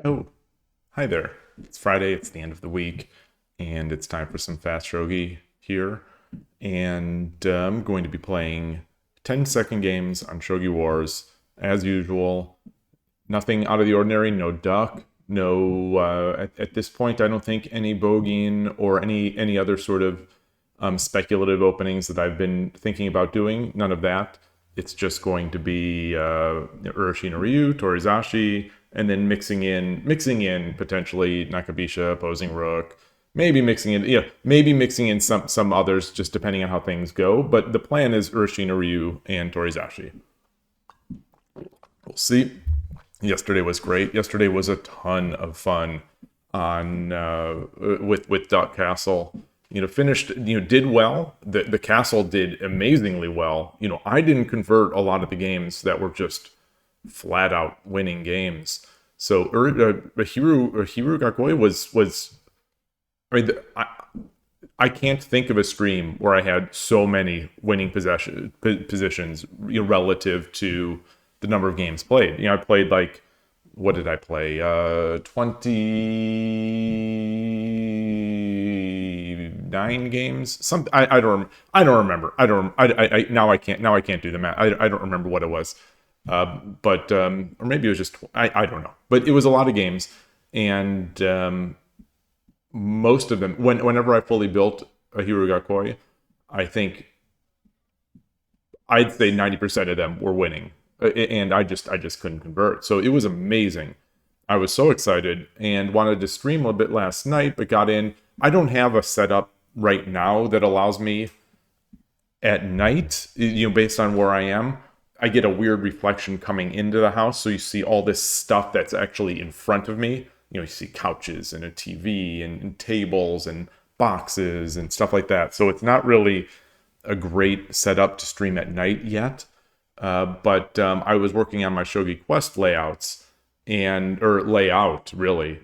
Oh, hi there. It's Friday, it's the end of the week, and it's time for some fast shogi here. And I'm going to be playing 10-second games on Shogi Wars as usual. Nothing out of the ordinary, no duck, no, at this point, I don't think any bogeying or any other sort of speculative openings that I've been thinking about doing. None of that. It's just going to be Urushi no Ryu, Torizashi, and then mixing in potentially Nakabisha, opposing Rook, maybe mixing in some others, just depending on how things go. But the plan is Urushi no Ryu and Torizashi. We'll see. Yesterday was great. Yesterday was a ton of fun on with Duck Castle. Finished. Did well. The castle did amazingly well. I didn't convert a lot of the games that were just flat out winning games. So Hiru Gakoi was. I mean, I can't think of a stream where I had so many winning positions relative to the number of games played. I played like, what did I play? 29 games. I don't remember. Now I can't do the math. I don't remember what it was. But or maybe it was just I don't know. But it was a lot of games, and most of them. Whenever I fully built a Hirugakoi, I think I'd say 90% of them were winning, and I just couldn't convert. So it was amazing. I was so excited and wanted to stream a bit last night, but got in. I don't have a setup right now that allows me at night, based on where I am. I get a weird reflection coming into the house. So you see all this stuff that's actually in front of me. You see couches and a TV and tables and boxes and stuff like that. So it's not really a great setup to stream at night yet. But I was working on my Shogi Quest layouts or layout really,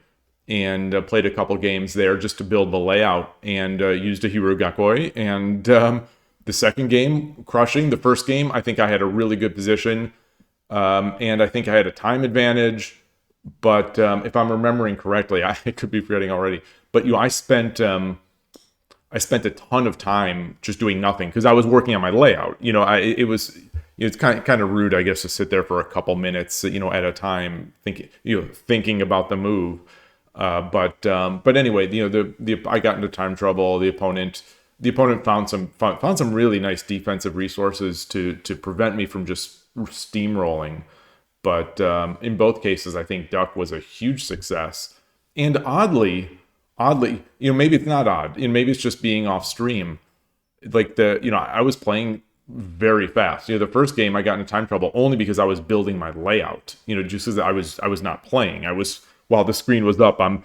and played a couple games there just to build the layout, and used a Hiru Gakoi. And the second game, crushing. The first game, I think I had a really good position, and I think I had a time advantage. But if I'm remembering correctly, I could be forgetting already. But I spent a ton of time just doing nothing because I was working on my layout. It's kind of rude, I guess, to sit there for a couple minutes, at a time, thinking about the move. But anyway, I got into time trouble. The opponent found some really nice defensive resources to prevent me from just steamrolling. But in both cases, I think Duck was a huge success. And oddly, maybe it's not odd, and maybe it's just being off stream. Like I was playing very fast. The first game I got into time trouble only because I was building my layout. Just as I was not playing. While the screen was up, I'm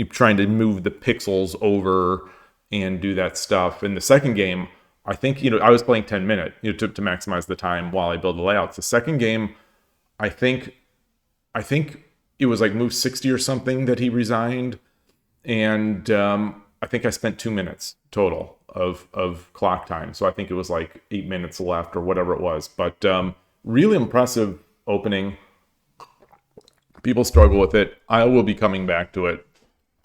trying to move the pixels over and do that stuff. In the second game, I think I was playing 10-minute to maximize the time while I build the layouts. The second game, I think it was like move 60 or something that he resigned, and I think I spent 2 minutes total of clock time. So I think it was like 8 minutes left or whatever it was. But really impressive opening. People struggle with it. I will be coming back to it.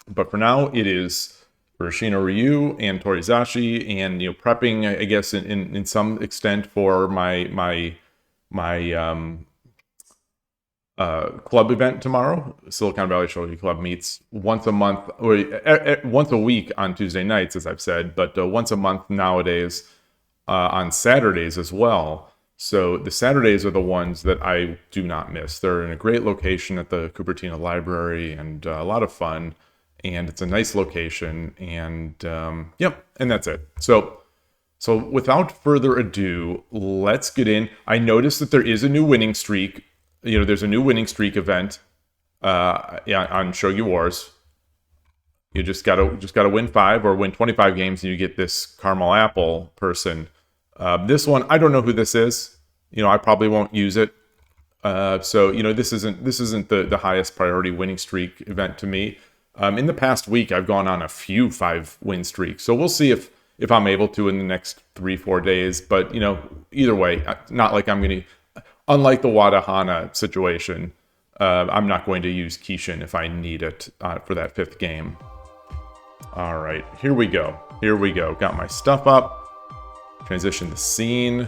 But for now, it is Urushi no Ryu and Torizashi, and prepping, I guess, in some extent for my club event tomorrow. Silicon Valley Shogi Club meets once a month, or once a week on Tuesday nights, as I've said, but once a month nowadays on Saturdays as well. So the Saturdays are the ones that I do not miss. They're in a great location at the Cupertino Library, and a lot of fun. And it's a nice location, and yep, and that's it. So without further ado, let's get in. I noticed that there is a new winning streak. There's a new winning streak event on Shogi Wars. You just gotta win 5 or win 25 games, and you get this caramel apple person. This one, I don't know who this is. I probably won't use it. So this isn't the highest priority winning streak event to me. In the past week, I've gone on a few 5-win streaks. So we'll see if I'm able to in the next 3-4 days. But either way, not like I'm gonna. Unlike the Wadahana situation, I'm not going to use Kishin if I need it for that 5th game. All right, here we go. Here we go. Got my stuff up. Transition the scene.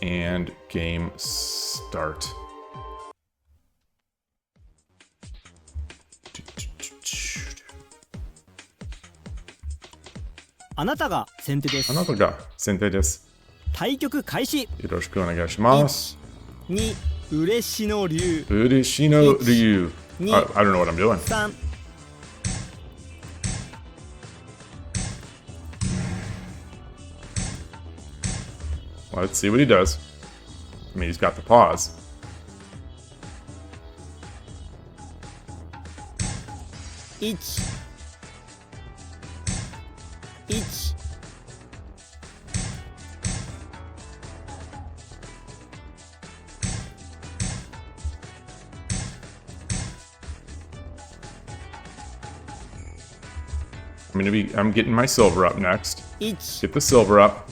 And game start. Anata ga sente desu. あなたが先手です。対局開始。よろしくお願いします。2、嬉野流。嬉野流。I don't know what I'm doing. 3、Well, let's see what he does. I mean, he's got the pause. 1、1、I'm getting my silver up next. 1、 Get the silver up.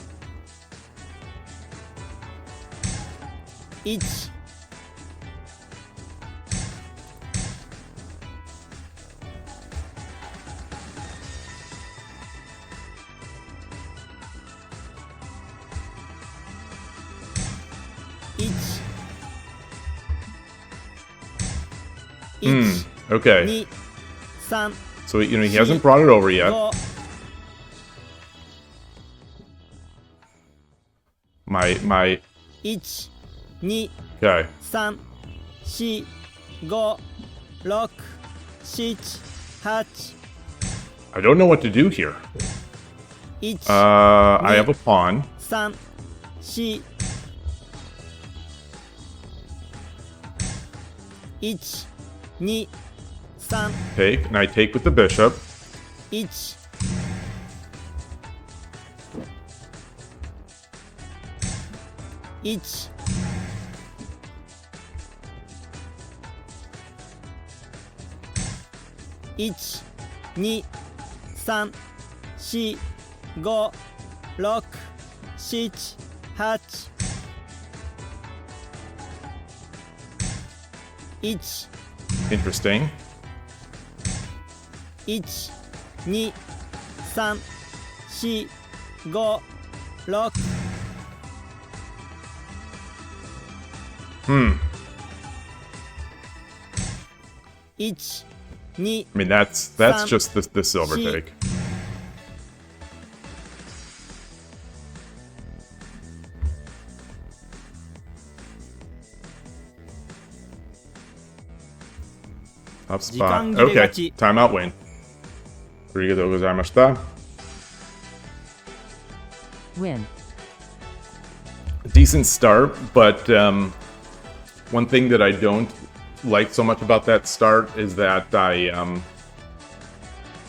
1、Okay. 2、3、 So, he hasn't brought it over yet. 5、 My 1、2、 okay. 3、4、5、6、7、8、 I don't know what to do here. 1、 I have a pawn. 3、4、1、2、3、 Take, and I take with the bishop. 1、1、1、2、3、4、5、6、7、8、1、 Interesting. 1、2、3、4、5、6、 1、2、 I mean, that's just the silver She- take. Top spot. 時間切れ勝 Okay, ち。 timeout win. ありがとうございました。 Win. Decent start, but one thing that I don't like so much about that start is that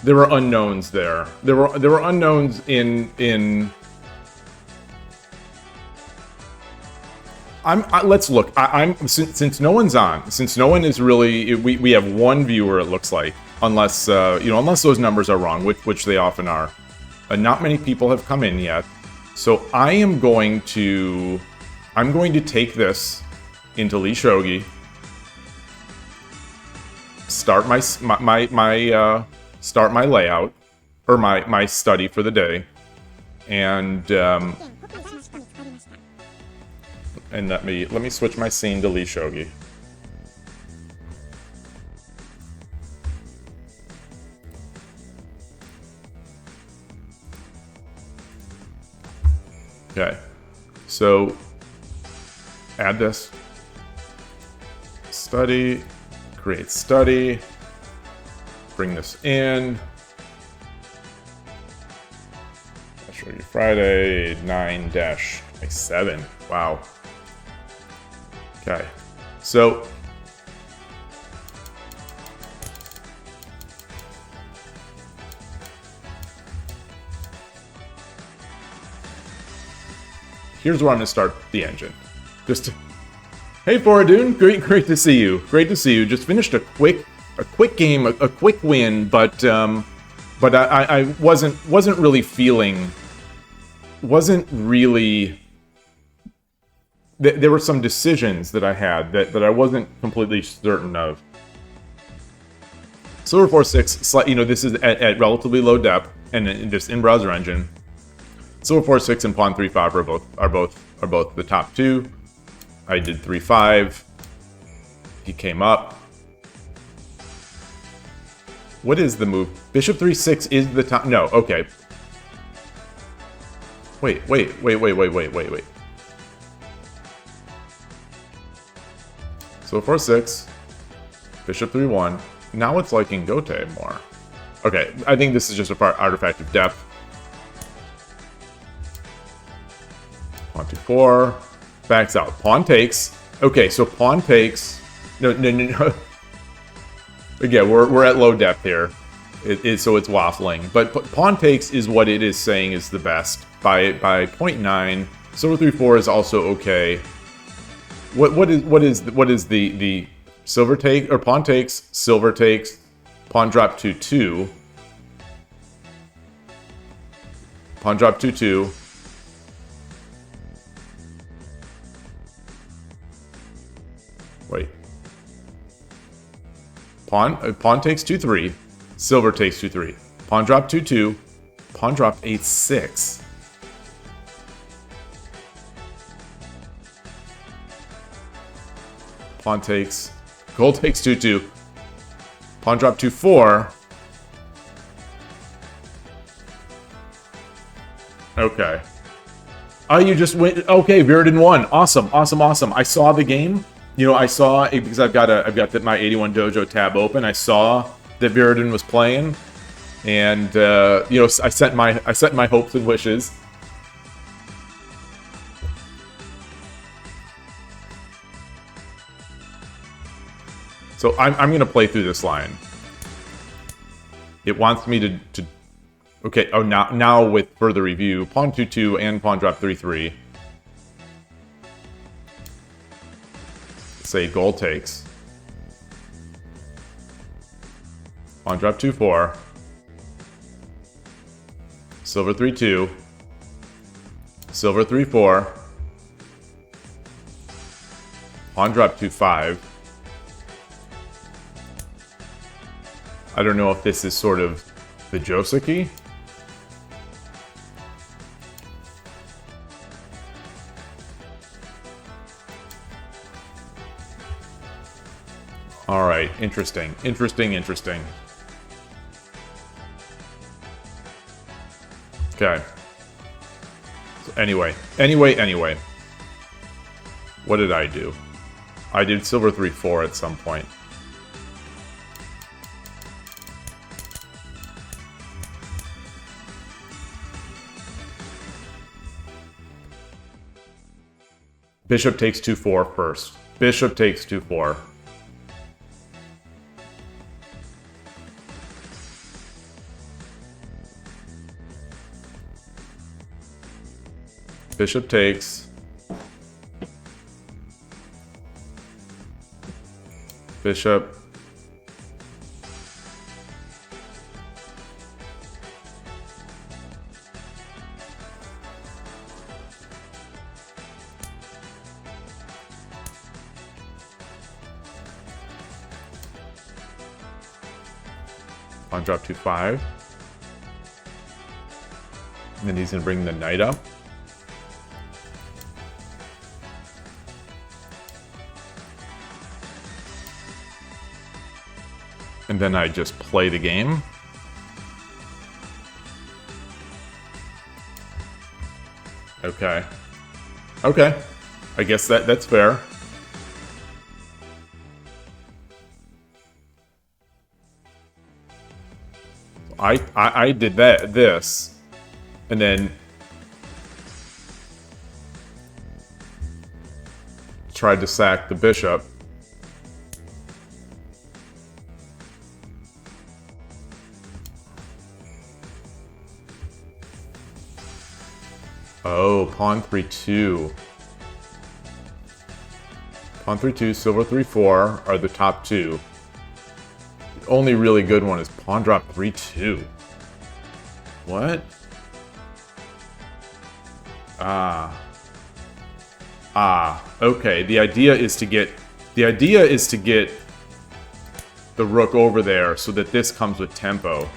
there were unknowns there. There were unknowns in. Let's look. Since no one's on, since no one is really, we have one viewer. It looks like, unless unless those numbers are wrong, which they often are. Not many people have come in yet, so I'm going to take this into Lee Shogi. Start my layout or my study for the day, and let me switch my scene to Lee Shogi. Okay, so add this study, create study, bring this in. I'll show you Friday 9-7. Wow. Okay, so here's where I'm gonna start the engine. Hey Foradun, great to see you. Great to see you. Just finished a quick game, a quick win, but I wasn't really there were some decisions that I had that I wasn't completely certain of. Silver 4-6, you know, this is at relatively low depth and just in browser engine. Silver 4-6 and pawn 3-5 are both the top two. I did 3-5. He came up. What is the move? Bishop 3-6 is the top. No, okay. Wait. So 4-6, Bishop 3-1. Now it's liking Gote more. Okay, I think this is just a artifact of depth. Pawn 2-4, backs out. Pawn takes. Okay, so pawn takes. No. Again, we're at low depth here, so it's waffling. But pawn takes is what it is saying is the best by 0.9. Silver 3-4 is also okay. What is the silver take or pawn takes, silver takes, pawn drop 2-2, pawn drop 2-2. Wait. Pawn takes 2-3, silver takes 2-3, pawn drop 2-2, pawn drop 8-6. Pawn takes, gold takes 2-2, pawn drop 2-4. Okay. Oh, you just went. Okay, Viridin won. Awesome. I saw the game. You know, I saw because I've got my 81 Dojo tab open. I saw that Viridin was playing, and you know, I sent my hopes and wishes. So I'm gonna play through this line. It wants me to okay. Oh, now with further review, pawn 2-2 and pawn drop 3-3. Say gold takes. Pawn drop 2-4. Silver 3-2. Silver 3-4. Pawn drop 2-5. I don't know if this is sort of the Joseki. All right, interesting. Okay. So anyway. What did I do? I did silver 3-4 at some point. Bishop takes 2-4 first. Bishop takes 2-4. Bishop takes. Bishop. Pawn drop 2-5. And then he's going to bring the knight up. And then I just play the game. Okay. Okay. I guess that's fair. I did this, and then tried to sack the bishop. Oh, pawn 3-2. Pawn 3-2, silver 3-4 are the top two. The only really good one is pawn drop 3-2. What? Ah, okay. The idea is to get the rook over there so that this comes with tempo.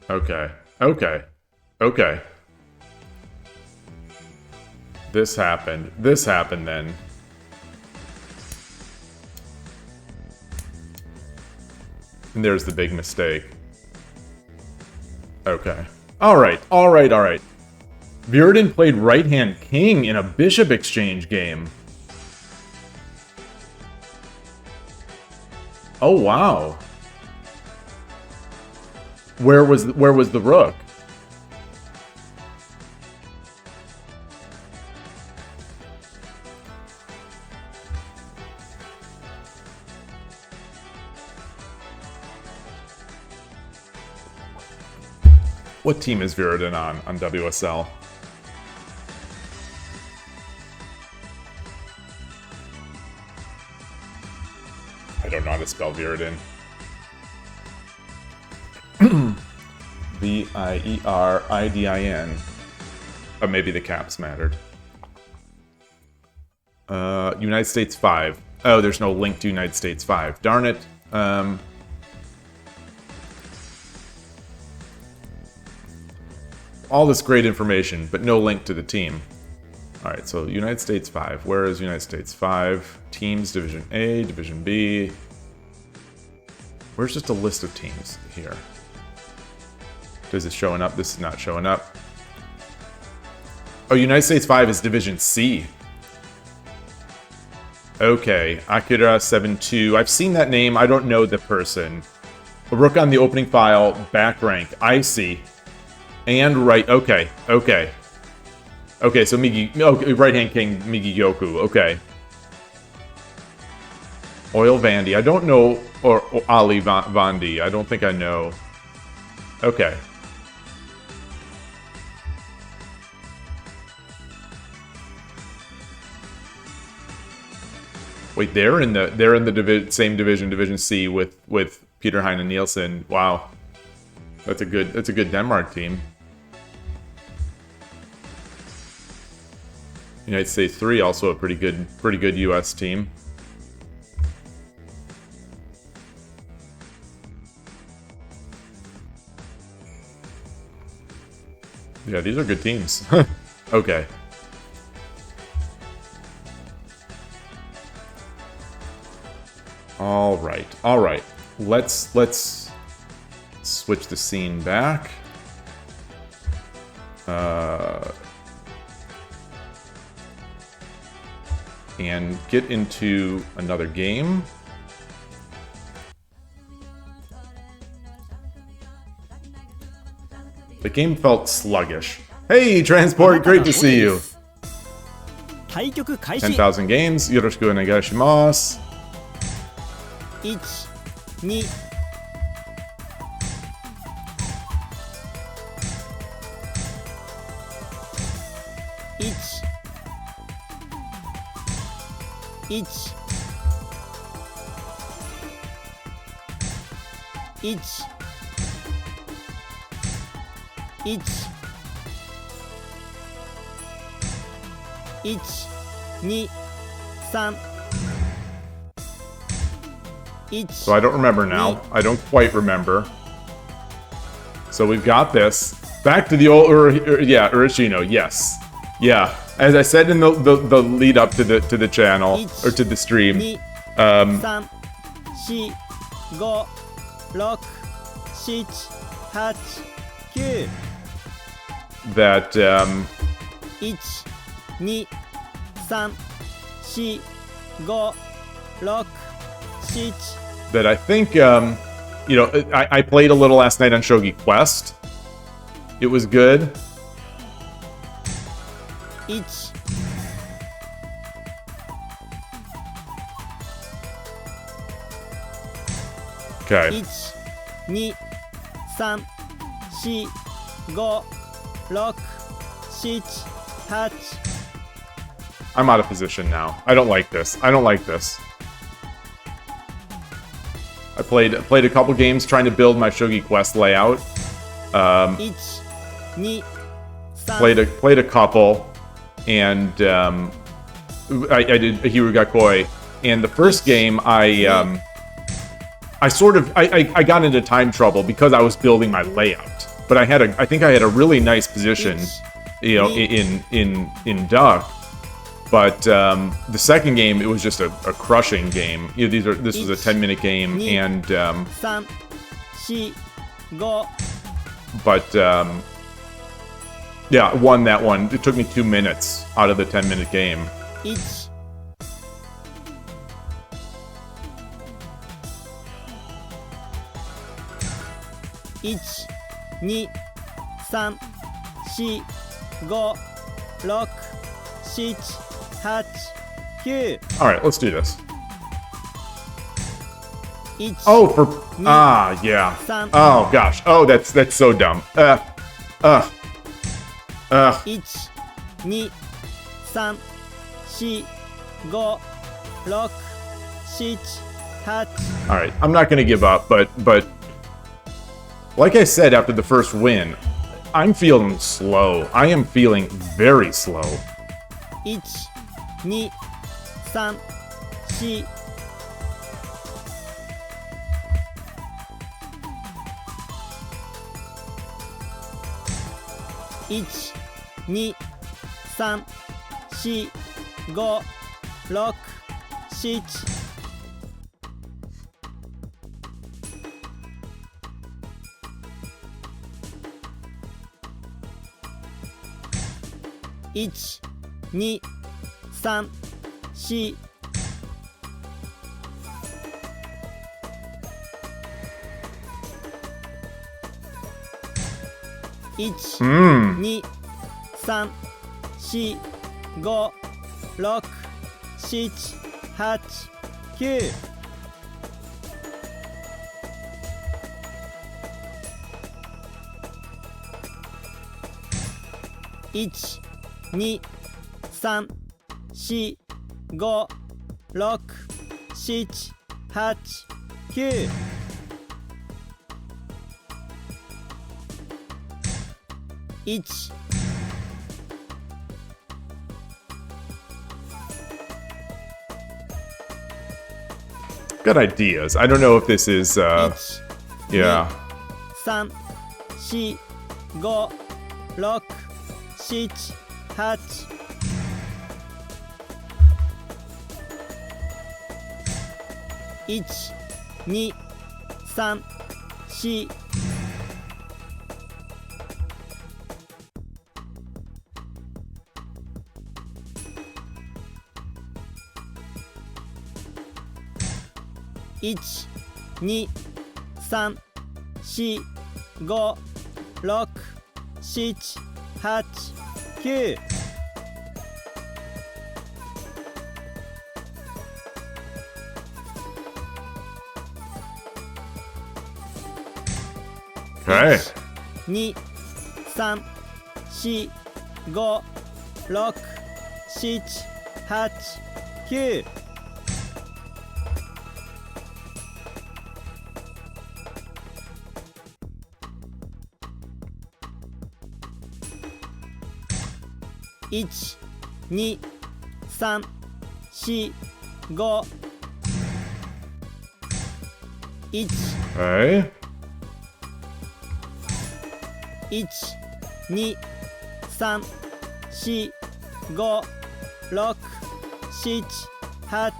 Okay. Okay. Okay. This happened. This happened then. And there's the big mistake. Okay. Alright, alright, alright. Viridin played right-hand king in a bishop exchange game. Oh, wow. Where was the rook? What team is Viridin on WSL? I don't know how to spell Viridin. V-I-E-R-I-D-I-N. But maybe the caps mattered. United States 5. Oh, there's no link to United States 5. Darn it. All this great information, but no link to the team. Alright, so United States 5. Where is United States 5? Teams, Division A, Division B. Where's just a list of teams here? Is it showing up? This is not showing up. Oh, United States 5 is Division C. Okay, Akira 7-2. I've seen that name. I don't know the person. A rook on the opening file, back rank. I see. And right. Okay, okay. Okay, so Migi... Okay, right-hand king, Migi Yoku. Okay. Oil Vandy. I don't know... Or Ali Vandy. I don't think I know. Okay. Wait, they're in the same division, Division C, with Peter Heine Nielsen. Wow, that's a good Denmark team. United States 3, also a pretty good U.S. team. Yeah, these are good teams. Okay. All right. Let's switch the scene back. And get into another game. The game felt sluggish. Hey, Transport, great to see you. 対局開始 10,000 games, yoroshiku onegai shimasu. 1、2、1、1、1、1、2、3。 So I don't remember now. I don't quite remember. So we've got this. Back to the old, Urashino. Yes, yeah. As I said in the lead up to the channel or to the stream, 3、4、5、6、7、8、9。 that 1、2、3、4、5、6、7。 that I think I played a little last night on Shogi Quest. It was good. 1、Okay. 1、2、3、4、5、6、7、8。I'm out of position now. I don't like this. I don't like this. I played a couple games trying to build my Shogi Quest layout. 1 2 3 Played a couple, and I did Hirugakoi. And the first game, I got into time trouble because I was building my layout. But I think I had a really nice position, you know, in Duck. But the second game, it was just a crushing game. You know, this was a 10-minute game, and 3 4 5 but yeah, won that one. It took me 2 minutes out of the 10-minute game. 1 1 2 3 4 5 6 7 8 9 All right, let's do this. 1 Oh, yeah. 3 Oh gosh. Oh, that's so dumb. 1 2 3 4 5 6 7 8 All right, I'm not gonna give up, but like I said after the first win, I'm feeling slow. I am feeling very slow. 1 2 3 4 1 2 3 4 5 6 7 1 2 3 4 1 2 3 4 5 6 7 8 9 1 2 3 4 5 6 7 8 9 1 Got ideas. I don't know if this is, 1 yeah. 3 4 5 6 7 8 1 2 3 4 1 2 3 4 5 6 7 8 9 Okay. 2 3 4 5 6 7 8 9 1 2 3 4 5 1 Okay. 1 2 3 4 5 6 7 8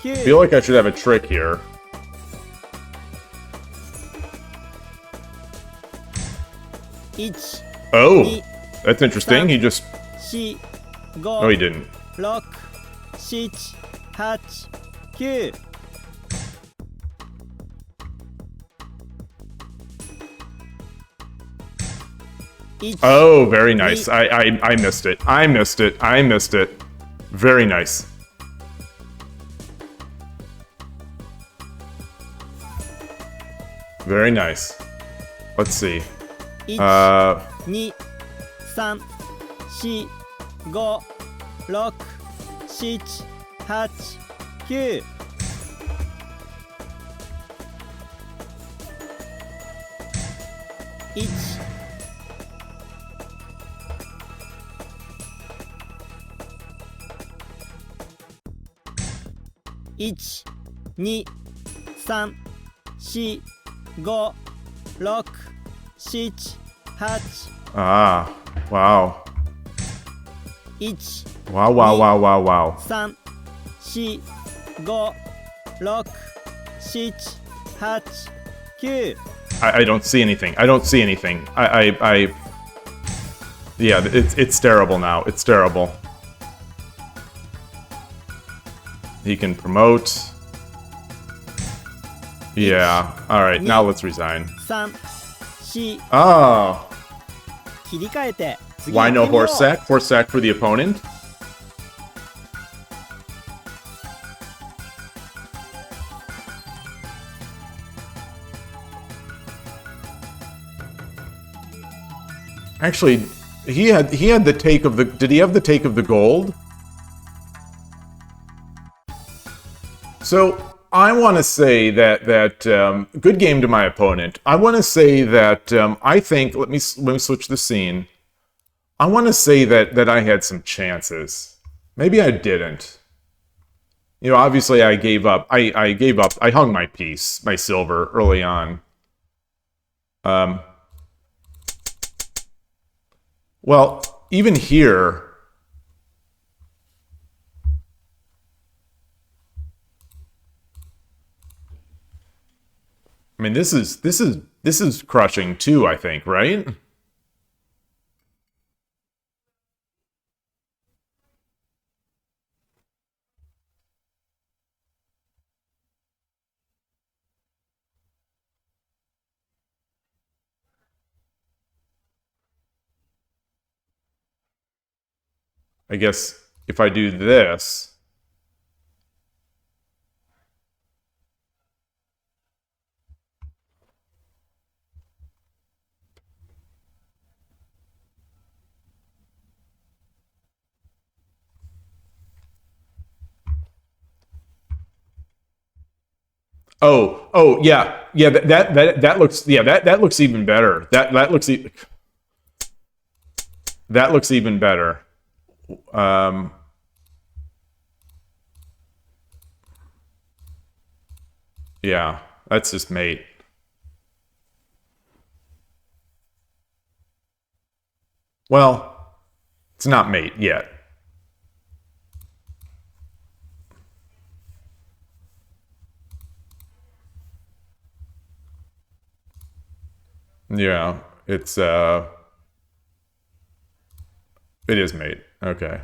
I feel like I should have a trick here. 1 Oh, that's interesting. He just... 4 No, he 5 didn't. 6 7 8 9 1 Oh, very nice. I missed it. I missed it. I missed it. Very nice. Very nice. Let's see. 1 2 3 4 5 6 9 1 1 2 3 4 5 6 7 8 Ah, wow. 1 Wow, wow, wow, wow, wow. 3 4 5 6 7 8 9 I don't see anything. I don't see anything. Yeah, it's terrible now. It's terrible. He can promote. Yeah. All right. Now let's resign. 3 4 Oh. 切り替えて次 Why 行 no ってみよう horse sack? Horse sack for the opponent? Actually, he had the take of the. Did he have the take of the gold? So I want to say that good game to my opponent. I want to say that I think let me switch the scene. I want to say that I had some chances. Maybe I didn't. You know, obviously I gave up. I gave up. I hung my piece, my silver, early on. Well, even here, I mean, this is crushing too, I think, right? I guess if I do this, oh, yeah, that looks, yeah, that looks even better. That looks even better. Yeah, that's just mate. Well, it's not mate yet. Yeah, it is mate. Okay.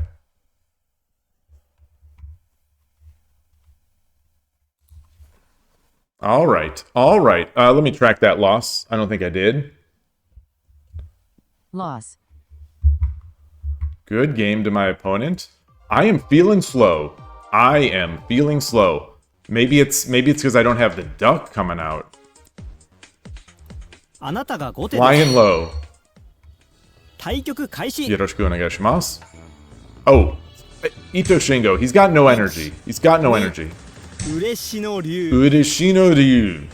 All right. All right. Let me track that loss. I don't think I did. Loss. Good game to my opponent. I am feeling slow. I am feeling slow. Maybe it's because I don't have the duck coming out. あなたが後手で Flying low. 対局開始 Yoroshiku onegaishimasu. Oh, Ito Shingo. He's got no energy. He's got no energy. 嬉野流 Ureshino Ryu.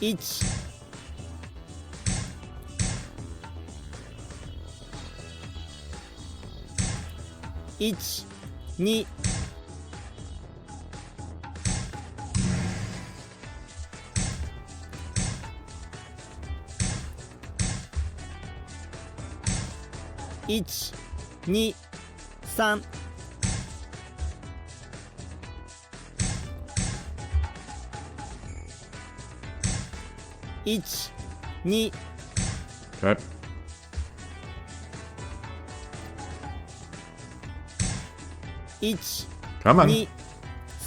1 1 2 1 2 3 1 2 Okay. 1 Come on. 2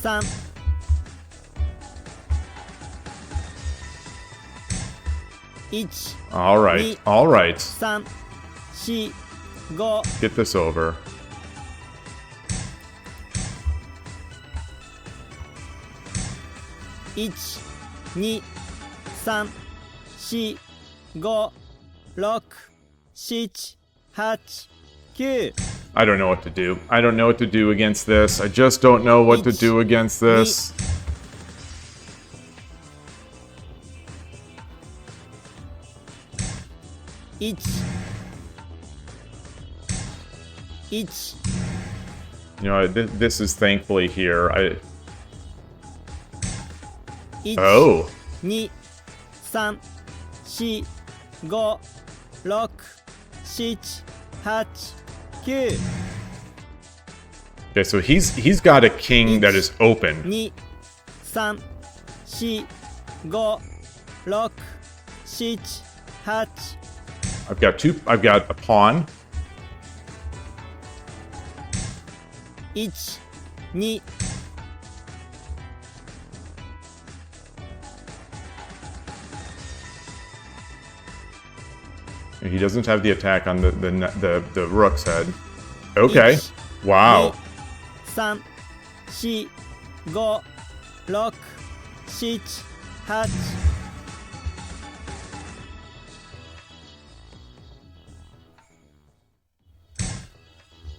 3 1 All right. All right. 3 4 5 Get this over. 1 2 3 4 5 6 7 8 9 I don't know what to do. I don't know what to do against this. I just don't know what to do against this. 1 1 You know, this is thankfully here. 1 Oh. 2 3 4 5 6 7 8 9 Okay, so he's got a king that is open. 2 3 4 5 6 7 8 I've got a pawn. 1 2 He doesn't have the attack on the rook's head. Okay. 1 Wow. 2 3 4 5 6 7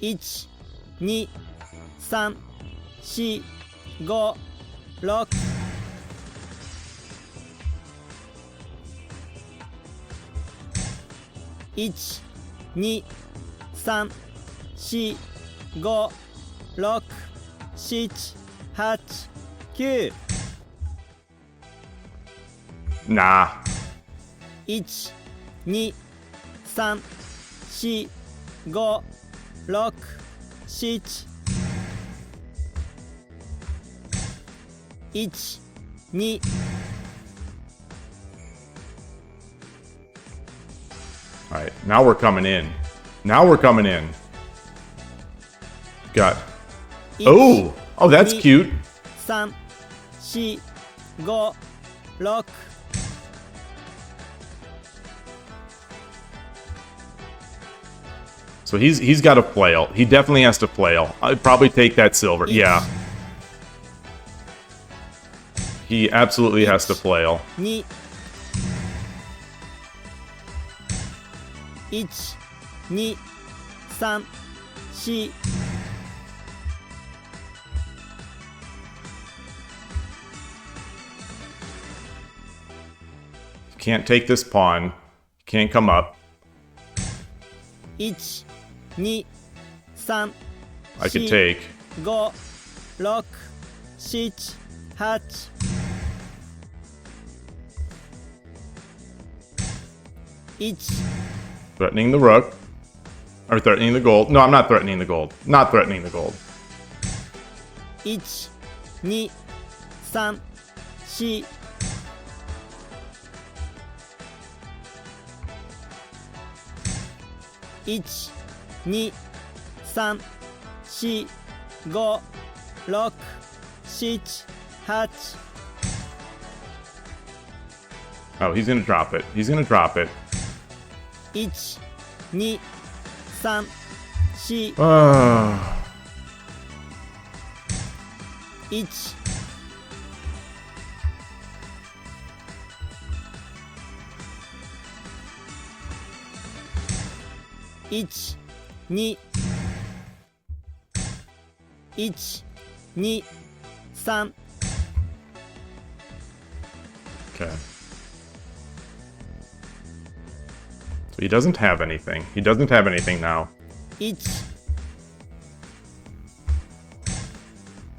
8 1 2 3 4 5 6 1 2 3 4 5 6 7 8 9 Nah. 1 2 3 4 5 6 7 1 2 All right, now we're coming in. Now we're coming in. Got. Oh, oh, that's cute. 3 4 5 6 So he's got a flail. He definitely has to flail. I'd probably take that silver. Yeah. He absolutely has to flail. 2 1 2 3 4 Can't take this pawn. Can't come up. 1 2 3 I could 4 take. 5 6 7 8 1 Threatening the rook. Or threatening the gold. No, I'm not threatening the gold. Not threatening the gold. 1 2 3 4 1 2 3 4 5 6 7 8 Oh, he's gonna drop it. He's gonna drop it. 1 2 3 4 Ah. 1 1 2 1 2 3 Okay. So he doesn't have anything. He doesn't have anything now. 1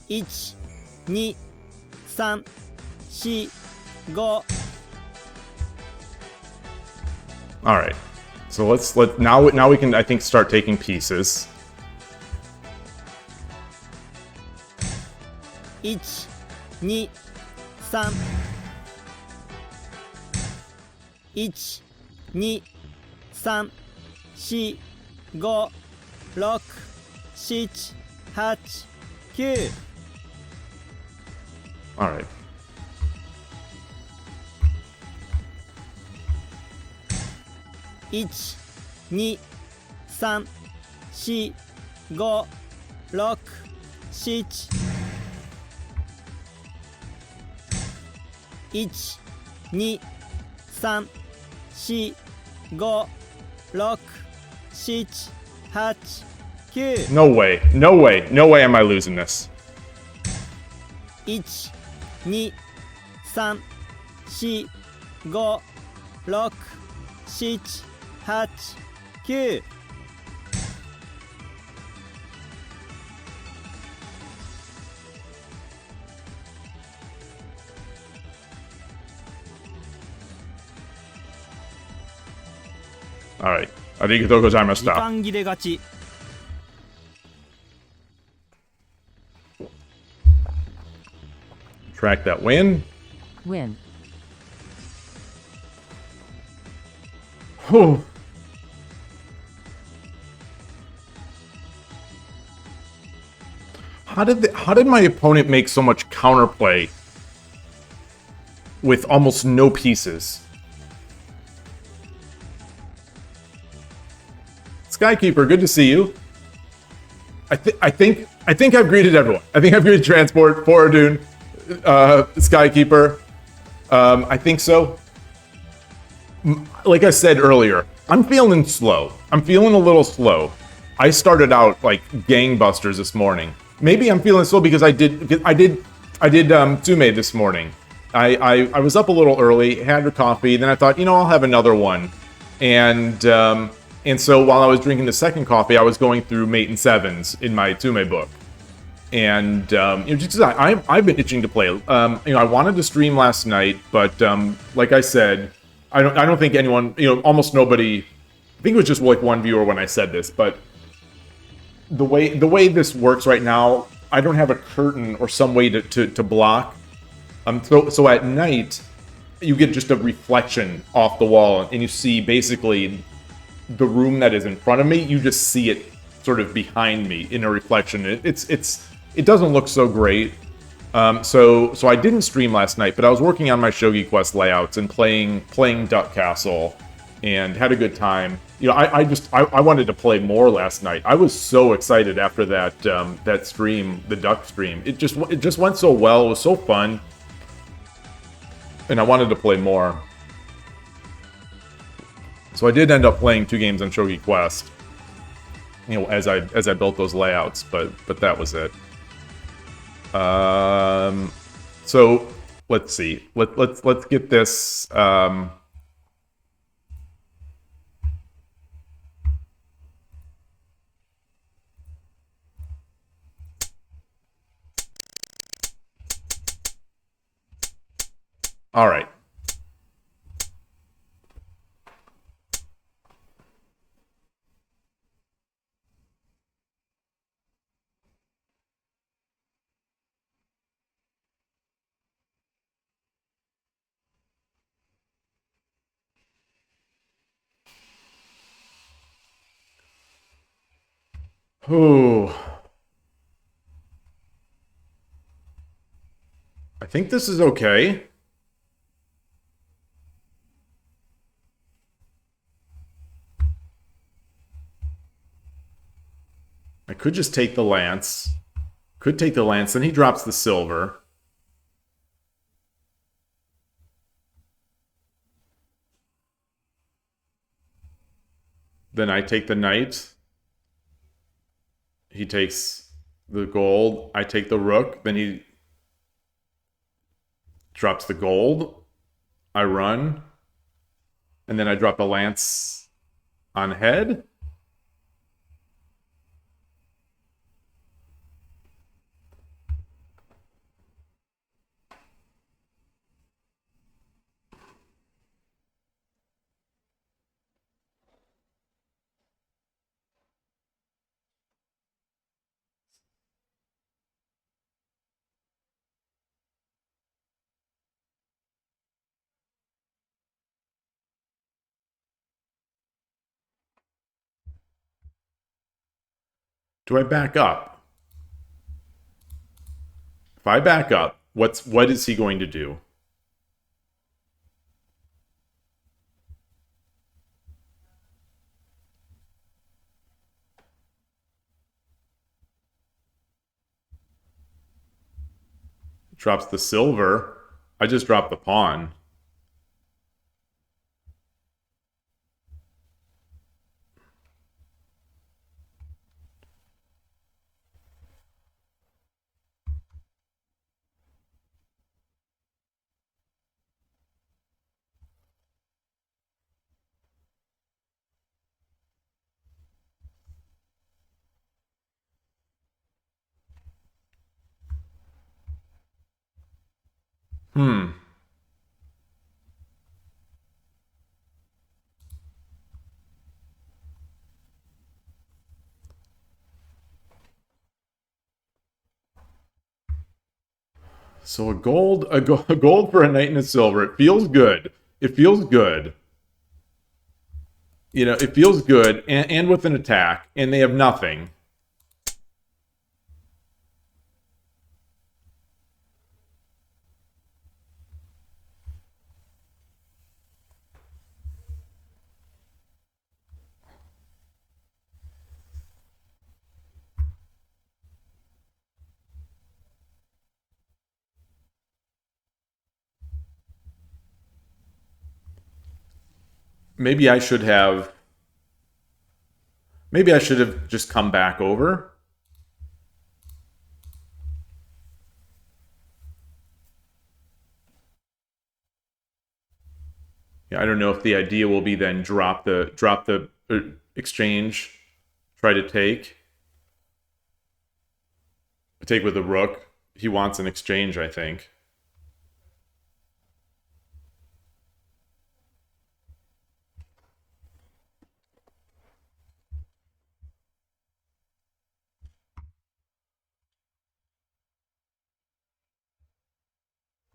1 2 3 4 5 All right. So let now we can, I think, start taking pieces. 1 2 3 1 2 3 4 5 6 7 8 9 All right. 1 2 3 4 5 6 7 1 2 3 4 5 6 7 8 9 No way. No way. No way am I losing this. 1 2 3 4 5 6 7 8 9 Alright. ありがとうございまし時た。間切れ勝ち Track that win. Win. Whew. How did my opponent make so much counterplay with almost no pieces? Skykeeper, good to see you. I think I've greeted everyone. I think I've greeted Transport, Foradun, Skykeeper. I think so. Like I said earlier, I'm feeling slow. I'm feeling a little slow. I started out like gangbusters this morning. Maybe I'm feeling slow because I did Tsume this morning. I was up a little early, had a coffee, then I thought, I'll have another one. And so while I was drinking the second coffee, I was going through Mate and Sevens in my Tsume book. And just I've been itching to play. I wanted to stream last night, but like I said, I don't think anyone, almost nobody. I think it was just like one viewer when I said this, but the way this works right now, I don't have a curtain or some way to block. So at night, you get just a reflection off the wall, and you see basically the room that is in front of me. You just see it sort of behind me in a reflection. It doesn't look so great. So I didn't stream last night, but I was working on my Shogi Quest layouts and playing Duck Castle, and had a good time. I wanted to play more last night. I was so excited after that stream, the Duck stream. It just went so well. It was so fun, and I wanted to play more. So I did end up playing 2 games on Shogi Quest, as I built those layouts, but that was it. So let's see. Let's get this. All right. Ooh. I think this is okay. I could just take the lance. Could take the lance, then he drops the silver. Then I take the knight. He takes the gold. I take the rook. Then he drops the gold. I run. And then I drop the lance on head. Do I back up? If I back up, what is he going to do? Drops the silver. I just dropped the pawn. Hmm. So a gold for a knight and a silver. It feels good. It feels good. You know, it feels good, and with an attack, and they have nothing. Maybe I should have. Maybe I should have just come back over. Yeah, I don't know if the idea will be then drop the exchange, try to take with the rook. He wants an exchange, I think.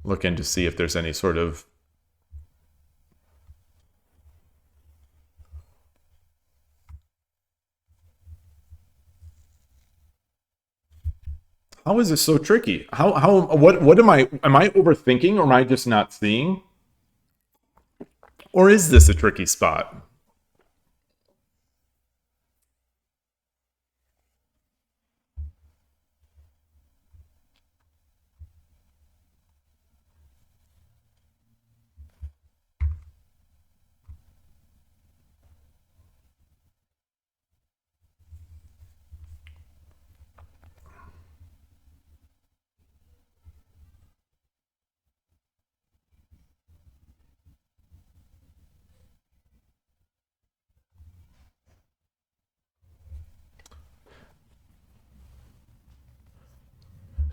Looking to see if there's any sort of. How is this so tricky? What am I overthinking, or am I just not seeing? Or is this a tricky spot?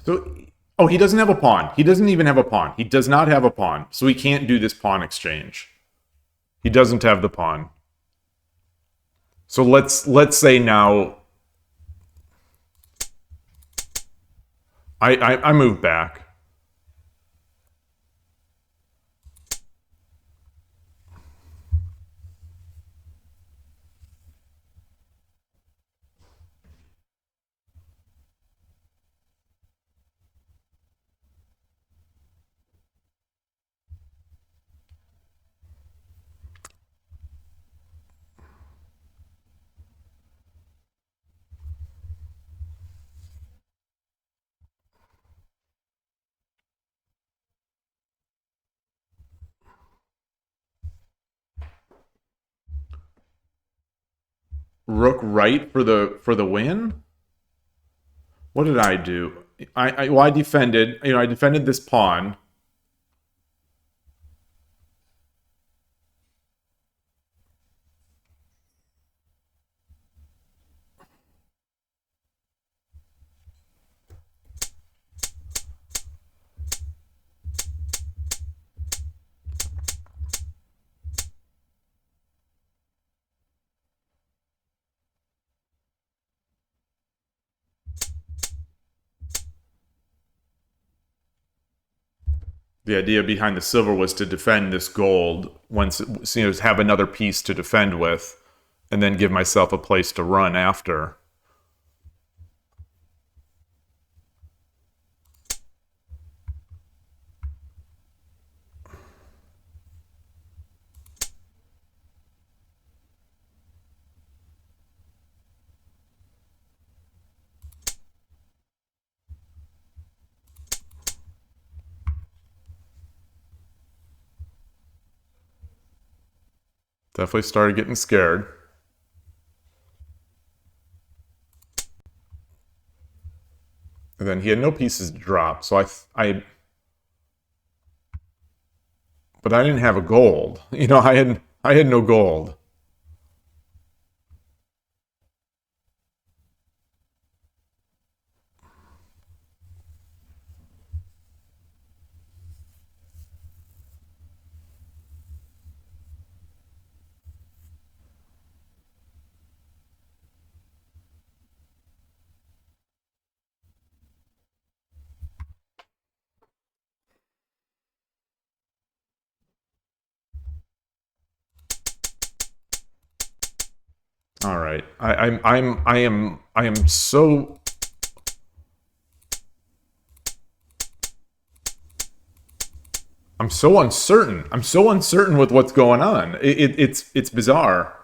So, oh, he doesn't have a pawn. He doesn't even have a pawn. He does not have a pawn. So he can't do this pawn exchange. He doesn't have the pawn. So let's say now I move back. Rook right for the win. What did I do? I defended. You know, I defended this pawn. The idea behind the silver was to defend this gold once, you know, have another piece to defend with, and then give myself a place to run after. Definitely started getting scared. And then he had no pieces to drop, so but I didn't have a gold. You know, I had no gold. All right. I am so. I'm so uncertain. I'm so uncertain with what's going on. It's bizarre.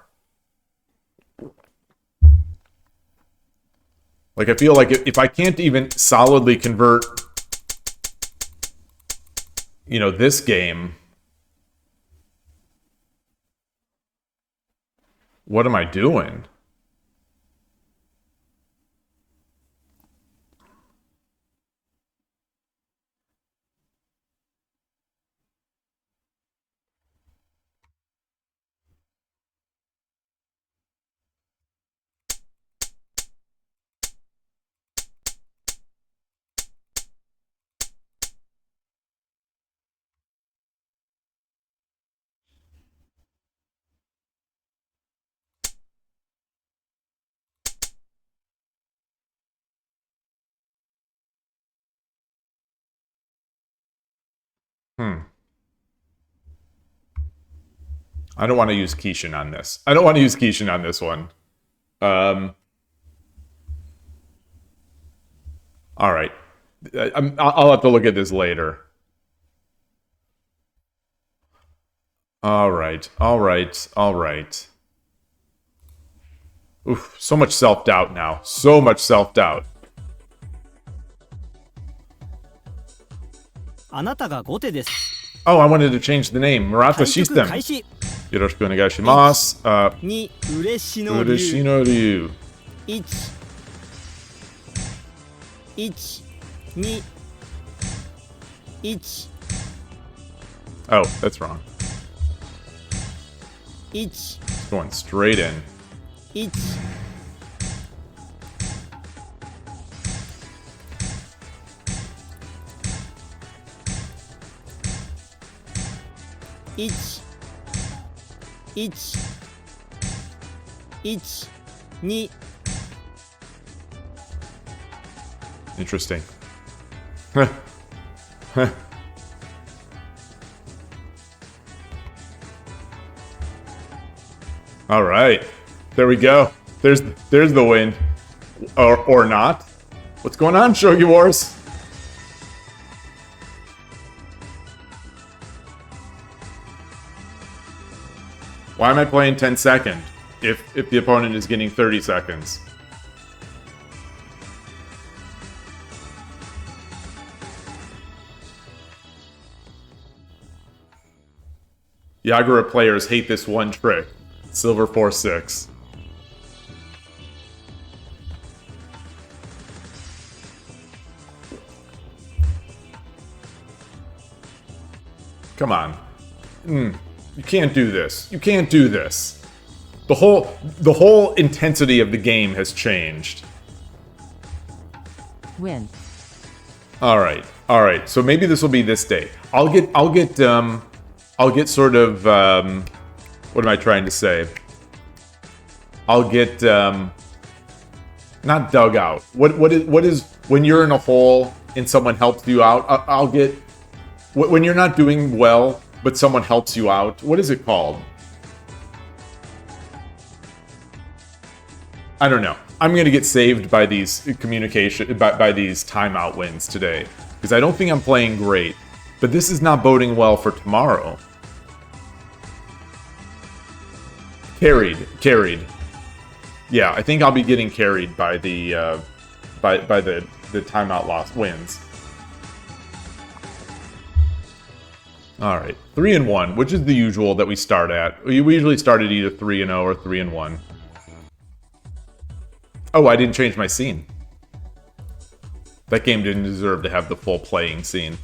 Like, I feel like if I can't even solidly convert, you know, this game, what am I doing? I don't want to use Kishin on this. I don't want to use Kishin on this one. All right. I'll have to look at this later. All right. All right. All right. Oof, so much self-doubt now. So much self-doubt. あなたが後手です。 Oh, I wanted to change the name. Murata 対局 System. 開始。 Yoroshiku onegaishimasu. 2、嬉野流。 Ureshino Ryu. 1、1、2、1、 Oh, that's wrong. 1、 It's going straight in. 1、1、1、1、2、 Interesting. All right. There we go. There's the win. Or not. What's going on, Shogi Wars? Why am I playing 10 second if the opponent is getting 30 seconds? Yagura players hate this one trick. Silver 4-6. Come on. You can't do this. You can't do this. The whole intensity of the game has changed. Win. All right. All right. So maybe this will be this day. I'll get sort of what am I trying to say? I'll get not dug out. What is when you're in a hole and someone helps you out? I'll get when you're not doing well but someone helps you out. What is it called? I don't know. I'm gonna get saved by these communication by these timeout wins today because I don't think I'm playing great. But this is not boding well for tomorrow. Carried. Yeah, I think I'll be getting carried by the by the timeout loss wins. All right, 3-1, which is the usual that we start at. We usually start at either 3-0 or 3-1. Oh, I didn't change my scene. That game didn't deserve to have the full playing scene.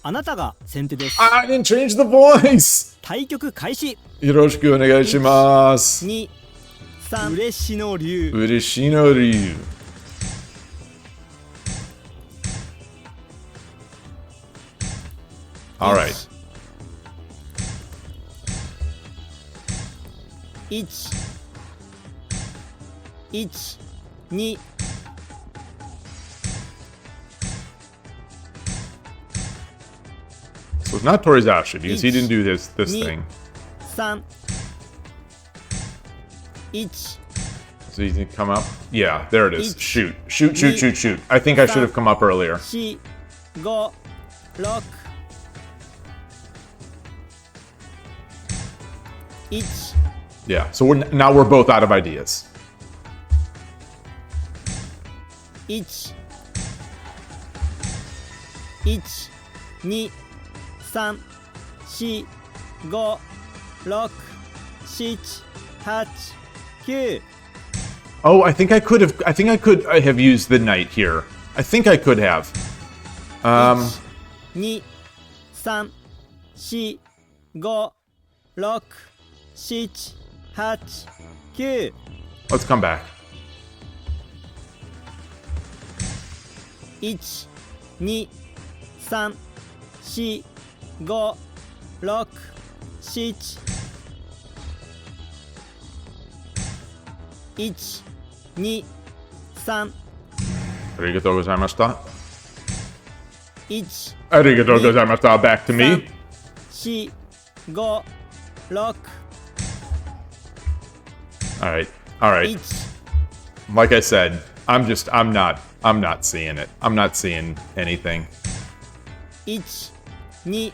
I didn't change the voice! 対局開始。 Yoroshiku onegaishimasu. 2、3、嬉野流。 Ureshino Ryu. All right. 1、1、2、 So it's not Torizashi because he didn't do this Ni. thing. 3 1 So you think come up? Yeah, there it is. Ich. Shoot. Shoot. I think I should have come up earlier. 4 5 6 1 Yeah, so now we're both out of ideas. 1 1 2 3 4 5 6 7 8 9 Oh, I think I could have used the knight here. I think I could have. 1 2 3 4 5 6 7 8 9 Let's come back. 1 2 3 4 5 6 7 1 2 3 Arigatou gozaimashita. 1 Arigatou gozaimashita. Back to me. 4 5 6 All right. 1 Like I said, I'm not seeing it. I'm not seeing anything. 1 2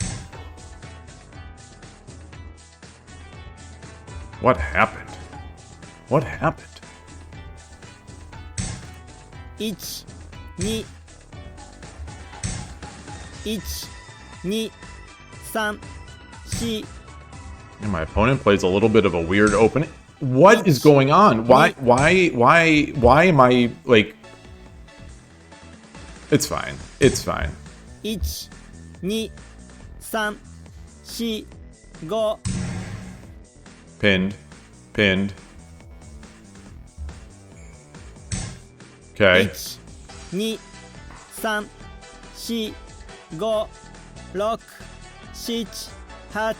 What happened? What happened? 1 2 1 2 3 4 And my opponent plays a little bit of a weird opening. What is going on? Why am I like? It's fine. It's fine. 1 2 3 4 5 Pinned. Okay. 1 2 3 4 5 6 7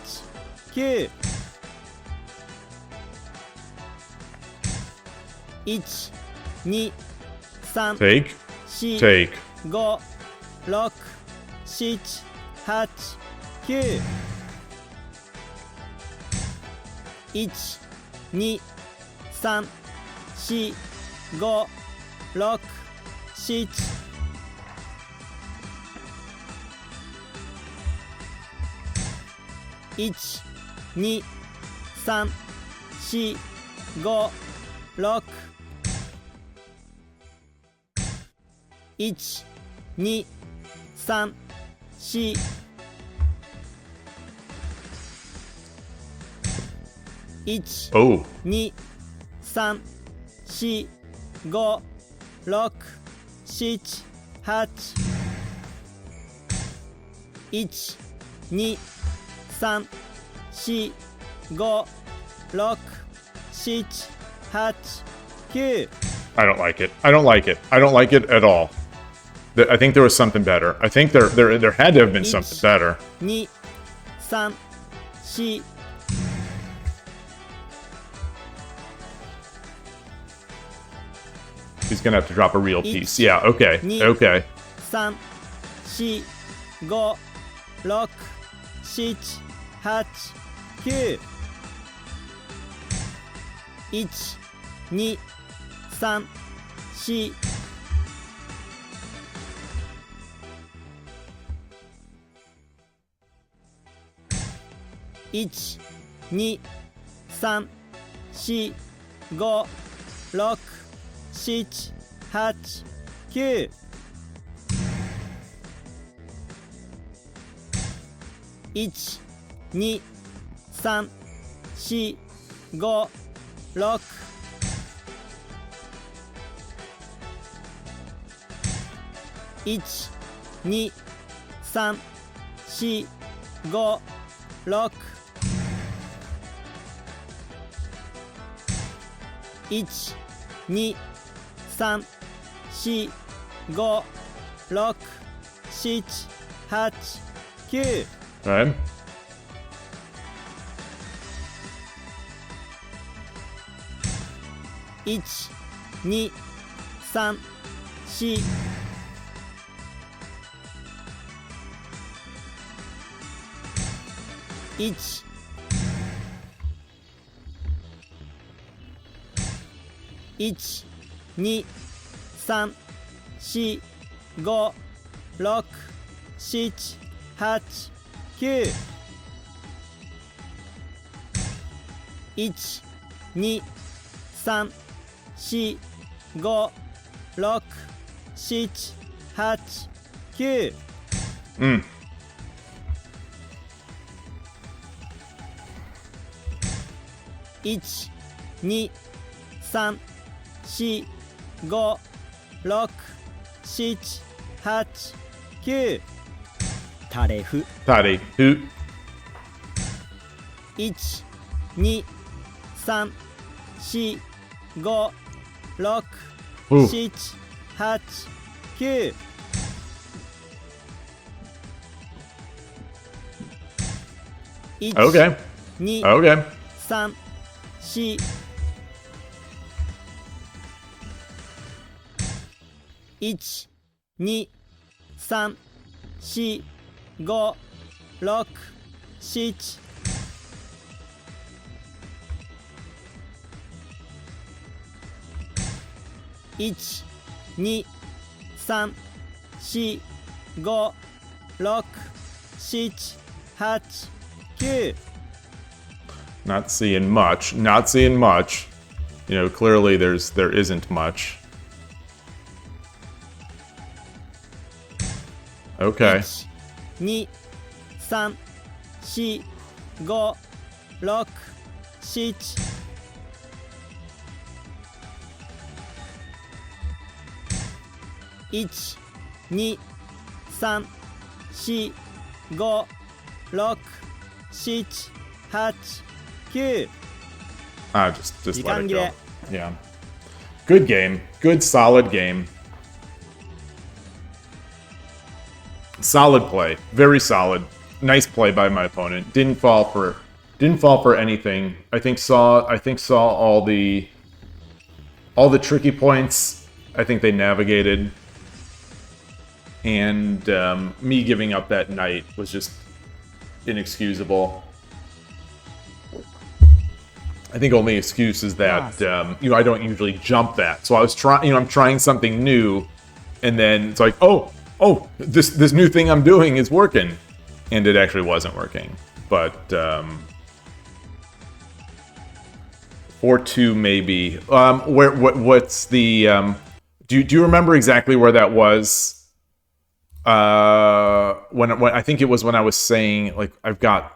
8 9 1 2 3 Take. 4 Take. 5 6 7 8 9 1 2 3 4 5 6 7 1 2 3 4 5 6 1 2 3 4 1 Oh. 2 3 4 5 6 7 8 1 2 3 4 5 6 7 8 9 I don't like it. I don't like it at all. I think there was something better. I think there had to have been something better. 2 3 4 He's gonna have to drop a real piece. Yeah. Okay. Okay. 3 4 5 6 7 8 9 1 2 3 4 1 2 3 4 5 6 7 8 9 1 2 3 4 5 6 1 2 3 4 5 6 1 2 3 4 5 6 7 8 9 Right. 1 2 3 4 1 1 2 3 4 5 6 7 8 9 1 2 3 4 5 6 7 8 9 1 2 3 4 5 6 7 8 9タレフ Tari. Who? 1 2 3 4 5 6 Ooh. 7 8 9 1 Okay. 2 Okay. 3 4 1 2 3 4 5 6 7 1 2 3 4 5 6 7 8 9 Not seeing much. Not seeing much. You know, clearly there isn't much. Okay. 1 2 3 4 5 6 7 1 2 3 4 5 6 7 8 9 Just let it go. 時間切れ Yeah. Good game. Good solid game. Solid play. Very solid. Nice play by my opponent. Didn't fall for anything. I think saw all the tricky points. I think they navigated. And me giving up that knight was just inexcusable. I think only excuse is that I don't usually jump that. So I was trying, I'm trying something new, and then it's like, oh, this new thing I'm doing is working, and it actually wasn't working. But 4-2 maybe. What's the? Do you remember exactly where that was? When I think it was when I was saying, like, I've got.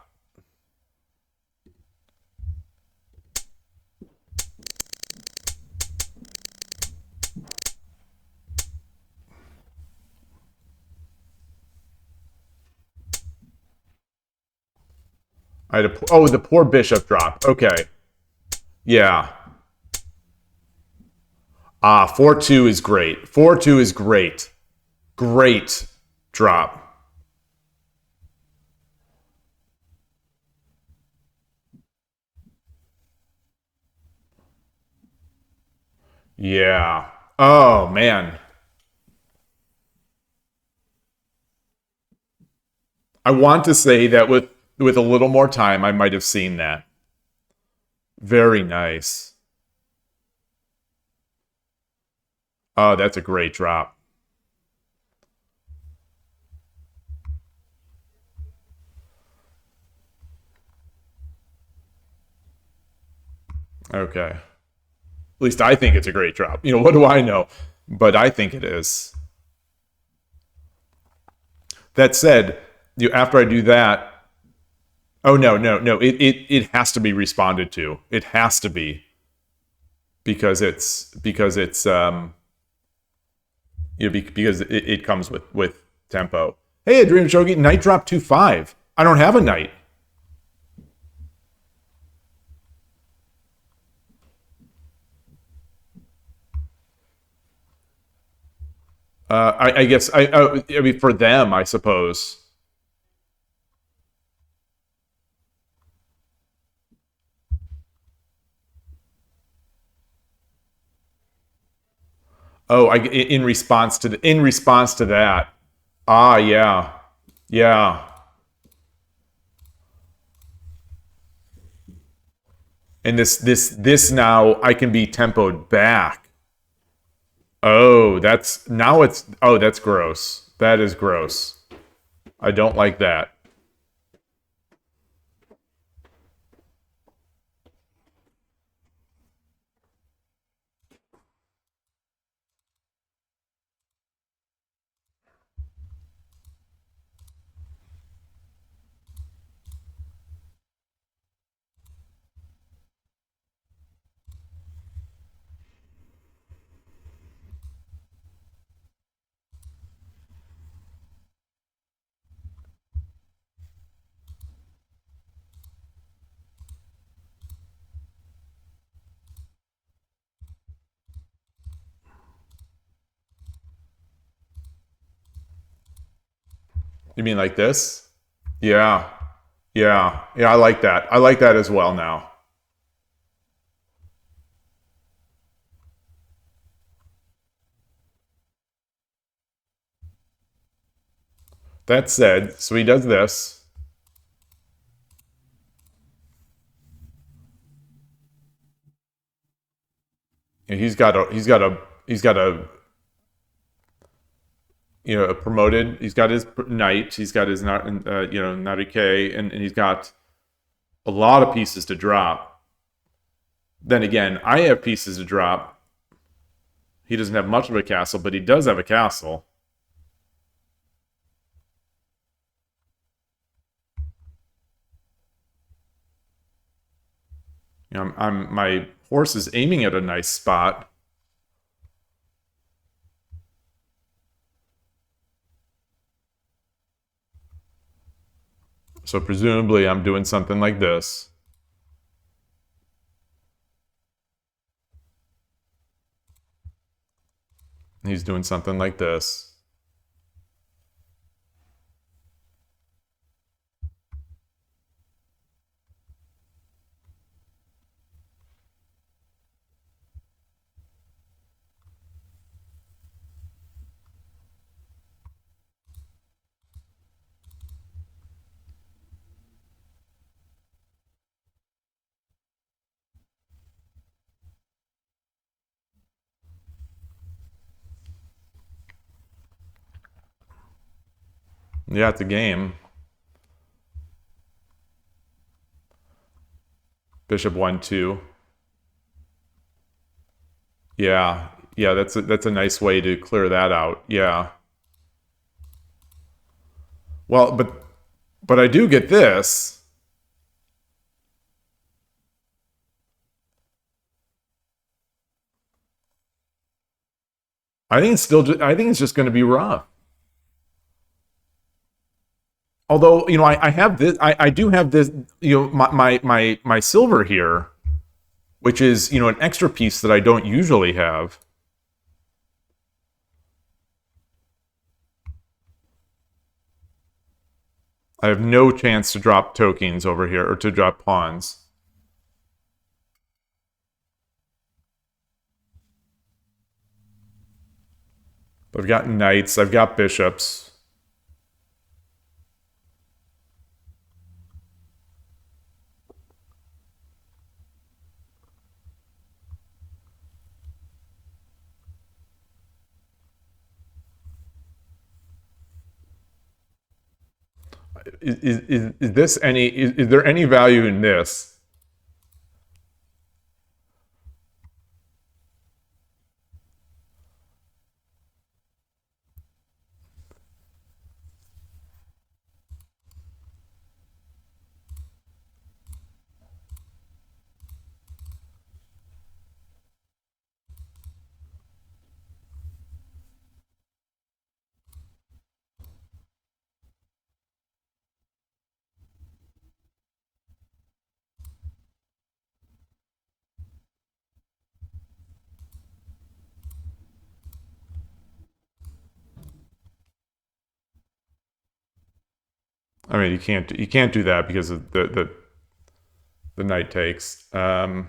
I had the poor bishop drop. Okay. Yeah. 4-2 is great. 4-2 is great. Great drop. Yeah. Oh, man. I want to say that with a little more time, I might have seen that. Very nice. Oh, that's a great drop. Okay. At least I think it's a great drop. What do I know? But I think it is. That said, after I do that, oh no! It has to be responded to. It has to be because it comes with tempo. Hey, Dream Shogi, knight drop 2-5. I don't have a knight. I guess I mean for them, I suppose. Oh, in response to that. Ah, yeah. Yeah. And this now I can be tempoed back. Oh, that's gross. That is gross. I don't like that. You mean like this? Yeah. Yeah. Yeah, I like that. I like that as well now. That said, so he does this. And he's got a a promoted. He's got his knight. He's got his narike, and he's got a lot of pieces to drop. Then again, I have pieces to drop. He doesn't have much of a castle, but he does have a castle. My horse is aiming at a nice spot. So presumably I'm doing something like this. He's doing something like this. Yeah, it's a game. Bishop 1-2. Yeah, yeah, that's a nice way to clear that out. Yeah. Well, but I do get this. I think it's just going to be rough. Although, I have this, I do have this, my silver here, which is, an extra piece that I don't usually have. I have no chance to drop tokens over here, or to drop pawns. I've got knights, I've got bishops. Is this any? Is there any value in this? I mean, you can't do that because of the knight takes. Actually,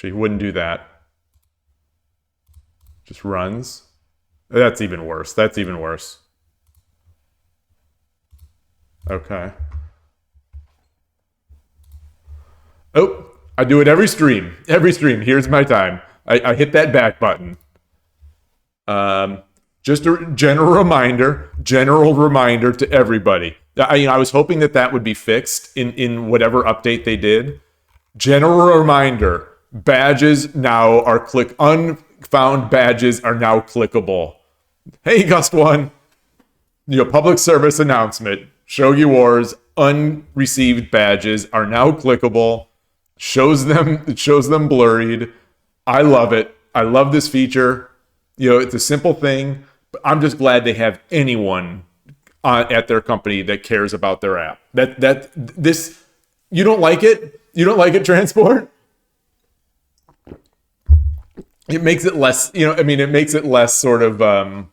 he wouldn't do that. Just runs. That's even worse. That's even worse. Okay. Oh, I do it every stream. Every stream. Here's my time. I hit that back button. Just a general reminder to everybody. I was hoping that would be fixed in whatever update they did. General reminder: badges now are unfound badges are now clickable. Hey, Gust One, public service announcement: Shogi Wars unreceived badges are now clickable. It shows them blurred. I love it. I love this feature. It's a simple thing, but I'm just glad they have anyone at their company that cares about their app. This you don't like it? You don't like it, Transport? It makes it less, it makes it less sort of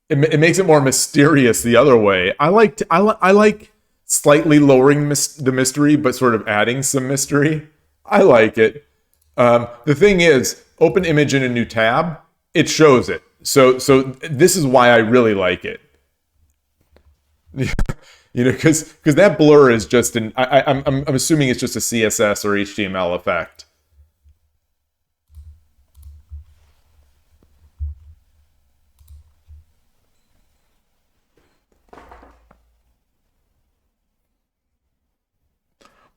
it makes it more mysterious the other way. I like slightly lowering the mystery, but sort of adding some mystery. I like it. The thing is, open image in a new tab, it shows it. So this is why I really like it. Because that blur is just I'm assuming it's just a CSS or HTML effect.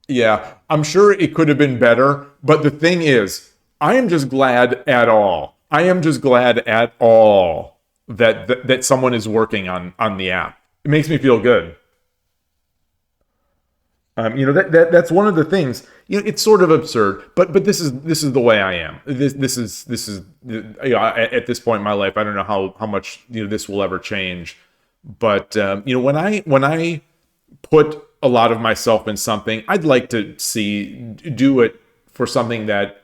Yeah, I'm sure it could have been better, but the thing is, I am just glad at all. That someone is working on the app. It makes me feel good. That's one of the things. It's sort of absurd, but this is the way I am. This is at this point in my life, I don't know how much this will ever change, but when I put a lot of myself in something, I'd like to do it for something that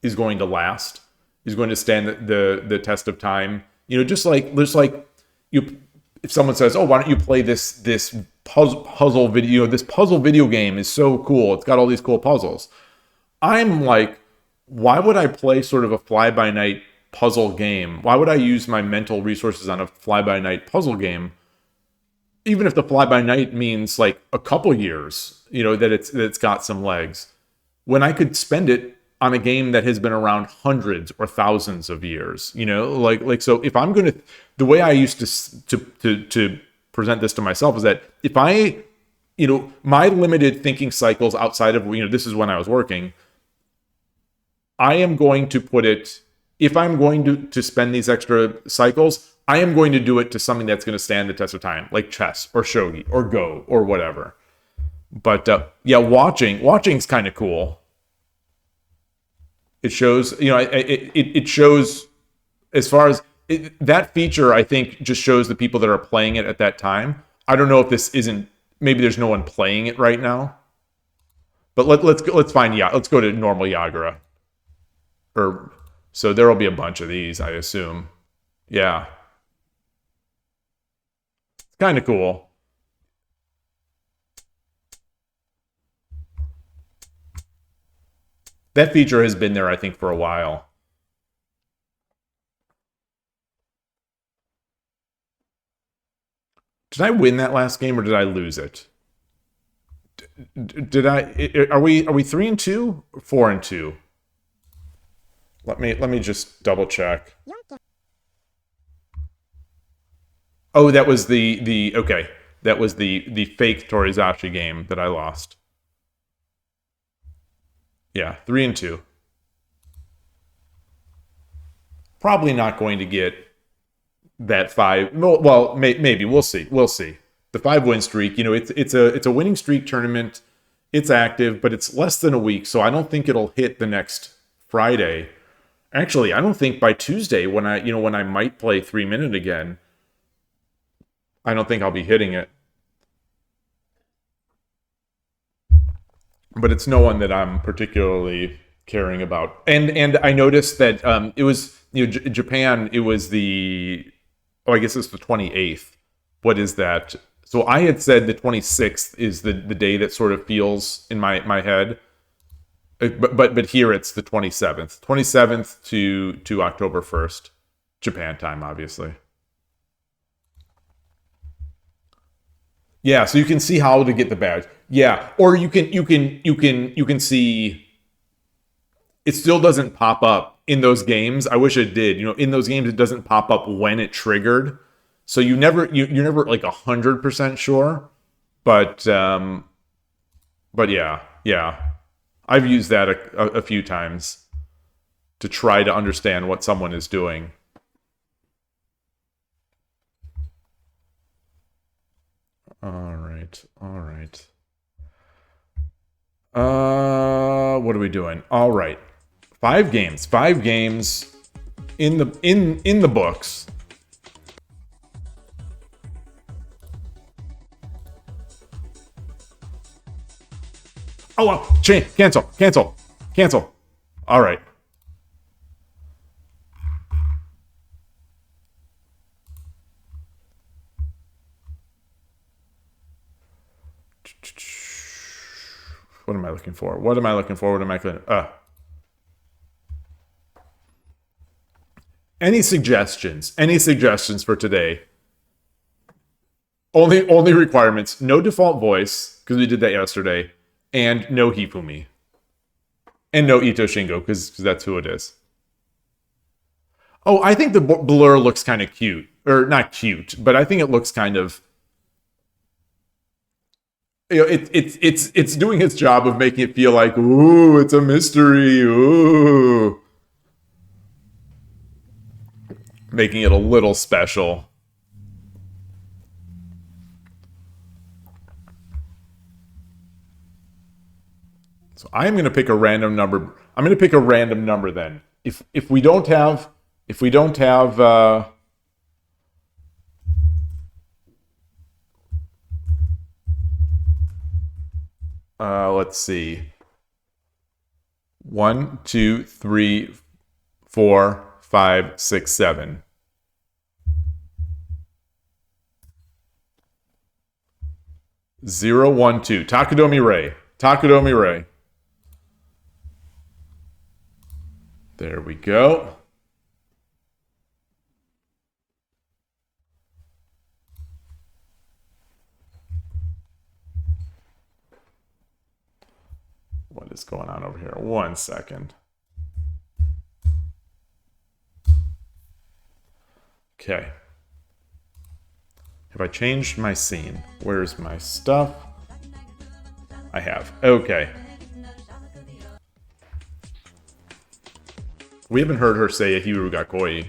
is going to last, is going to stand the test of time. Just like you, if someone says, "Oh, why don't you play this puzzle video? This puzzle video game is so cool. It's got all these cool puzzles." I'm like, why would I play sort of a fly-by-night puzzle game? Why would I use my mental resources on a fly-by-night puzzle game? Even if the fly-by-night means like a couple years, that it's got some legs, when I could spend it on a game that has been around hundreds or thousands of years, so if I'm going to, the way I used to present this to myself is that if I, my limited thinking cycles outside of, this is when I was working, I am going to put it, if I'm going to spend these extra cycles, I am going to do it to something that's going to stand the test of time, like chess or shogi or Go or whatever. But watching's kind of cool. It shows, it shows as far as that feature, I think just shows the people that are playing it at that time. I don't know if this isn't, maybe there's no one playing it right now. But let's go to normal Yagura. So there will be a bunch of these, I assume. Yeah. Kind of cool. That feature has been there, I think, for a while. Did I win that last game or did I lose it? Did I? Are we 3-2 or 4-2? Let me just double check. Oh, that was okay. That was the fake Torizashi game that I lost. Yeah, 3-2. Probably not going to get that 5. Well, maybe we'll see. The 5-win streak. It's a winning streak tournament. It's active, but it's less than a week, so I don't think it'll hit the next Friday. Actually, I don't think by Tuesday when I might play 3-minute again. I don't think I'll be hitting it. But it's no one that I'm particularly caring about. And I noticed that it was, Japan, it was I guess it's the 28th. What is that? So I had said the 26th is the day that sort of feels in my head. But here it's the 27th. 27th to October 1st. Japan time, obviously. Yeah, so you can see how to get the badge. Yeah, or you can see it still doesn't pop up in those games. I wish it did. You know, in those games it doesn't pop up when it triggered. So you're never like 100% sure. But yeah. I've used that a few times to try to understand what someone is doing. All right. What are we doing? All right. 5 games. 5 games in the books. Oh, well, cancel. All right. What am I looking for? Any suggestions? Any suggestions for today? Only requirements: no default voice, because we did that yesterday, and no Hifumi. And no Ito Shingo, because that's who it is. Oh, I think the blur looks kind of cute. Or not cute, but I think it looks kind of... You know, it's doing its job of making it feel like, ooh, it's a mystery, ooh. Making it a little special. So I'm going to pick a random number. I'm going to pick a random number then. If we don't have let's see. 1, 2, 3, 4, 5, 6, 7. Zero, 1, 2. Takudomi Ray. There we go. What is going on over here? 1 second. Okay. Have I changed my scene? Where's my stuff? I have. Okay. We haven't heard her say a Hiru ga koi.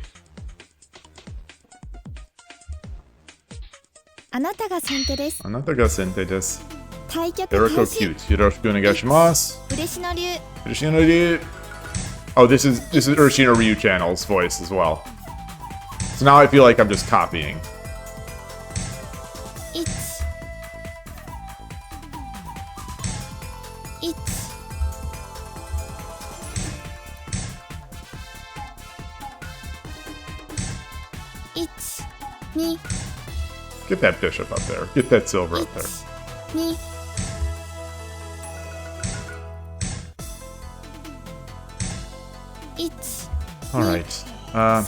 あなたが先手です。あなたが先手です。対局 Eriko 開始。 cute. よろしくお願いします。嬉野流。 Urashino Ryu. Oh, this is Urashino Ryu channel's voice as well. So now I feel like I'm just copying. 1 1 1 2 Get that bishop up there. Get that silver up there. 2 1 All right. 3 1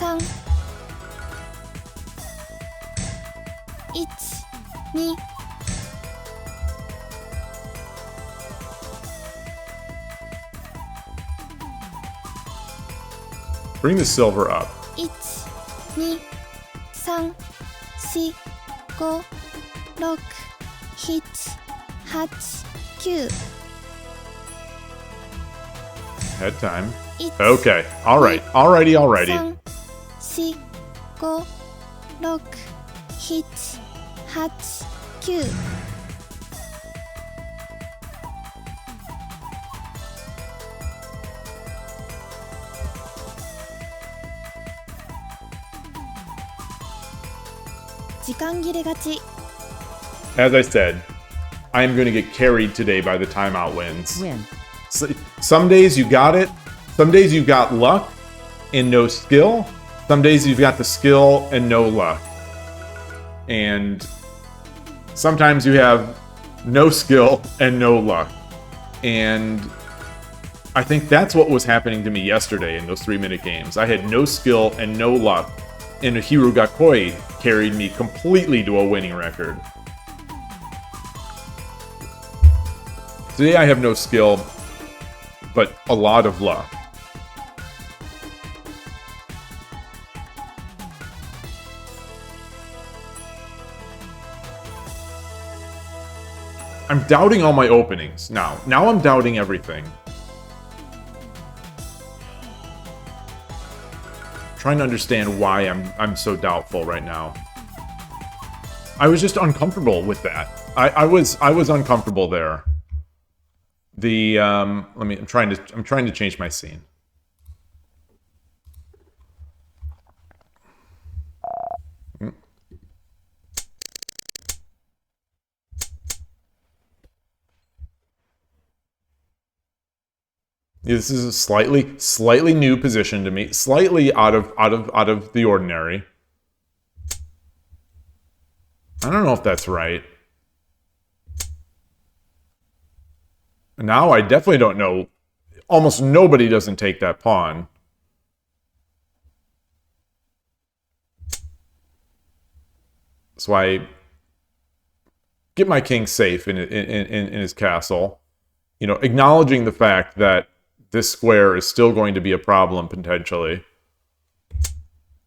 2 Bring the silver up. 1 2 3 4 5 6 7 8 9 Head time. 1 Okay. All right. Alrighty. 3 4 5 6 7 8 9 時間切れがち As I said, I'm going to get carried today by the timeout wins. Win. So, some days you got it. Some days you got luck and no skill. Some days you've got the skill and no luck. And sometimes you have no skill and no luck. And I think that's what was happening to me yesterday in those 3-minute games. I had no skill and no luck. And Hiru ga koi carried me completely to a winning record. Today I have no skill, but a lot of luck. I'm doubting all my openings now. Now I'm doubting everything. Trying to understand why I'm so doubtful right now. I was just uncomfortable with that. I was uncomfortable there. The I'm trying to change my scene. This is a slightly new position to me, slightly out of the ordinary. I don't know if that's right. Now I definitely don't know. Almost nobody doesn't take that pawn. So I get my king safe in his castle. You know, acknowledging the fact that this square is still going to be a problem potentially.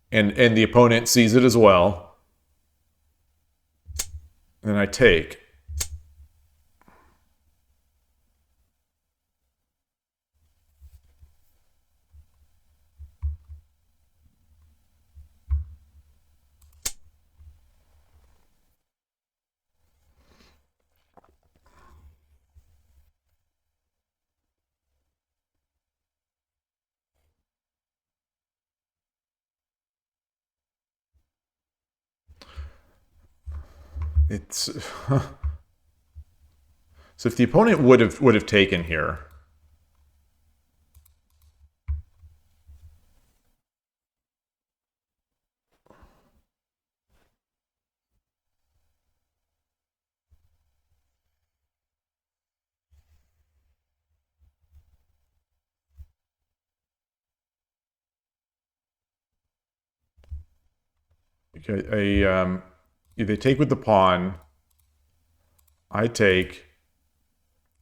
And the opponent sees it as well. And then I take. It's so if the opponent would have taken here, okay, they take with the pawn. I take.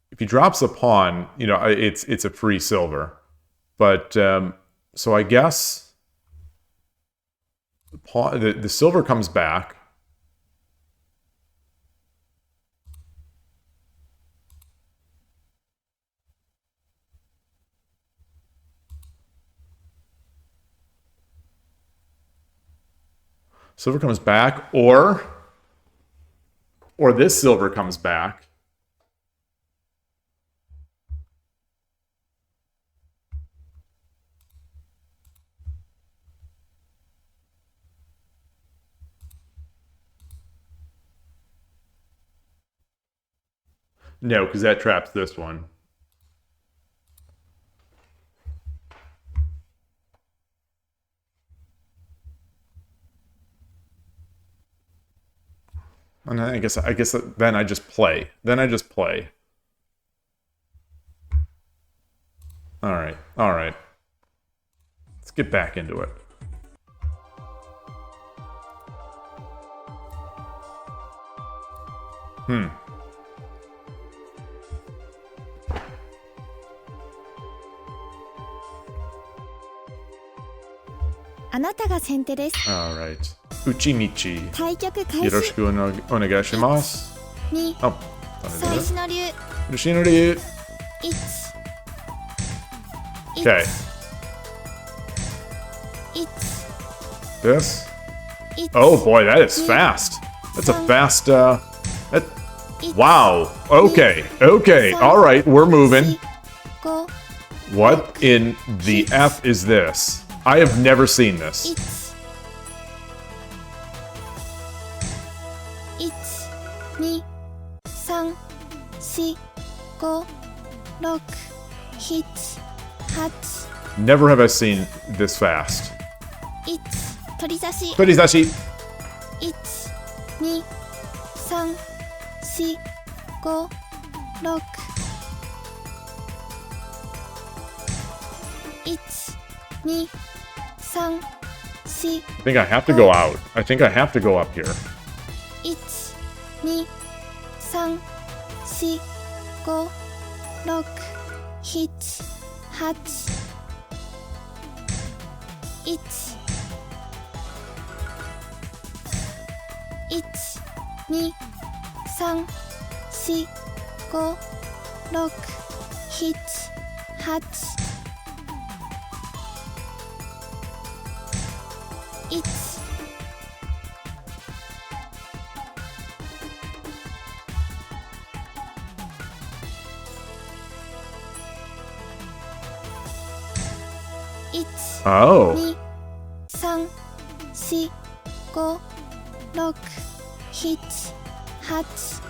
If he drops a pawn, you know, it's a free silver. But so I guess the silver comes back. Silver comes back, or this silver comes back. No, because that traps this one. And I guess then I just play. All right. Let's get back into it. All right. Uchimichi. 対局開よろ始しくお願いします。 2 Oh, 最初の竜 Yoshinori. 1 Okay. 1 This. 1 Oh boy, that is fast. That's a fast. Wow. Okay. All right, we're moving. 5 What in the F is this? I have never seen this. 1 2 3 4 5 6 7 8 Never have I seen this fast. 1取り差し Torizashi. 1 2 3 4 5 6 1 2 3 4 I think I have to go out. I think I have to go up here. 1 2 3 4 5 6 7 8 1 1 2 3 4 5 6 7 8 1 Oh. 2 3 4 5 6 7 8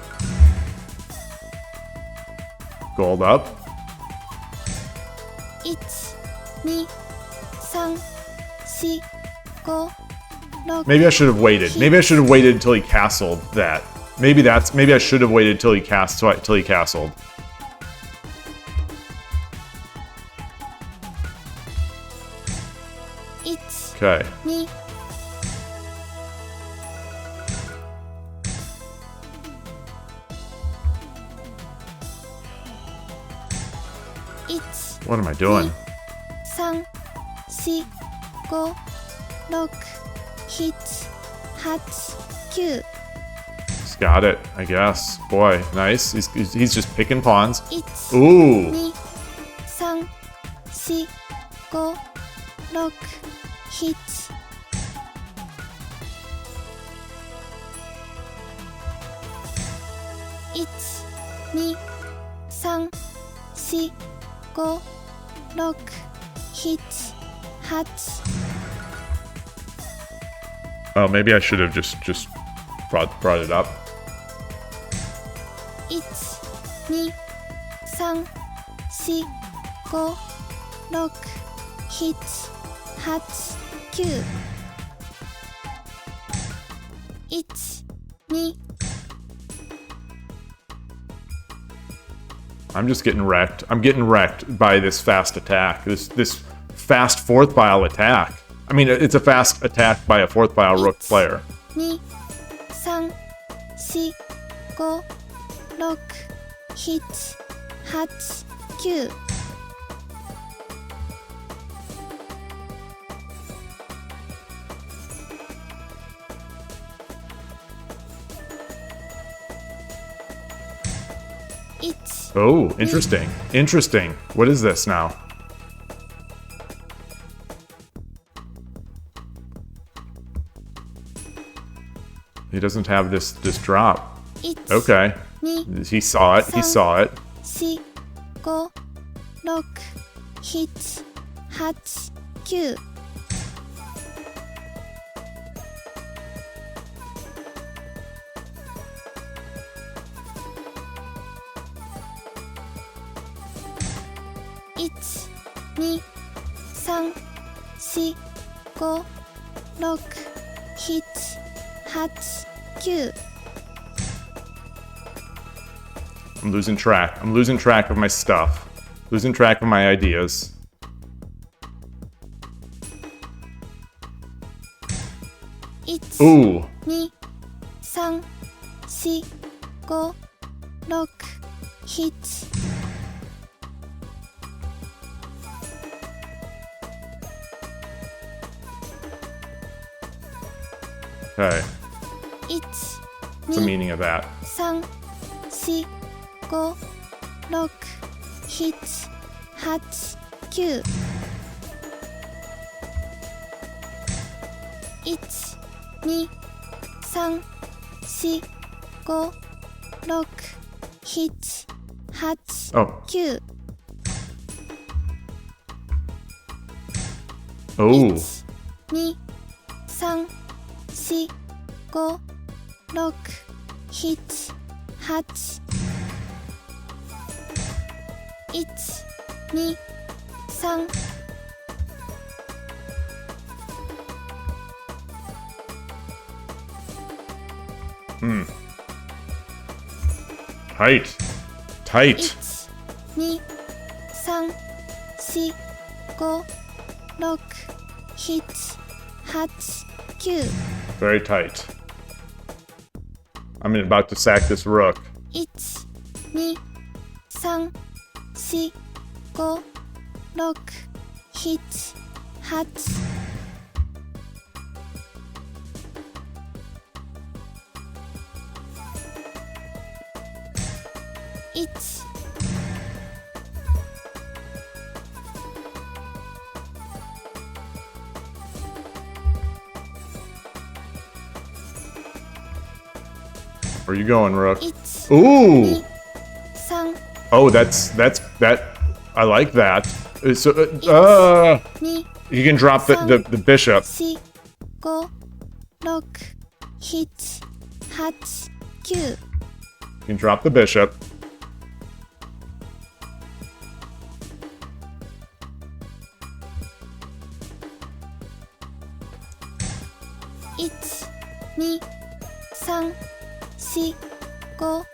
Gold up. 1 2 3 4 5 6 Maybe I should have waited. Maybe I should have waited until he castled that. Maybe I should have waited till he castled. 1 Okay. 2 1 What am I doing? 3 4 5 6 7 8 9 He's got it, I guess. Boy, nice. He's just picking pawns. 1 Ooh. 2 3 4 5 6 7 1 2 3 4 5 6 7 8 Oh, maybe I should have just brought it up. 1 2 3 4 5 6 7 8 9 1 2 I'm just getting wrecked. I'm getting wrecked by this fast attack. This fast fourth pile attack. I mean, it's a fast attack by a fourth pile rook player. 2 3 4 5 6 7 8 9 1 Oh, interesting. Interesting. What is this now? He doesn't have this drop. 1 Okay. 2 He saw it. He saw it. 4 5 6 7 8 9 1 2 3 4 5 6 7 8 9 I'm losing track. I'm losing track of my stuff. Losing track of my ideas. 1 Ooh. 2 3 4 5 6 7 Okay. 1 What's the 2 meaning of that? 3 4 5 6 7 8 9 1 2 3 4 5 6 7 8 Oh. 9 Oh. 1 2 3 4 5 6 7 8 1 2 3 Tight. Tight. 1 2 3 4 5 6 7 8 9 Very tight. I'm about to sack this rook. 1 2 3 5 6 7 8 1 Where you going, Rook? 1 Ooh! 3 Oh, that. I like that. So, 2 you can drop the bishop. 4 5 6 7 8 9 You can drop the bishop. 1 2 3 4 5 6 1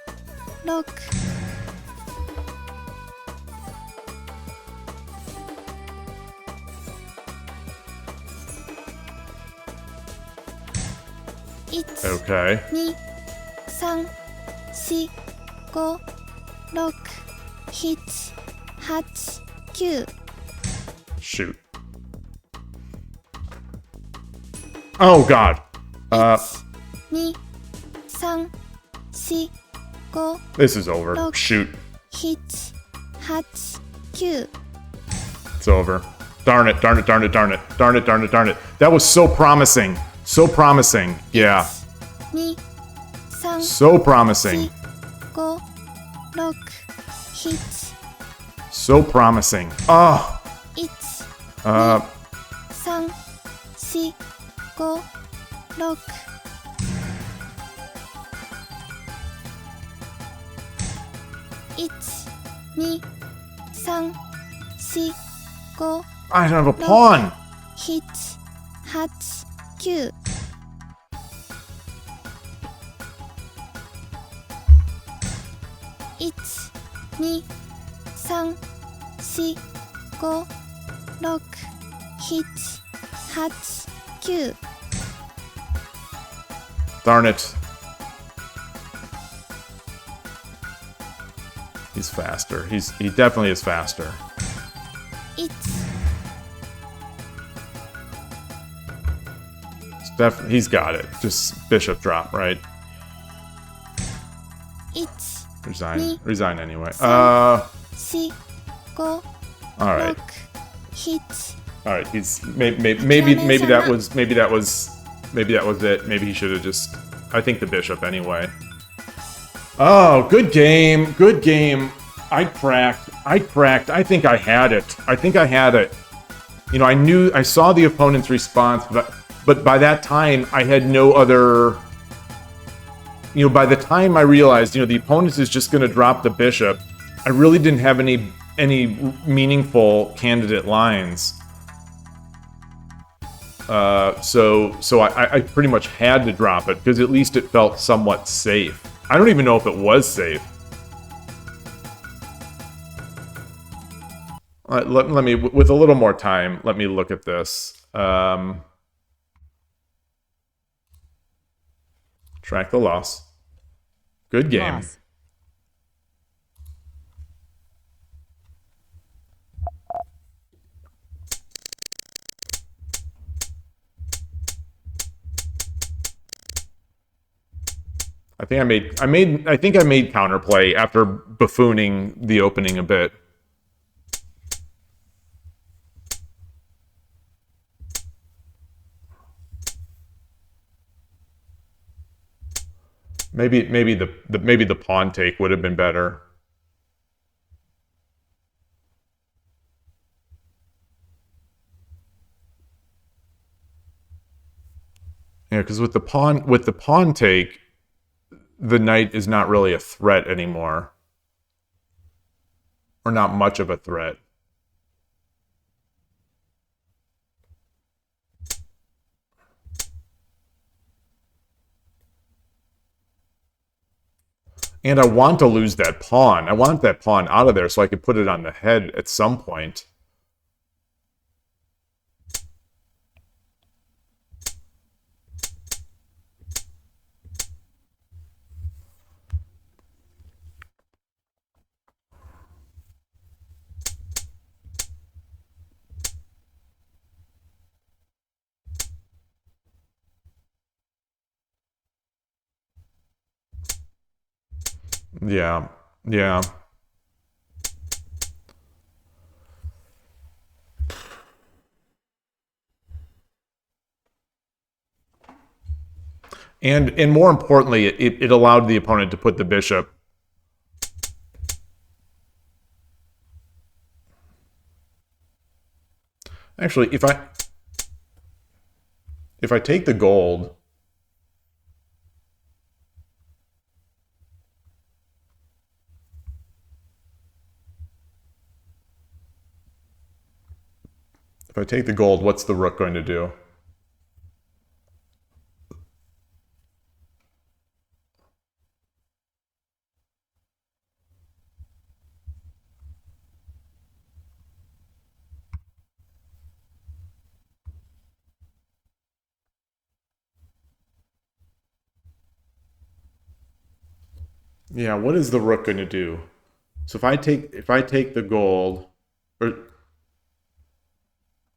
Okay. 2 3 4 5 6 7 8 9 Shoot. Oh, God. 1 2 3 4 5 This is over. Look. Shoot. 7 8 9 It's over. Darn it, darn it, darn it, darn it. Darn it, darn it, darn it. That was so promising. So promising. Yeah. 2 3 So promising. 4 5 6 7 So promising. Oh. 1 Uh, 3 4 5 6 1 2 3 4 5 I don't have a pawn. 7 8 9 1 2 3 4 5 6 7 8 9 Darn it. He's faster. He definitely is faster. 1 He's got it. Just bishop drop, right? 1 Resign. Resign anyway. 4 5 All right. 6 7 All right. He's maybe that was it. Maybe he should have just. I think the bishop anyway. Oh, good game. Good game. I cracked. I think I had it. You know, I saw the opponent's response, but by that time I had no other. You know, by the time I realized, you know, the opponent is just going to drop the bishop, I really didn't have any meaningful candidate lines. So I pretty much had to drop it because at least it felt somewhat safe. I don't even know if it was safe. Let me, with a little more time, let me look at this. Track the loss. Good game. Loss. I think I made counterplay after buffooning the opening a bit. Maybe the pawn take would have been better. Yeah, because with the pawn take, the knight is not really a threat anymore. Or not much of a threat. And I want to lose that pawn. I want that pawn out of there so I could put it on the head at some point. Yeah. Yeah. And more importantly, it allowed the opponent to put the bishop. Actually, if I take the gold, what's the rook going to do? Yeah, what is the rook going to do? So if I take the gold, or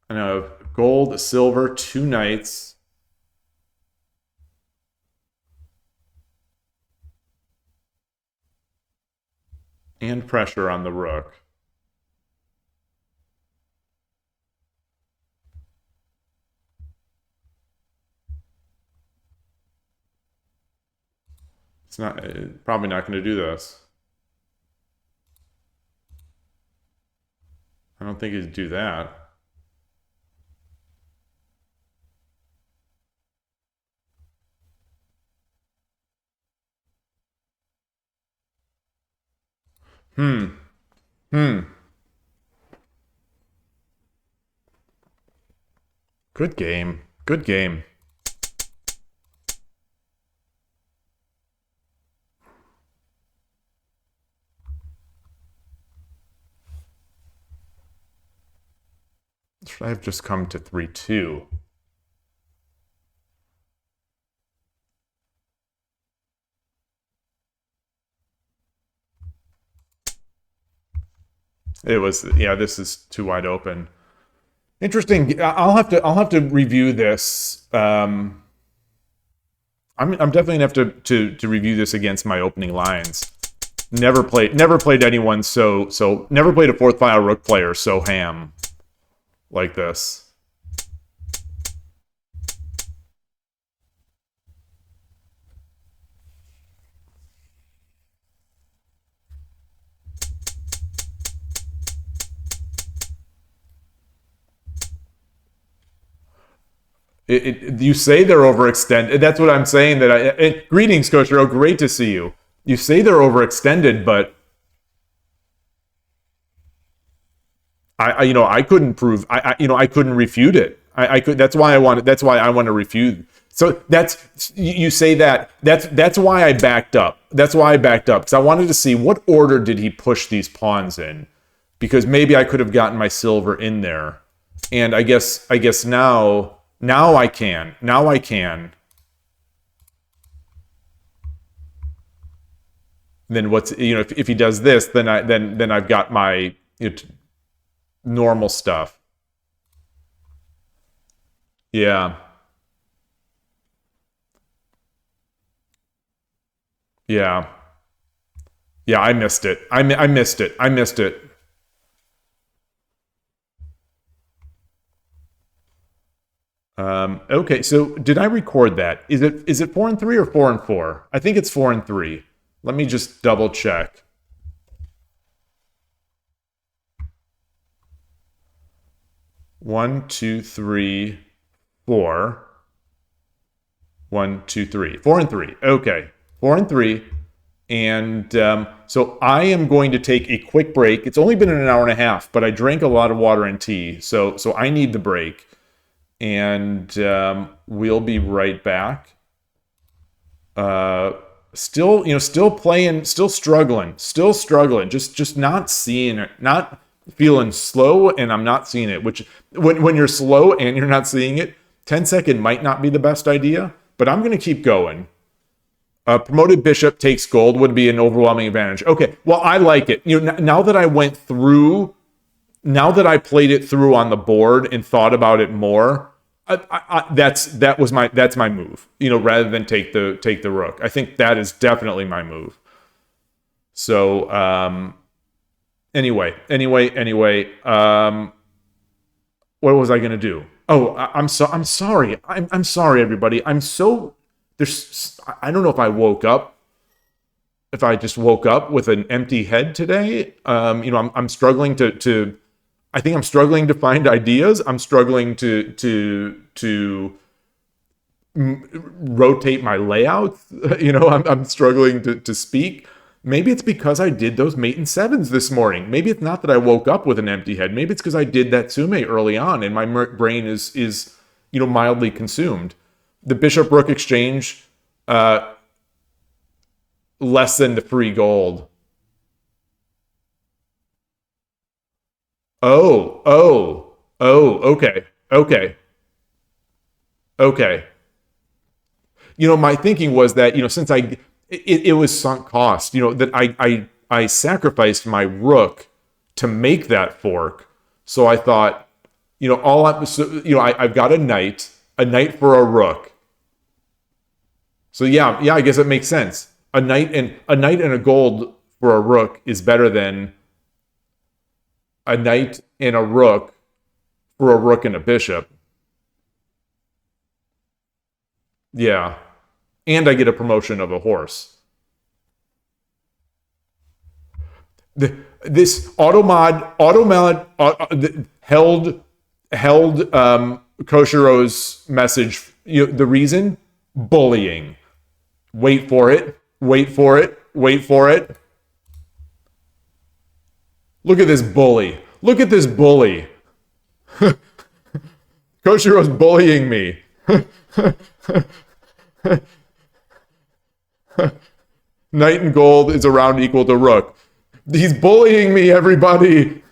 I know gold, silver, 2 knights. And pressure on the rook. It's not probably not going to do this. I don't think he'd do that. Hmm. Good game. Good game. Should I have just come to 3-2? It was, yeah, this is too wide open. Interesting. I'll have to review this. I'm definitely gonna have to review this against my opening lines. Never played anyone so never played a fourth file rook player so ham like this. You say they're overextended. That's what I'm saying. Greetings, Coach Earl. Great to see you. You say they're overextended, but I couldn't prove. I couldn't refute it. I could. That's why I want. That's why I want to refute. So you say that. That's why I backed up. That's why I backed up because I wanted to see what order did he push these pawns in, because maybe I could have gotten my silver in there, and I guess now. Now I can. Then what's if he does this, then I've got my normal stuff. Yeah. Yeah. Yeah, I missed it. I missed it. I missed it. Okay, so did I record that? Is it 4-3 or 4-4? I think it's 4-3. Let me just double check. One, two, three, 4. 1, 2, 3. 4-3. Okay, 4-3. And so I am going to take a quick break. It's only been an hour and a half, but I drank a lot of water and tea, so I need the break. And we'll be right back. Still playing, still struggling, just not seeing it, not feeling slow, and I'm not seeing it. Which when you're slow and you're not seeing it, 10-second might not be the best idea. But I'm going to keep going. Promoted bishop takes gold would be an overwhelming advantage. Okay, well I like it. Now that I went through. Now that I played it through on the board and thought about it more, that's my move. Rather than take the rook. I think that is definitely my move. So anyway. What was I gonna do? Oh, I'm sorry. I'm sorry, everybody. I'm so there's. I don't know if I woke up. If I just woke up with an empty head today. I'm struggling to. I think I'm struggling to find ideas. I'm struggling to rotate my layout. I'm struggling to speak. Maybe it's because I did those mate and sevens this morning. Maybe it's not that I woke up with an empty head. Maybe it's because I did that sume early on and my brain is mildly consumed. The bishop rook exchange, less than the free gold. Okay, okay. My thinking was that since it was sunk cost, that I sacrificed my rook to make that fork. So I thought, I've got a knight for a rook. So yeah, I guess it makes sense. A knight and a gold for a rook is better than a knight and a rook for a rook and a bishop. Yeah. And I get a promotion of a horse. This automod held Koshiro's message. The reason? Bullying. Wait for it. Wait for it. Wait for it. Look at this bully. Look at this bully. Koshiro's bullying me. Knight and gold is around equal to rook. He's bullying me, everybody.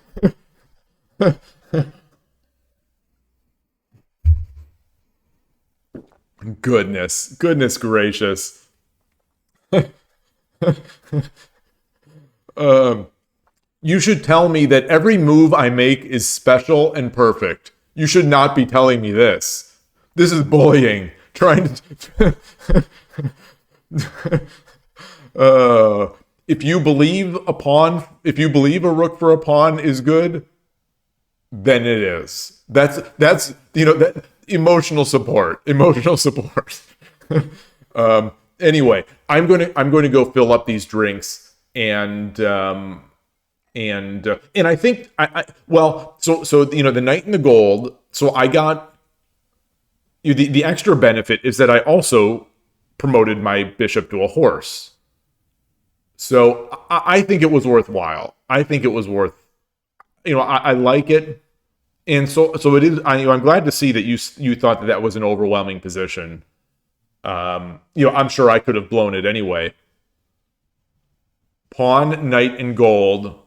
Goodness gracious. You should tell me that every move I make is special and perfect. You should not be telling me this. This is bullying. Trying to. If you believe a rook for a pawn is good, then it is. That's that emotional support. Anyway, I'm going to go fill up these drinks and I think the knight and the gold. So I got the extra benefit is that I also promoted my bishop to a horse. So I think it was worthwhile. I think it was worth. I like it, and so it is. I'm glad to see that you thought that was an overwhelming position. I'm sure I could have blown it anyway. Pawn, knight, and gold.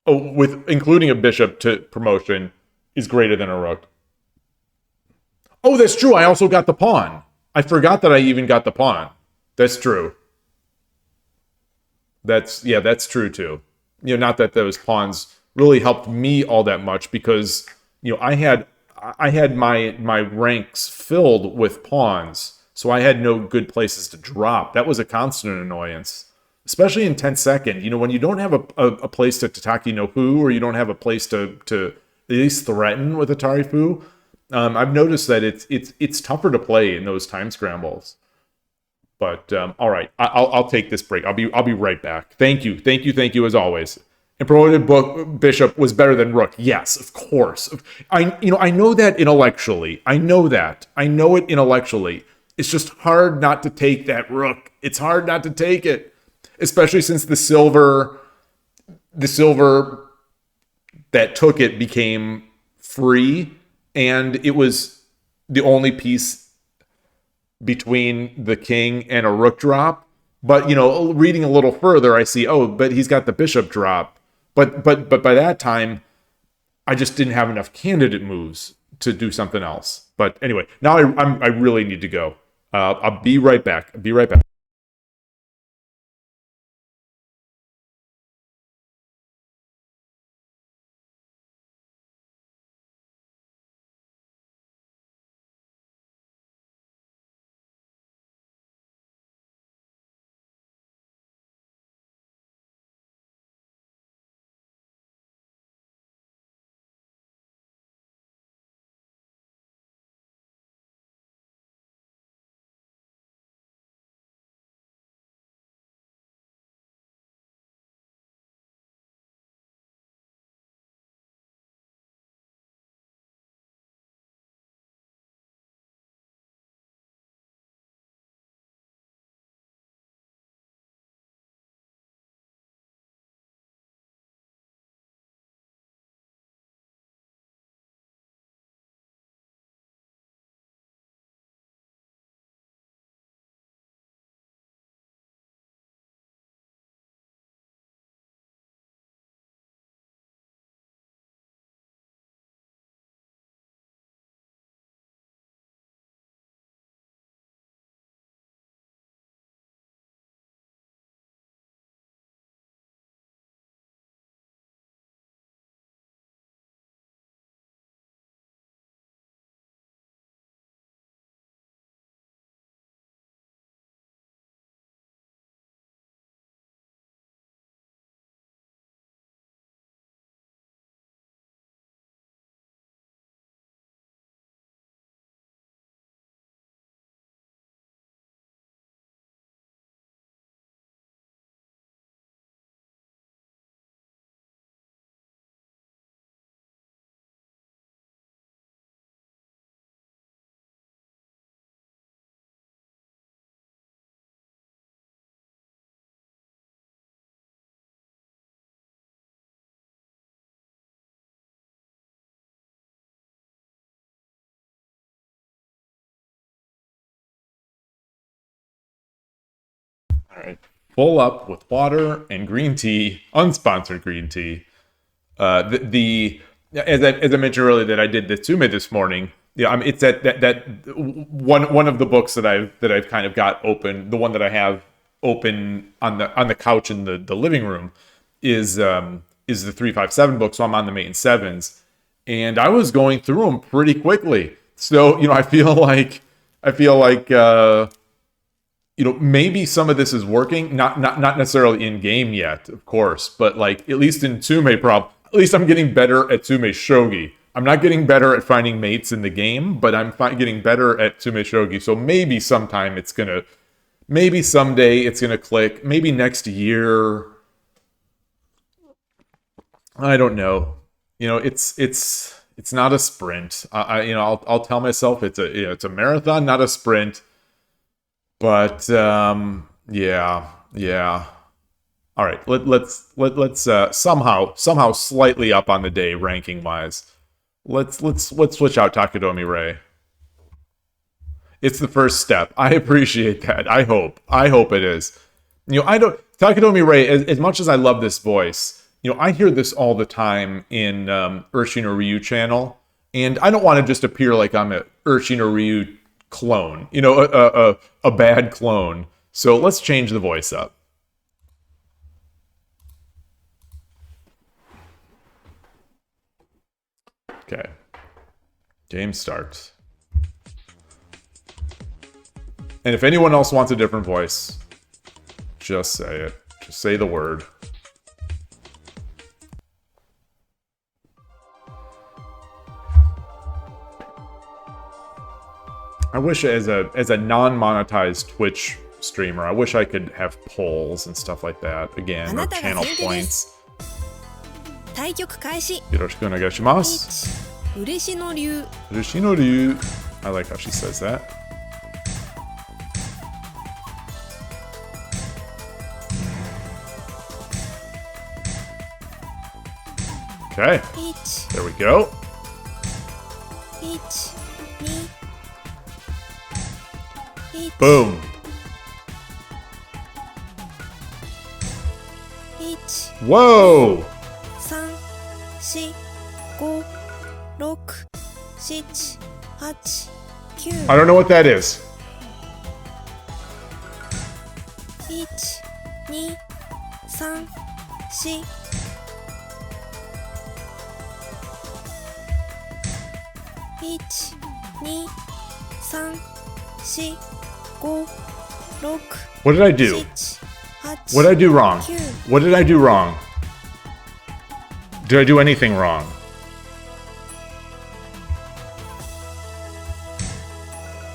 Oh, with including a bishop to promotion is greater than a rook. Oh, that's true. I also got the pawn. I forgot that I even got the pawn. That's true. That's true too. Not that those pawns really helped me all that much because I had my ranks filled with pawns, so I had no good places to drop. That was a constant annoyance, especially in 10 second. When you don't have a place to Tataki no Fu, or you don't have a place to at least threaten with Atari Fu. I've noticed that it's tougher to play in those time scrambles. But all right, I'll take this break. I'll be right back. Thank you as always. And promoted bishop was better than rook. Yes, of course. I know that intellectually. I know it intellectually. It's just hard not to take that rook. It's hard not to take it, especially since the silver that took it became free, and it was the only piece between the king and a rook drop. But reading a little further, I see, but he's got the bishop drop. But by that time, I just didn't have enough candidate moves to do something else. But anyway, now I really need to go. I'll be right back. All right. Full up with water and green tea, unsponsored green tea. As I mentioned earlier that I did the Tsume this morning. Yeah, I mean it's that one of the books that I've kind of got open. The one that I have open on the couch in the living room is the 357 book. So I'm on the Mate and Sevens, and I was going through them pretty quickly. So I feel like maybe some of this is working. Not necessarily in game yet, of course, but like at least in Tsume at least I'm getting better at Tsume Shogi. I'm not getting better at finding mates in the game, but I'm getting better at Tsume Shogi. So maybe someday it's gonna click. Maybe next year. I don't know. It's not a sprint. I'll tell myself it's a marathon, not a sprint. But yeah. All right, let's somehow slightly up on the day ranking wise. Let's switch out Takedomi Ray. It's the first step. I appreciate that. I hope it is. Takedomi Ray, as much as I love this voice, I hear this all the time in Urshin or Ryu channel, and I don't want to just appear like I'm a Urshin or Ryu clone, a bad clone. So let's change the voice up. Okay. Game starts. And if anyone else wants a different voice, just say it. Just say the word. I wish as a non-monetized Twitch streamer, I wish I could have polls and stuff like that. Again, or channel points. 対局開始。よろしくお願いします。嬉野流。嬉野流。I like how she says that. Okay. There we go. 1、2、Boom. 1、 Whoa. 3、4、5、6、7、8、9。I don't know what that is. 1、2、3、4。1、2、3、4、5、6。What did I do? What did I do wrong? What did I do wrong? Did I do anything wrong?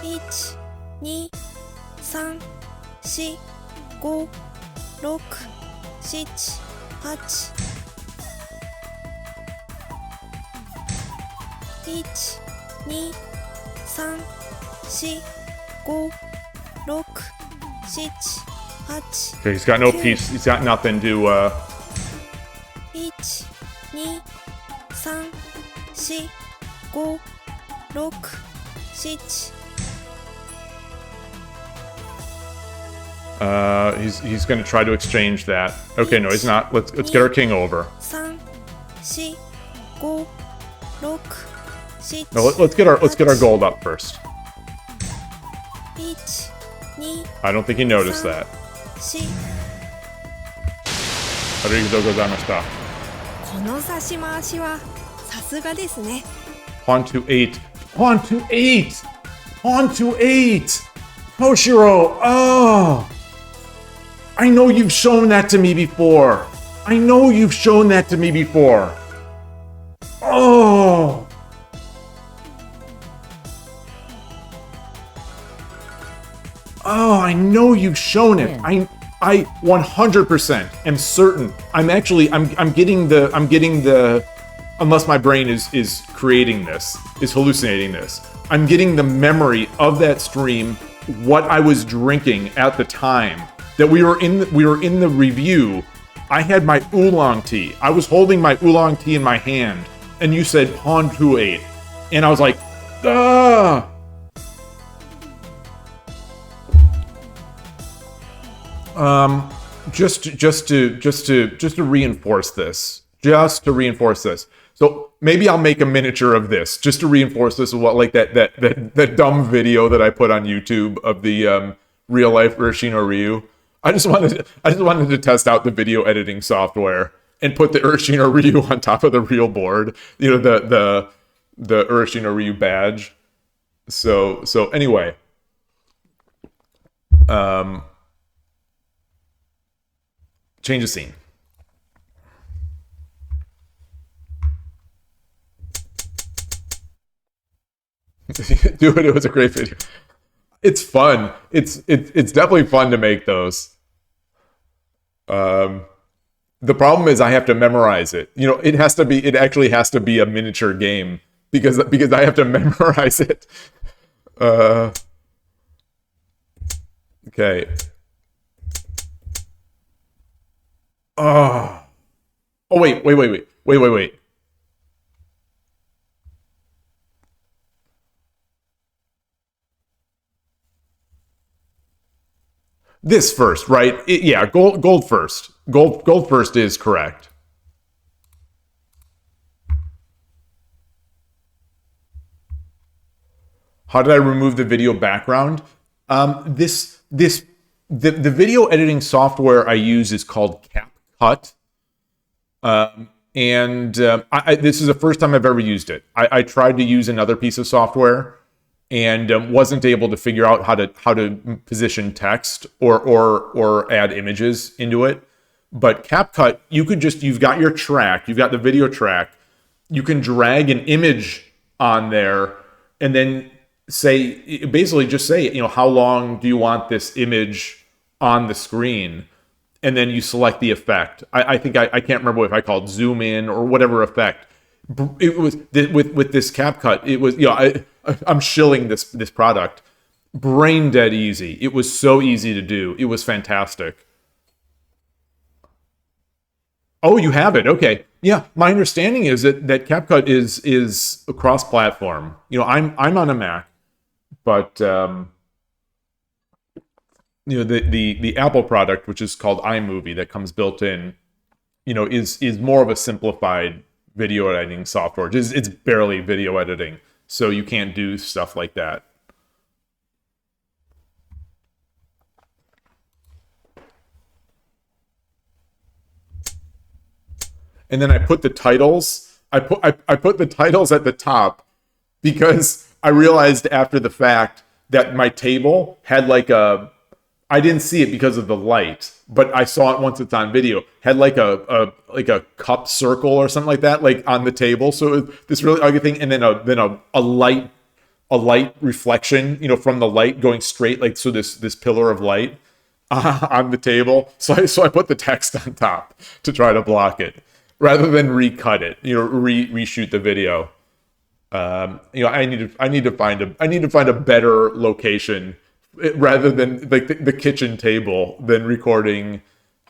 1、2、3、4、5、6、7、8。1、2、3、4、5、6、7、8。 Okay, he's got no piece. He's got nothing to. 1、2、3、4、5、6、7。He's going to try to exchange that. Okay, no, he's not. Let's get our king over. 3、4、5、6、7。 No, let's get our gold up first. 1、2、 I don't think he noticed that. 4。ありがとうございました。この差し回しはさすがですね。 Pawn to 8. Pawn to 8. Pawn to 8. Toshiro. Oh. I know you've shown that to me before. I know you've shown that to me before. Oh. Oh, I know you've shown it. I 100% am certain. I'm getting the unless my brain is creating this, is hallucinating this. I'm getting the memory of that stream, what I was drinking at the time that we were in the review. I had my oolong tea. I was holding my oolong tea in my hand, and you said pawn to 8, and I was like, ah. Just to reinforce this. Just to reinforce this. So maybe I'll make a miniature of this just to reinforce this. What like that dumb video that I put on YouTube of the real life Urshino Ryu. I just wanted to test out the video editing software and put the Urshino Ryu on top of the real board. You know, the Urshino Ryu badge. So anyway. Change the scene. Do it. It was a great video. It's fun. It's definitely fun to make those. The problem is I have to memorize it. You know, it actually has to be a miniature game because I have to memorize it. Okay. Oh. Oh wait. This first, right? Yeah, gold first. Gold first is correct. How did I remove the video background? The video editing software I use is called CapCut. This is the first time I've ever used it. I tried to use another piece of software and wasn't able to figure out how to position text or add images into it. But CapCut, you've got your track, you've got the video track, you can drag an image on there and then just say, you know, how long do you want this image on the screen? And then you select the effect. I think I can't remember if I called zoom in or whatever effect. It was with this CapCut. It was, you know, I'm shilling this product. Brain dead easy. It was so easy to do. It was fantastic. Oh, you have it. Okay. Yeah, my understanding is that CapCut is cross platform. You know, I'm on a Mac, but you know, the Apple product, which is called iMovie, that comes built in, you know, is more of a simplified video editing software. It's barely video editing, so you can't do stuff like that. And then I put the titles. I put the titles at the top because I realized after the fact that my table had like I didn't see it because of the light, but I saw it once it's on video. Had like a cup circle or something like that, like on the table. So it was this really ugly thing, and then a light reflection, you know, from the light going straight, like so this pillar of light on the table. So I put the text on top to try to block it, rather than recut it, you know, reshoot the video. You know, I need to find a better location rather than like the kitchen table than recording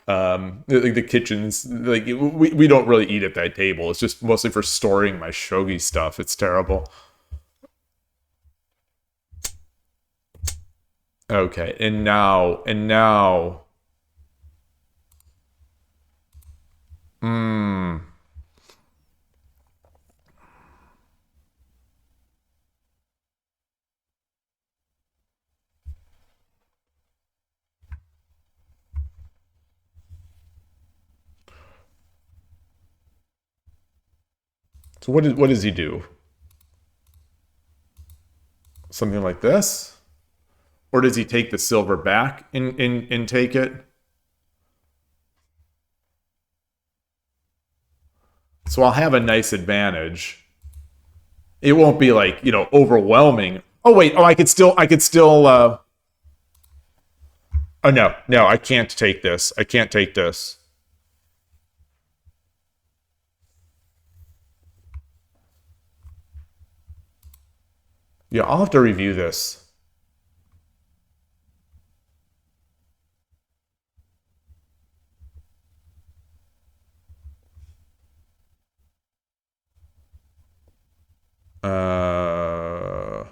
like the kitchens. Like we don't really eat at that table. It's just mostly for storing my shogi stuff. It's terrible. Okay, and now so what does he do? Something like this? Or does he take the silver back and take it? So I'll have a nice advantage. It won't be like, you know, overwhelming. Oh wait, I could still oh no, I can't take this. I can't take this. Yeah, I'll have to review this. Uh,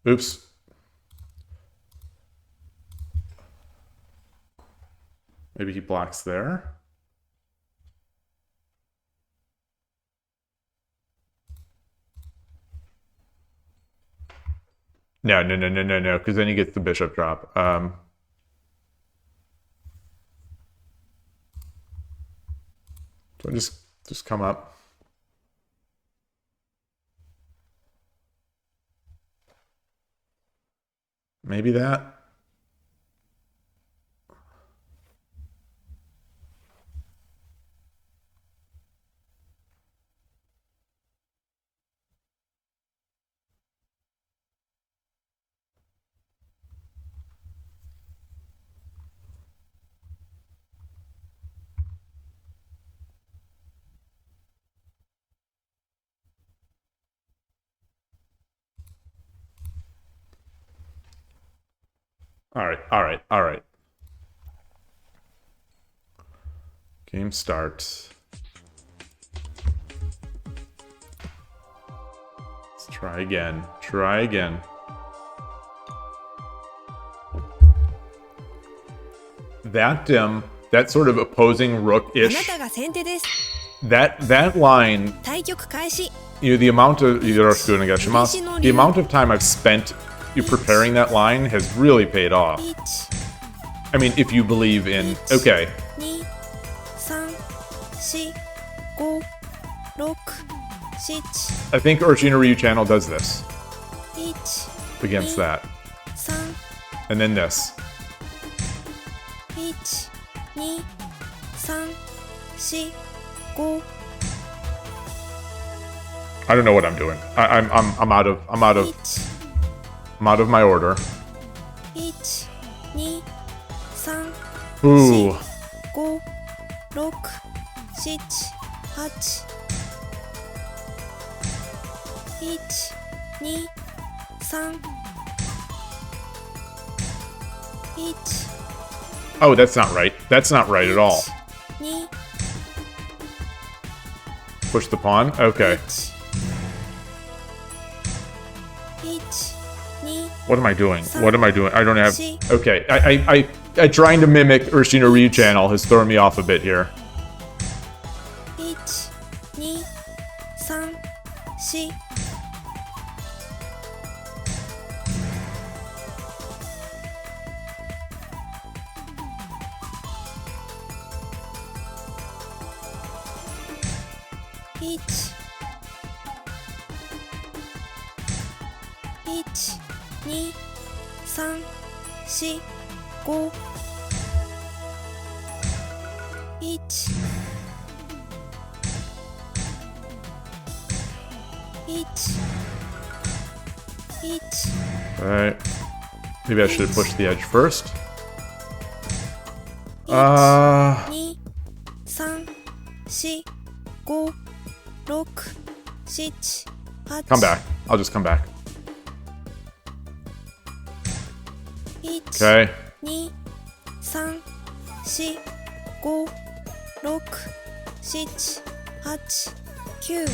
Oops. Maybe he blocks there. No, because then he gets the bishop drop. So just come up. Maybe that. All right. Game starts. Let's try again. Try again. That sort of opposing rook-ish. あなたが先手です。 That line, 対局開始。 you know, the amount of the amount of time I've spent preparing that line has really paid off. 1、 I mean, if you believe in 2、okay, 3、4、5、6、7、 I think Urshina Ryu channel does this 1、 against that, 3、 and then this. 1、2、3、4、5。 I don't know what I'm doing. I'm out of my order. 1、2、3、 Ooh. 5、6、7、8。1、2、3、1、 Oh, that's not right. That's not right at all. 2、 Push the pawn. Okay. 1、2、 What am I doing? What am I doing? I don't have. Okay. I trying to mimic Urshina Ryu channel has thrown me off a bit here. 1、2、3、4。 1、1、2、3、4、5。 1、 1、 1。 Alright. Maybe I should have pushed the edge first. 2、3、4、5、6、7、8。 Come back. I'll just come back. 1、 Okay. 2、3、4、5、6、7、8、9。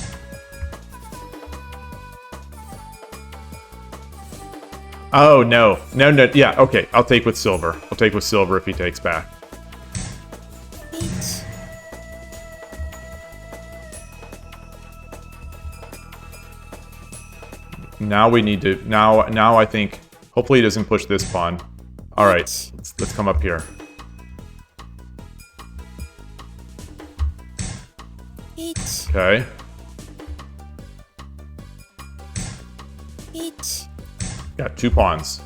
Oh, no. No. Yeah, okay. I'll take with silver. I'll take with silver if he takes back. 1。 Now we need to... Now I think... Hopefully he doesn't push this pawn. Alright. Let's come up here. 1、 Okay. 1、 Got 2 pawns.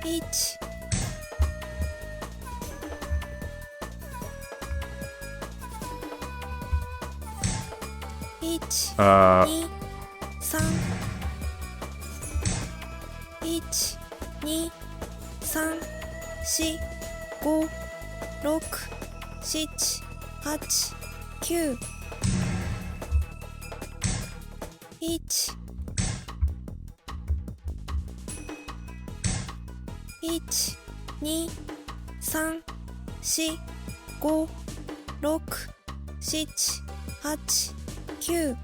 1。 1、 2、3。 1、2、3、4、5、6、7、8、9。 1、 1、2、3、4、5、6、7、8、9。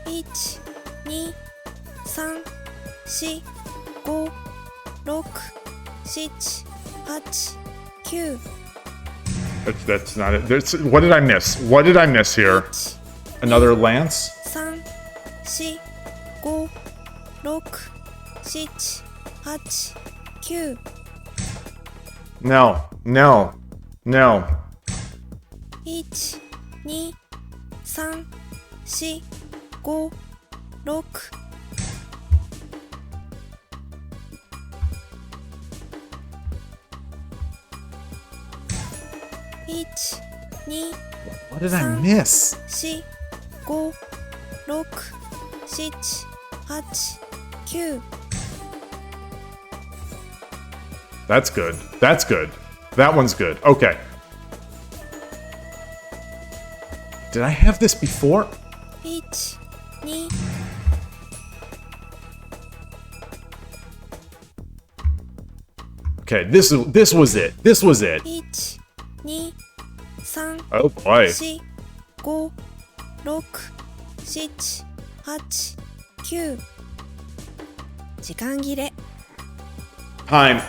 1、2、3、4、5、6、7、8、9。 That's not it. What did I miss? What did I miss here? Another lance? 3、4、5、6、7、8、9。 No, no, no. 1、2、3、4、5、6。 1、2、 What did I miss? 4、5、6、7、8、9。 That's good. That's good. That one's good. Okay. Did I have this before? 1、2。 Okay, this was it. This was it. 1、2、3、 Oh boy. 4、5、6、7、8、9。 時間切れ。 Time.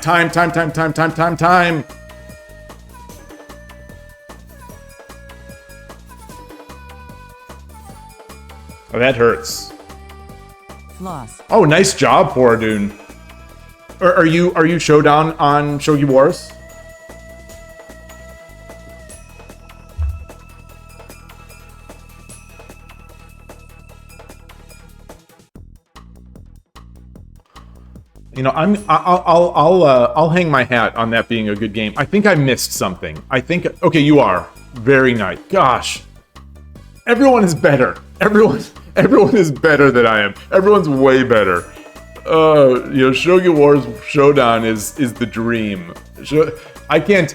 Oh, that hurts. Loss. Oh, nice job, Poradun. Are you showdown on Shogi Wars? You know, I'll hang my hat on that being a good game. I think I missed something. Okay, you are very nice. Gosh, everyone is better. Everyone is better than I am. Everyone's way better. You know, Shogi Wars Showdown is the dream. I can't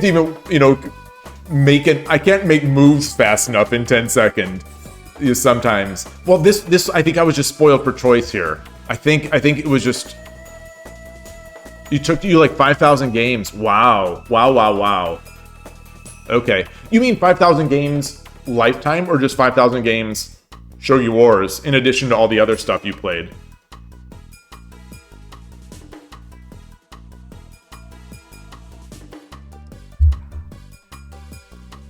even, you know, I can't make moves fast enough in 10 seconds. You know, sometimes. Well, this I think I was just spoiled for choice here. I think it was just. It took you like 5,000 games. Wow. Okay. You mean 5,000 games lifetime or just 5,000 games Shogi Wars in addition to all the other stuff you played?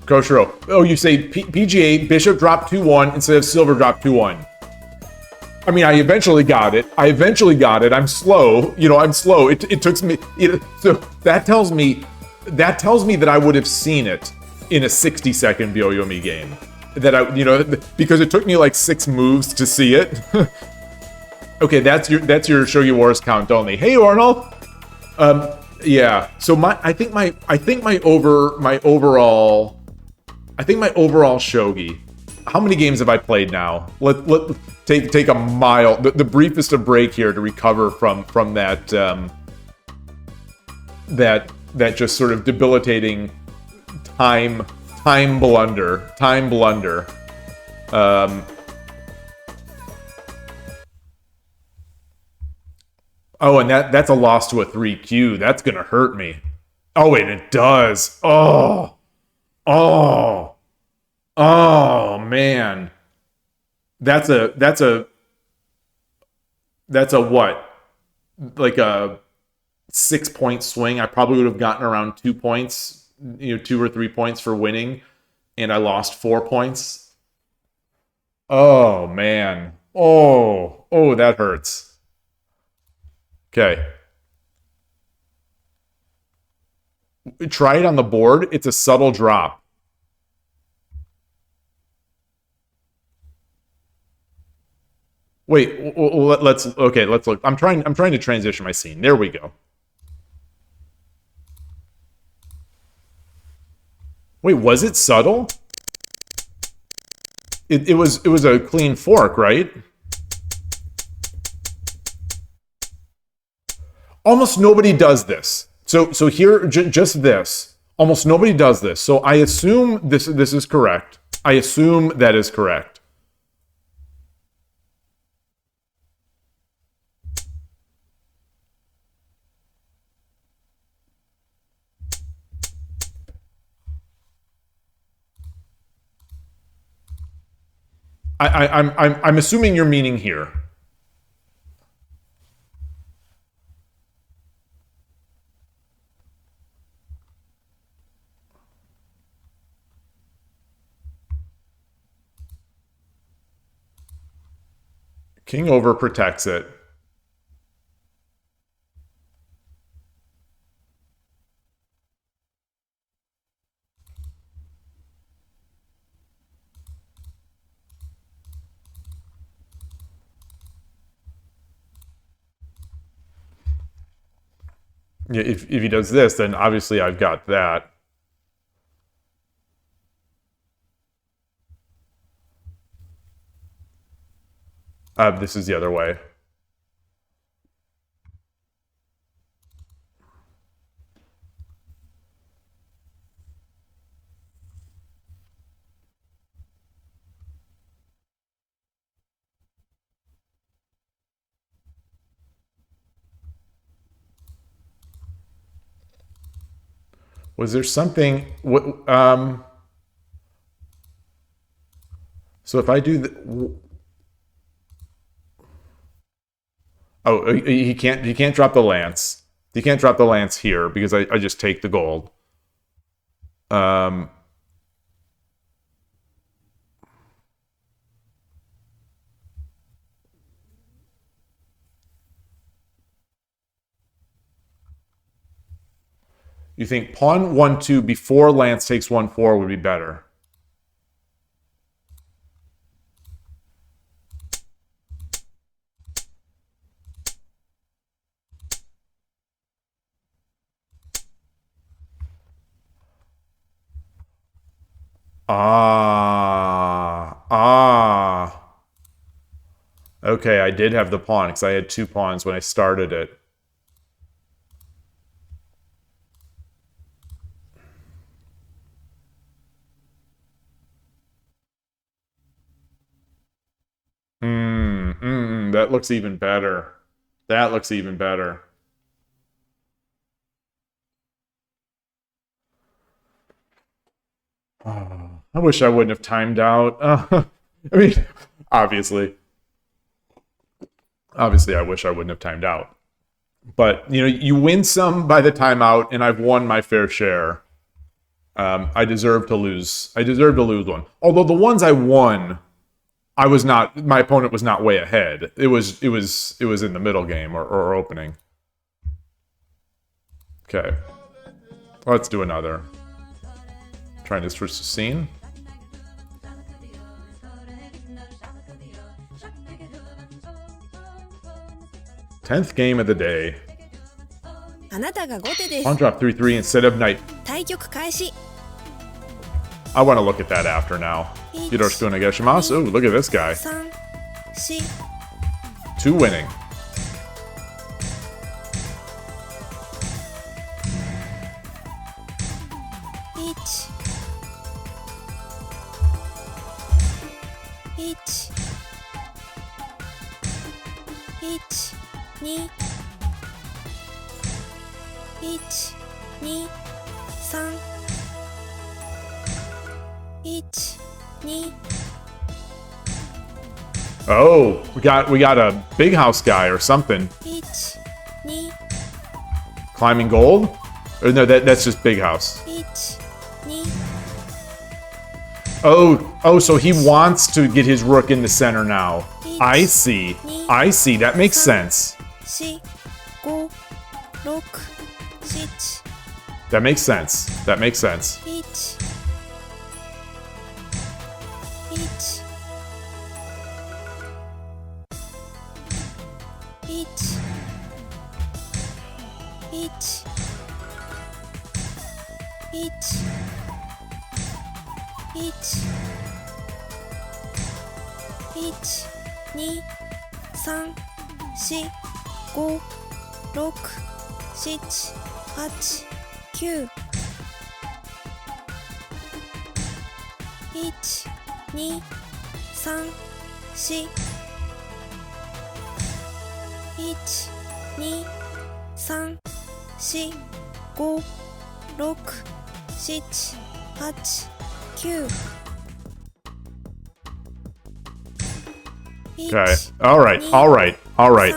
Koshiro. Oh, you say PGA Bishop dropped 2-1 instead of Silver dropped 2-1. I mean, I eventually got it. I'm slow. You know, I'm slow. It took me. So that tells me that I would have seen it in a 60-second Byoyomi game. That because it took me like 6 moves to see it. Okay, that's your Shogi Wars count only. Hey, Arnold. Yeah. So I think my overall Shogi. How many games have I played now? Let take a mile, the briefest of break here to recover from that that just sort of debilitating time blunder. Oh, and that's a loss to a 3Q. That's gonna hurt me. Oh, and it does. Oh man. That's a what? Like a 6-point swing. I probably would have gotten around 2 points, 2 or 3 points for winning, and I lost 4 points. Oh man. Oh, that hurts. Okay. Try it on the board. It's a subtle drop. Wait, let's look. I'm trying to transition my scene. There we go. Wait, was it subtle? It was a clean fork, right? Almost nobody does this. So here, just this. Almost nobody does this. So I assume this is correct. I assume that is correct. I'm assuming you're meaning here. King over protects it. Yeah, if he does this, then obviously I've got that. This is the other way. Was there something? So if I do the, oh, he can't drop the lance. He can't drop the lance here because I just take the gold. You think pawn 1-2 before lance takes 1-4 would be better? Okay, I did have the pawn because I had 2 pawns when I started it. That looks even better. That looks even better. Oh, I wish I wouldn't have timed out. I mean, obviously, I wish I wouldn't have timed out. But, you know, you win some by the timeout, and I've won my fair share. I deserve to lose. I deserve to lose one. Although the ones I won, my opponent was not way ahead. It was in the middle game or opening. Okay. Let's do another. Trying to switch the scene. 10th game of the day. あなたが後手です Pawn drop 3-3 instead of knight. 対局開始 I want to look at that after now. Yoroshiku onegaishimasu. Ooh, look at this guy. 3、4 2 winning. Oh, we got a big house guy or something. Climbing gold? Or no, that's just big house. Oh, so he wants to get his rook in the center now. I see. That makes sense. That makes sense. 123456789 Okay. All right. All right. All right.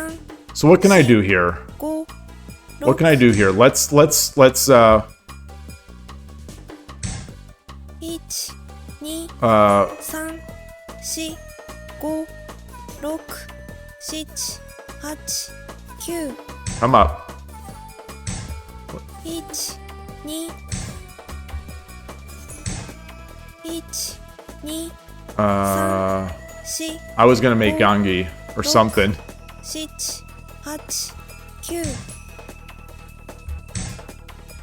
So what can I do here? What can I do here? Let's 1 2 3 4 5 6 7 8 9 come up. 1 2 1 2 I was gonna make Gangi or something. 7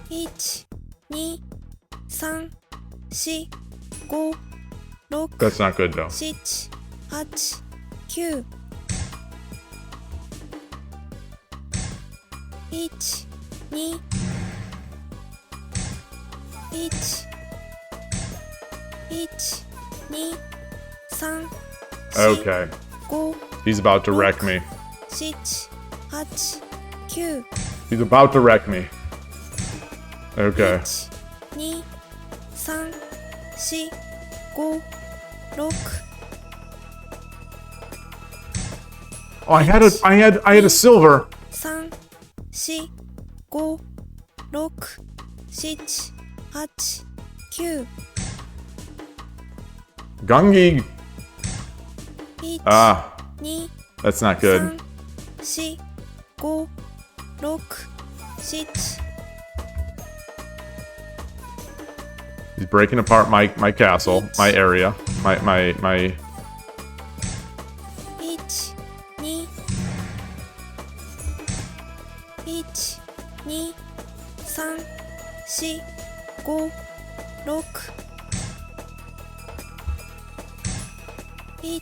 8 9 1 2 3 4 5 6 That's not good though. 7 8 9 1 2 1 1 2 3 Okay. 4 He's about to wreck me. 7 8 9 He's about to wreck me. Okay. 1 2 3 4 5 6 Oh, I had a silver. 3 4 5 6 7 8 9 Gangi. 1 Ah, 2 that's not good. 3 4 5 6 He's breaking apart my castle, my area, my 1 2 1 2 3 4 5 6 1 1 2 3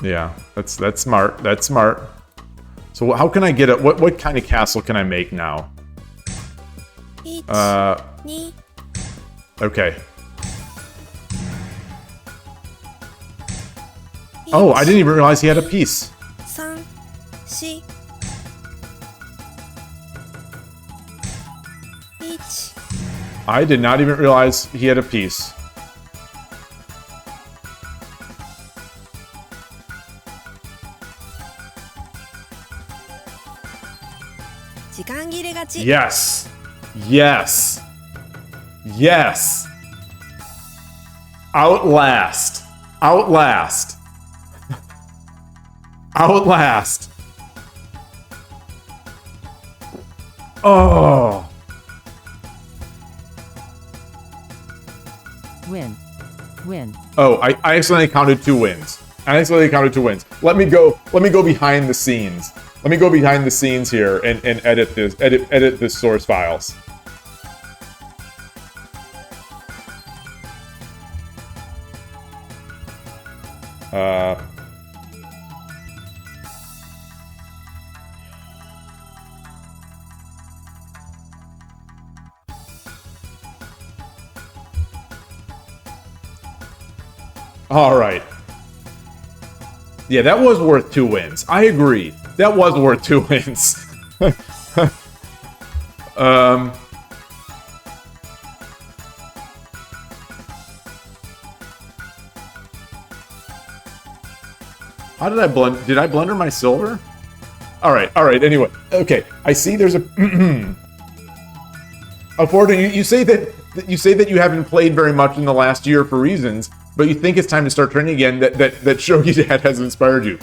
Yeah, that's smart. That's smart. So how can I get it? What kind of castle can I make now? 1 2 Okay. Oh, I didn't even realize he had a piece. 3 4 1 I did not even realize he had a piece. 時間切れがち Yes. Yes. Yes. Outlast. Outlast. Outlast. Oh. Win. Win. Oh, I accidentally counted 2 wins. I accidentally counted 2 wins. Let me go behind the scenes. Let me go behind the scenes here and edit this source files. All right. Yeah, that was worth 2 wins. I agree. That was worth 2 wins. How did I blunder? Did I blunder my silver? All right. Anyway, okay. I see. There's a. Unfortunately, you say that you haven't played very much in the last year for reasons, but you think it's time to start training again. That Shogi Dad has inspired you.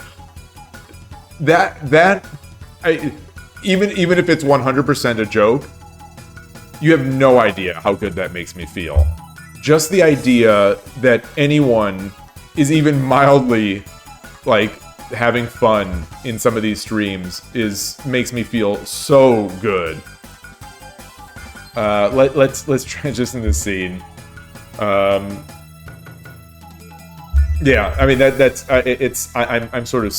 Even if it's 100% a joke, you have no idea how good that makes me feel. Just the idea that anyone is even mildly like having fun in some of these streams makes me feel so good. Let's transition this scene. Yeah, I mean I'm sort of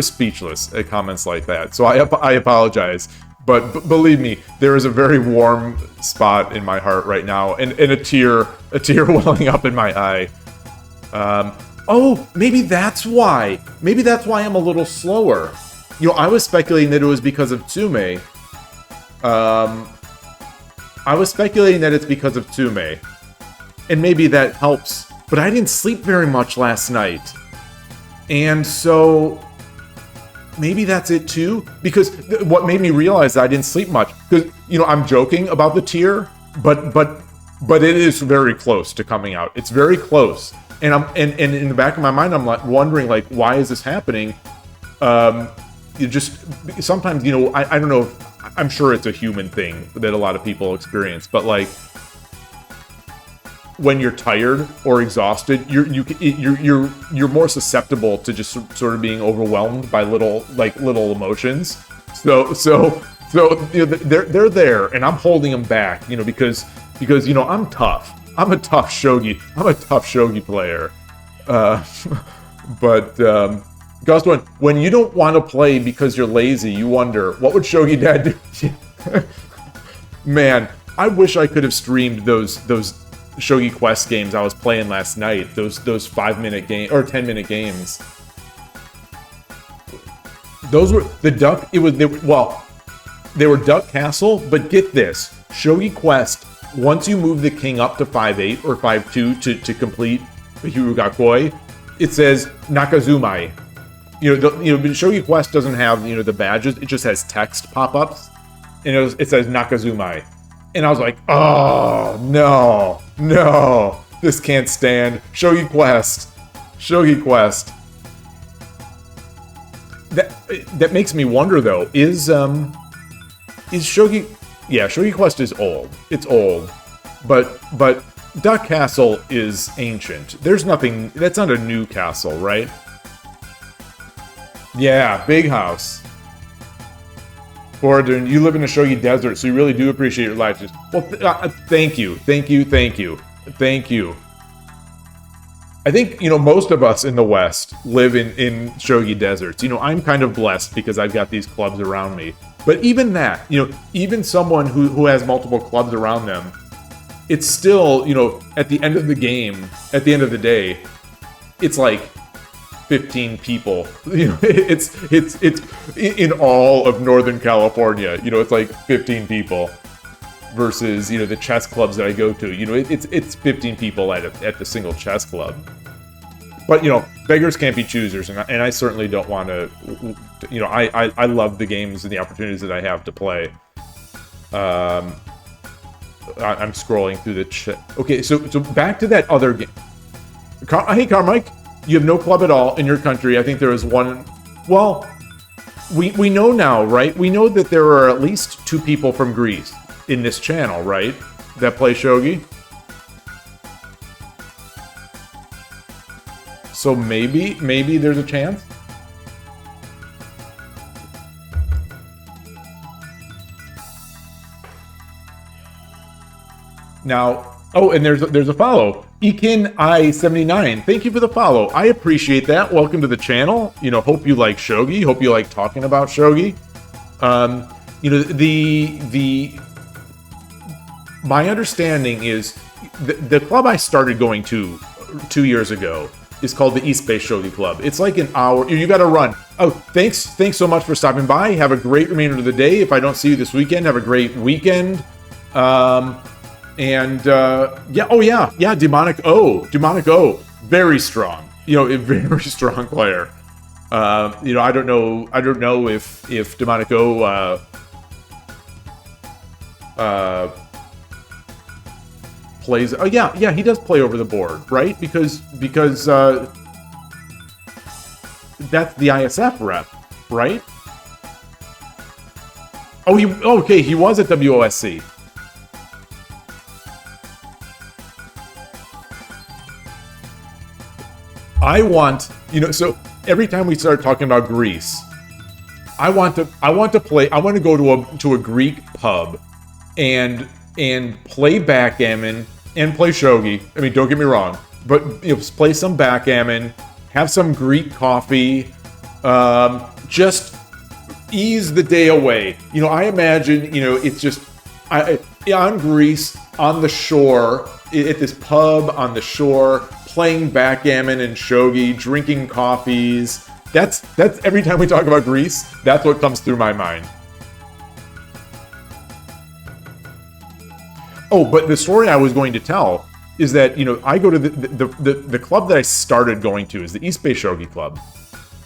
speechless at comments like that. So I apologize, but believe me, there is a very warm spot in my heart right now, and a tear welling up in my eye. Oh, maybe that's why. Maybe that's why I'm a little slower. You know, I was speculating that it was because of Tsume. I was speculating that it's because of Tsume. And maybe that helps. But I didn't sleep very much last night. And so maybe that's it too. Because what made me realize that I didn't sleep much, because, you know, I'm joking about the tier, but it is very close to coming out. It's very close. And and in the back of my mind, I'm like wondering, like, why is this happening? You just sometimes, you know, I don't know if, I'm sure it's a human thing that a lot of people experience, but like when you're tired or exhausted, you're more susceptible to just sort of being overwhelmed by little emotions. So you know, they're there, and I'm holding them back, you know, because you know, I'm tough. I'm a tough shogi player. But Gusto, when you don't want to play because you're lazy, you wonder, what would Shogi Dad do? Man, I wish I could have streamed those Shogi Quest games I was playing last night. Those 5-minute game or 10-minute games. Those were the duck. They were Duck Castle, but get this, Shogi Quest. Once you move the king up to 5-8 or 5-2 to complete the Hirugakoi, it says Nakazumai. You know, Shogi Quest doesn't have, you know, the badges. It just has text pop-ups, and it says Nakazumai. And I was like, oh no, this can't stand. Shogi Quest. That makes me wonder though. Is Shogi? Yeah, Shogi Quest is old. It's old, but Duck Castle is ancient. There's nothing. That's not a new castle, right? Yeah, big house. Gordon, you live in a Shogi desert, so you really do appreciate your life. Well, thank you. I think, you know, most of us in the West live in Shogi deserts. You know, I'm kind of blessed because I've got these clubs around me. But even that, you know, even someone who has multiple clubs around them, it's still, you know, at the end of the game, at the end of the day, it's like 15 people. You know, it's in all of Northern California. You know, it's like 15 people versus, you know, the chess clubs that I go to. You know, it's 15 people at the single chess club. But, you know, beggars can't be choosers, and I certainly don't want to, you know, I love the games and the opportunities that I have to play. I'm scrolling through the chat. Okay, so back to that other game. Hey, Carmike, you have no club at all in your country. I think there is one. Well, we know now, right? We know that there are at least 2 people from Greece in this channel, right? That play shogi. So maybe there's a chance. Now, oh, and there's a follow. Ekin79, thank you for the follow. I appreciate that. Welcome to the channel. You know, hope you like shogi. Hope you like talking about shogi. You know, my understanding is the club I started going to 2 years ago is called the East Bay Shogi Club. It's like an hour. You got to run. Oh, thanks so much for stopping by. Have a great remainder of the day. If I don't see you this weekend, have a great weekend. Demonic O, very strong. You know, a very strong player. You know, I don't know if Demonic O plays. Oh yeah, he does play over the board, right? Because that's the ISF rep, right? Oh, he was at WOSC. I want, you know, so every time we start talking about Greece, I want to go to a Greek pub and play backgammon and play shogi. I mean, don't get me wrong, but you know, play some backgammon, have some Greek coffee, just ease the day away. You know, I imagine, you know, it's just on Greece, on the shore, at this pub on the shore, playing backgammon and shogi, drinking coffees. That's every time we talk about Greece, that's what comes through my mind. Oh, but the story I was going to tell is that, I go to the club that I started going to is the East Bay Shogi Club.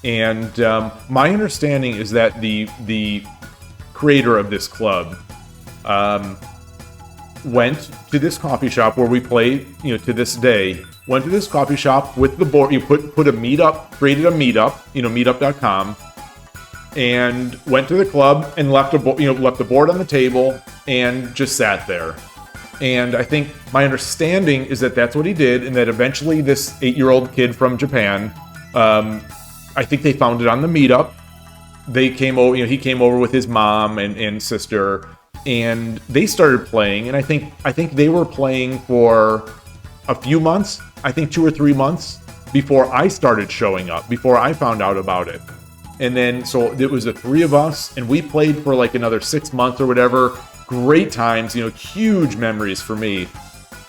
And my understanding is that the creator of this club went to this coffee shop where we play, to this day, went to this coffee shop with the board, put a meetup, created a meetup, meetup.com, and went to the club and left the board on the table and just sat there. And I think my understanding is that that's what he did, and that eventually this 8-year-old kid from Japan, I think they found it on the meetup. They came over, he came over with his mom and sister, and they started playing. And I think they were playing for a few months, I think 2 or 3 months before I started showing up, before I found out about it. And then, so it was the 3 of us, and we played for like another 6 months or whatever. Great times, huge memories for me.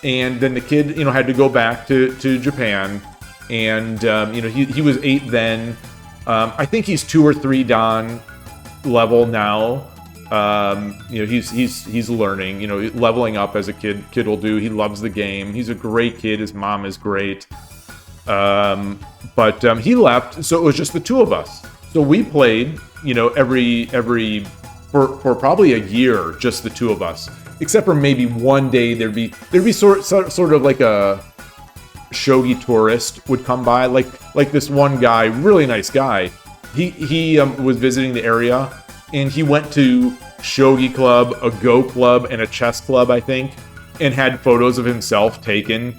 And then the kid, had to go back to Japan, and he was 8 then. I think he's 2 or 3 Dan level now. He's learning, leveling up as a kid will do. He loves the game. He's a great kid. His mom is great. But he left, so it was just the 2 of us. So we played, every for probably a year, just the 2 of us. Except for maybe one day there'd be sort of like a shogi tourist would come by, like this one guy, really nice guy. He was visiting the area, and he went to shogi club, a go club, and a chess club, I think, and had photos of himself taken,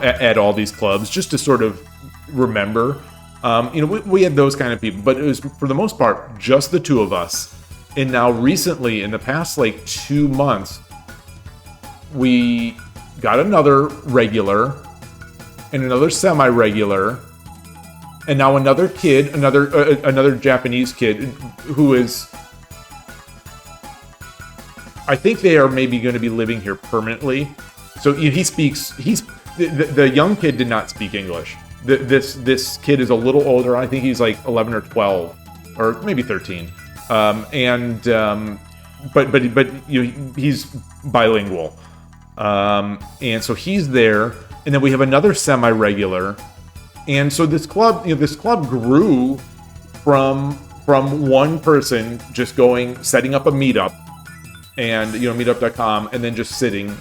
at all these clubs, just to sort of remember. We had those kind of people, but it was for the most part just the 2 of us. And now recently, in the past like 2 months, we got another regular and another semi-regular, and now another kid, another Japanese kid who is, I think they are maybe going to be living here permanently. So the young kid did not speak English. This kid is a little older. I think he's like 11 or 12, or maybe 13. But he's bilingual. And so he's there, and then we have another semi-regular. And so this club grew from one person just setting up a meetup, and meetup.com, and then just sitting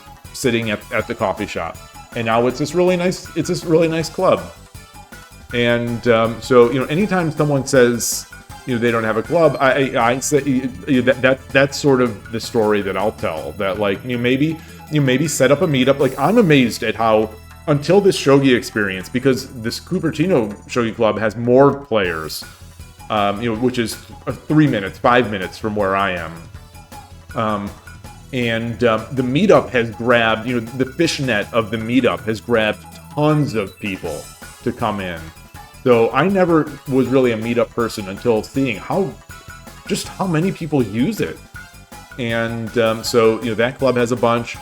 at the coffee shop. And now it's this really nice club. And so anytime someone says they don't have a club, I say that's sort of the story that I'll tell. That maybe set up a meetup. Like, I'm amazed at how, until this shogi experience, because this Cupertino Shogi Club has more players, which is 3 minutes, 5 minutes from where I am. The meetup has grabbed, the fishnet of the meetup has grabbed tons of people to come in. So I never was really a meetup person until seeing how many people use it. And so that club has a bunch.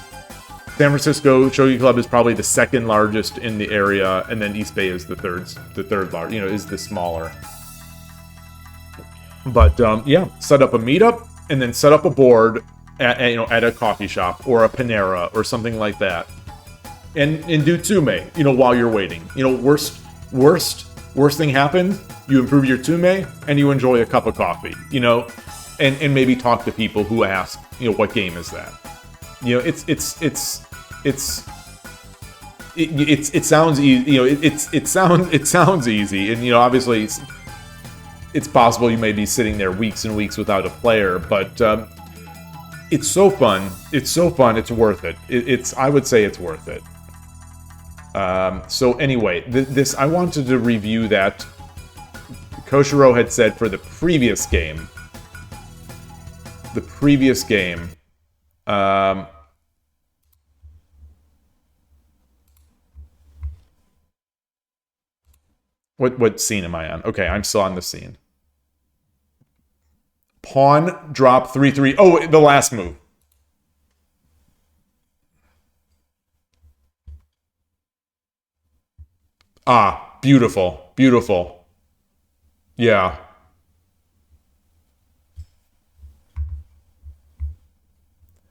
San Francisco Shogi Club is probably the second largest in the area, and then East Bay is the third large, is the smaller. But set up a meetup, and then set up a board at a coffee shop or a Panera or something like that, and do tsume, while you're waiting. Worst thing happens, you improve your tsume and you enjoy a cup of coffee, and maybe talk to people who ask, what game is that? It sounds easy, it sounds easy, and obviously it's possible you may be sitting there weeks and weeks without a player, but it's so fun. It's worth it. I would say it's worth it. So anyway, this I wanted to review that Koshiro had said for the previous game. What scene am I on? Okay, I'm still on the scene. Pawn, drop, 3-3. Oh, the last move. Ah, beautiful. Beautiful. Yeah.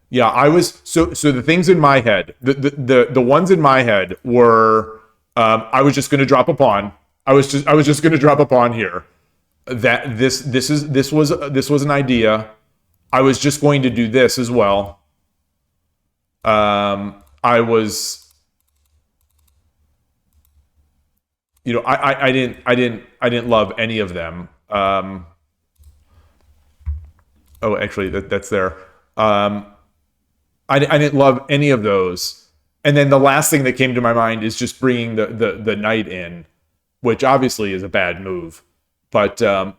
Yeah, I was so the things in my head, the ones in my head were I was just going to drop a pawn. I was just going to drop a pawn here. That this was an idea. I was just going to do this as well. I was, I didn't love any of them. Oh, actually, that's there. I didn't love any of those. And then the last thing that came to my mind is just bringing the knight in, which obviously is a bad move. But then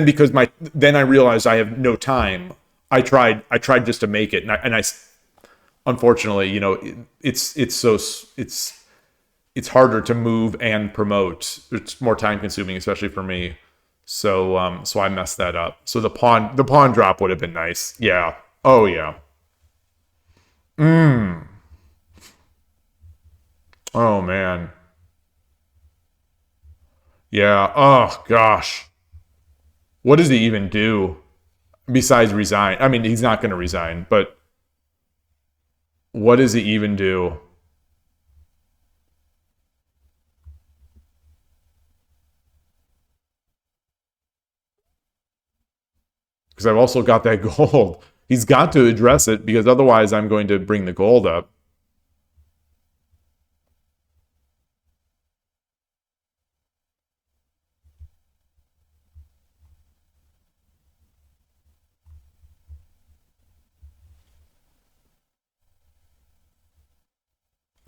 because then I realized I have no time. I tried just to make it, and I unfortunately, it's harder to move and promote. It's more time consuming, especially for me. So I messed that up. So the pawn drop would have been nice. Yeah. Oh yeah. Oh man. Yeah. Oh gosh. What does he even do besides resign? I mean, he's not going to resign, but what does he even do? Because I've also got that gold. He's got to address it because otherwise I'm going to bring the gold up.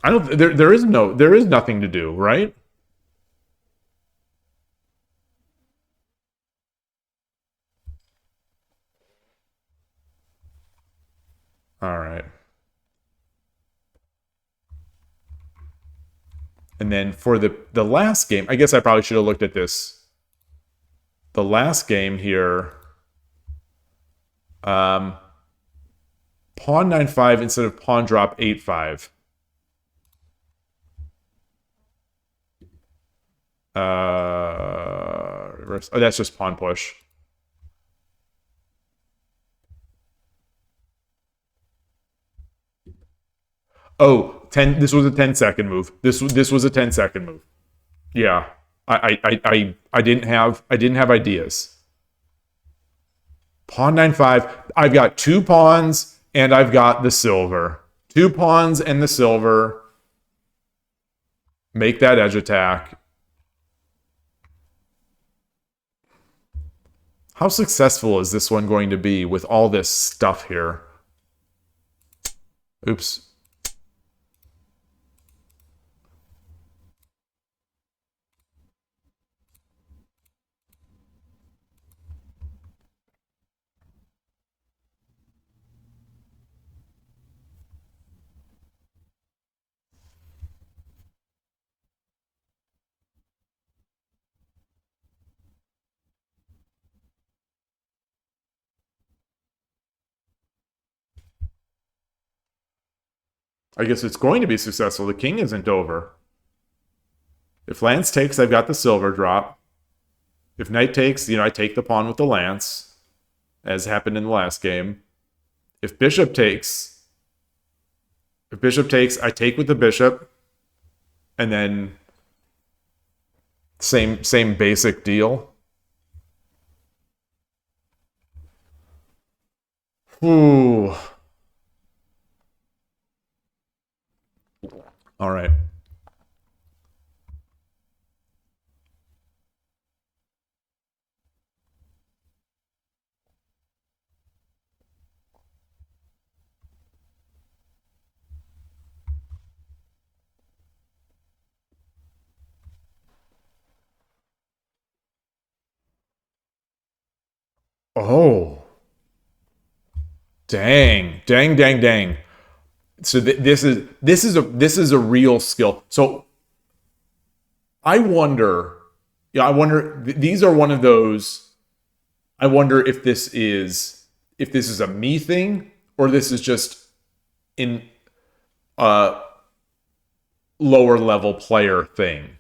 I don't. There is nothing to do, right? All right. And then for the last game, I guess I probably should have looked at this. The last game here, um, pawn 9-5 instead of pawn drop 8-5. Reverse. Oh, that's just pawn push. Oh, 10. This was a 10-second move. This was a 10-second move. Yeah. I didn't have ideas. Pawn 9-5. I've got 2 pawns and I've got the silver. 2 pawns and the silver. Make that edge attack. How successful is this one going to be with all this stuff here? Oops. I guess it's going to be successful. The king isn't over. If lance takes, I've got the silver drop. If knight takes, I take the pawn with the lance, as happened in the last game. If bishop takes, I take with the bishop, and then same basic deal. Ooh. All right. Oh. Dang. Dang, dang, dang. So this is a real skill. So I wonder, these are one of those. I wonder if this is a me thing or this is just in a lower level player thing.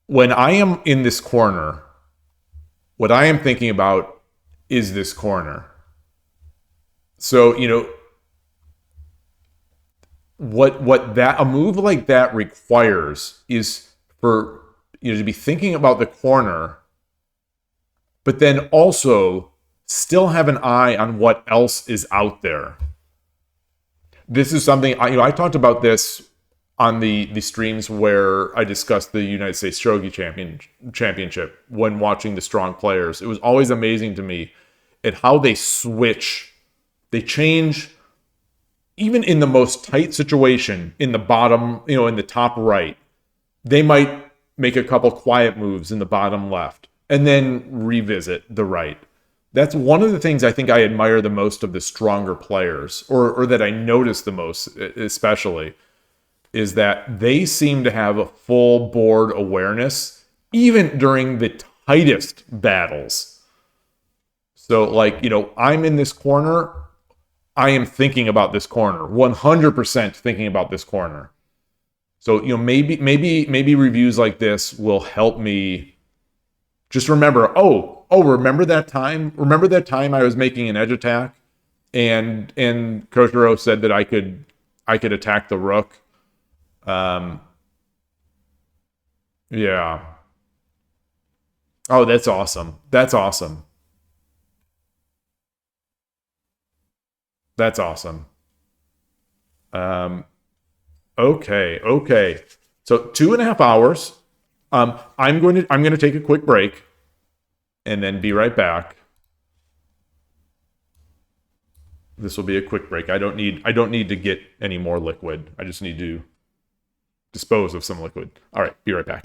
When I am in this corner, what I am thinking about is this corner. So, what that a move like that requires is for to be thinking about the corner, but then also still have an eye on what else is out there. This is something I talked about this on the streams where I discussed the United States Shogi Championship when watching the strong players. It was always amazing to me at how they switch. They change even in the most tight situation in the bottom, in the top right. They might make a couple quiet moves in the bottom left and then revisit the right. That's one of the things I think I admire the most of the stronger players, or that I notice the most especially, is that they seem to have a full board awareness even during the tightest battles. So I'm in this corner, I am thinking about this corner, 100% thinking about this corner. So, maybe reviews like this will help me just remember, remember that time? Remember that time I was making an edge attack and Koshiro said that I could attack the rook. Yeah. Oh, that's awesome. That's awesome. That's awesome. Okay. So 2.5 hours. I'm going to take a quick break and then be right back. This will be a quick break. I don't need to get any more liquid. I just need to dispose of some liquid. All right, be right back.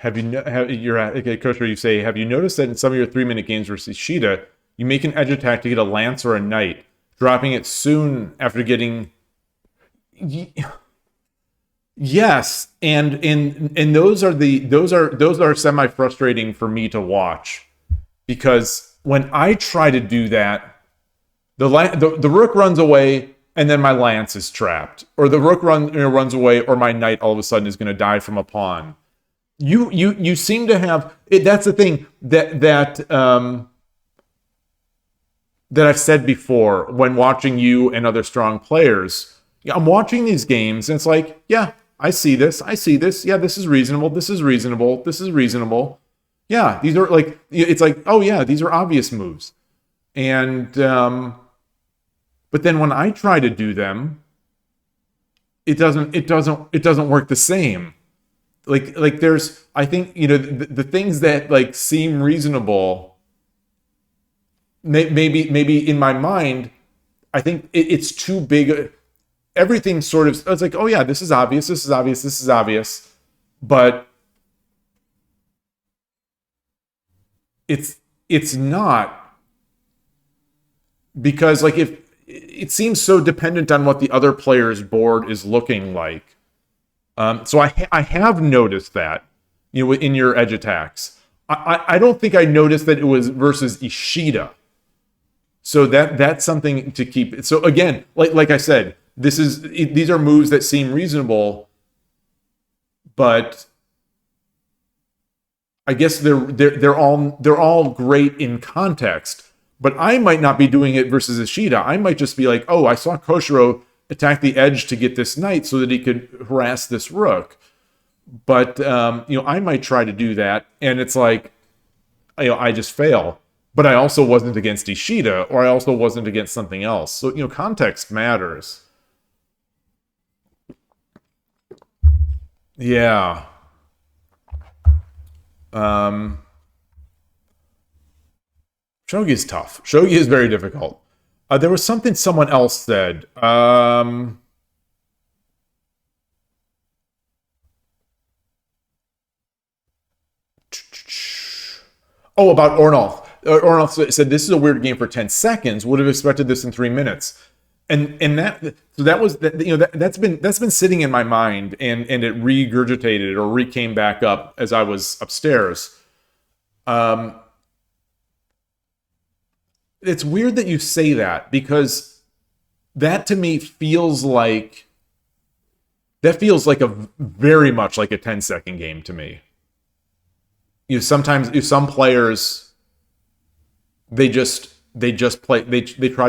Coach, where you say, have you noticed that in some of your 3-minute games versus Ishida, you make an edge attack to get a lance or a knight, dropping it soon after getting. Yes, and those are semi frustrating for me to watch, because when I try to do that, the rook runs away and then my lance is trapped, or the rook runs away, or my knight all of a sudden is going to die from a pawn. You seem to have it. That's the thing that I've said before when watching you and other strong players. I'm watching these games and it's like, yeah, I see this. Yeah, this is reasonable. This is reasonable. Yeah, these are it's like, oh yeah, these are obvious moves. And but then when I try to do them, it doesn't work the same. Like there's, I think, the things that seem reasonable, maybe in my mind, I think it's too big. Everything sort of, it's like, oh yeah, this is obvious, but it's not, because like if it seems so dependent on what the other player's board is looking like. So I have noticed that, you know, in your edge attacks. I don't think I noticed that it was versus Ishida. So that's something to keep. So again, like I said, these are moves that seem reasonable, but I guess they're all great in context. But I might not be doing it versus Ishida. I might just be like, oh, I saw Koshiro attack the edge to get this knight so that he could harass this rook. But you know, I might try to do that, and it's like, you know, I just fail. But I also wasn't against Ishida, or I also wasn't against something else. So, you know, context matters. Yeah. Shogi is tough. Shogi is very difficult. There was something someone else said. Oh, about Ornolf. Ornolf said, this is a weird game for 10 seconds. Would have expected this in 3 minutes. And that's been sitting in my mind, and it regurgitated or came back up as I was upstairs. It's weird that you say that, because that to me feels like a very much like a 10-second game to me. You know, sometimes some players they try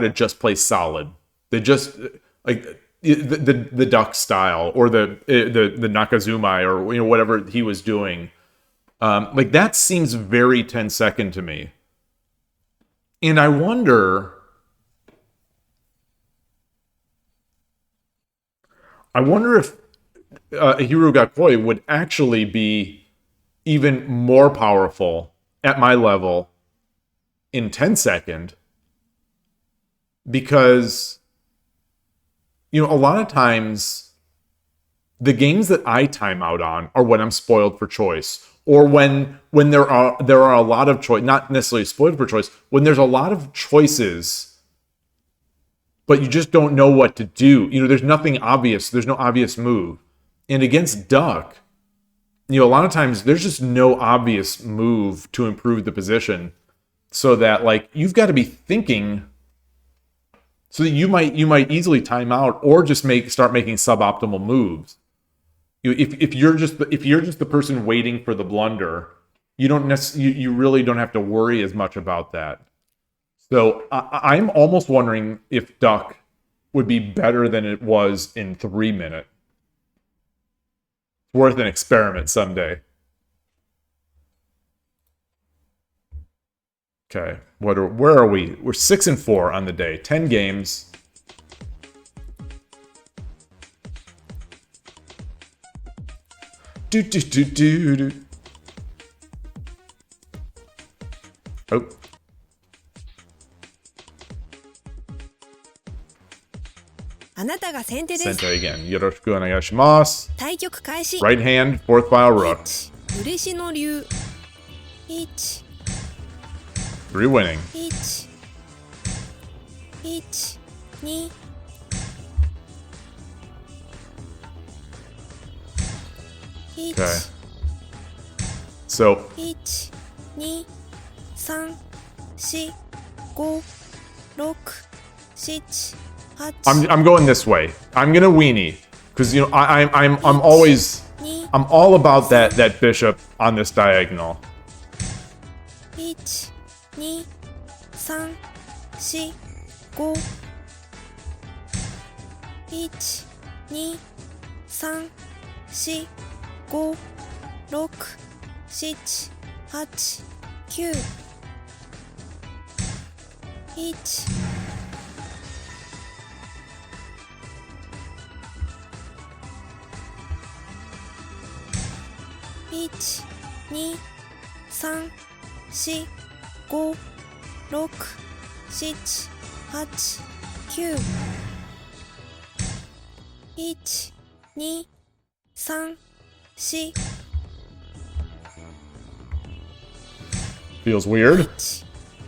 to just play solid. They just like the duck style, or the Nakazumai, or you know, whatever he was doing. Like that seems very 10-second to me. And I wonder if Hiro Gakoi would actually be even more powerful at my level in 10-second, because, you know, a lot of times the games that I time out on are when I'm spoiled for choice, or when there are a lot of choice, not necessarily spoiled for choice, when there's a lot of choices, but you just don't know what to do. You know, there's nothing obvious. There's no obvious move. And against Duck, you know, a lot of times there's just no obvious move to improve the position, so that like you've got to be thinking, so that you might easily time out, or just start making suboptimal moves. If you're just the person waiting for the blunder, you really don't have to worry as much about that. So I'm almost wondering if Duck would be better than it was in 3 minutes. It's worth an experiment someday. Okay, where are we? We're 6-4 on the day. 10 games. Do. Oh. あなたが先手です。 Sensei again. よろしくお願いします。対局開始。 Right hand, fourth file rook. 嬉野流。1、 3 winning. 1、1、2、 Okay. So 1、2、3、4、5、6、7、8、 I'm going this way. I'm gonna weenie, because you know I'm always 2、 I'm all about that bishop on this diagonal. 1、2、3、4、5、1、2、3、4、5、6、7、8、9、1、1、2、3、4、5、6、7、8、9、1、2、3、4、 Feels weird. 1、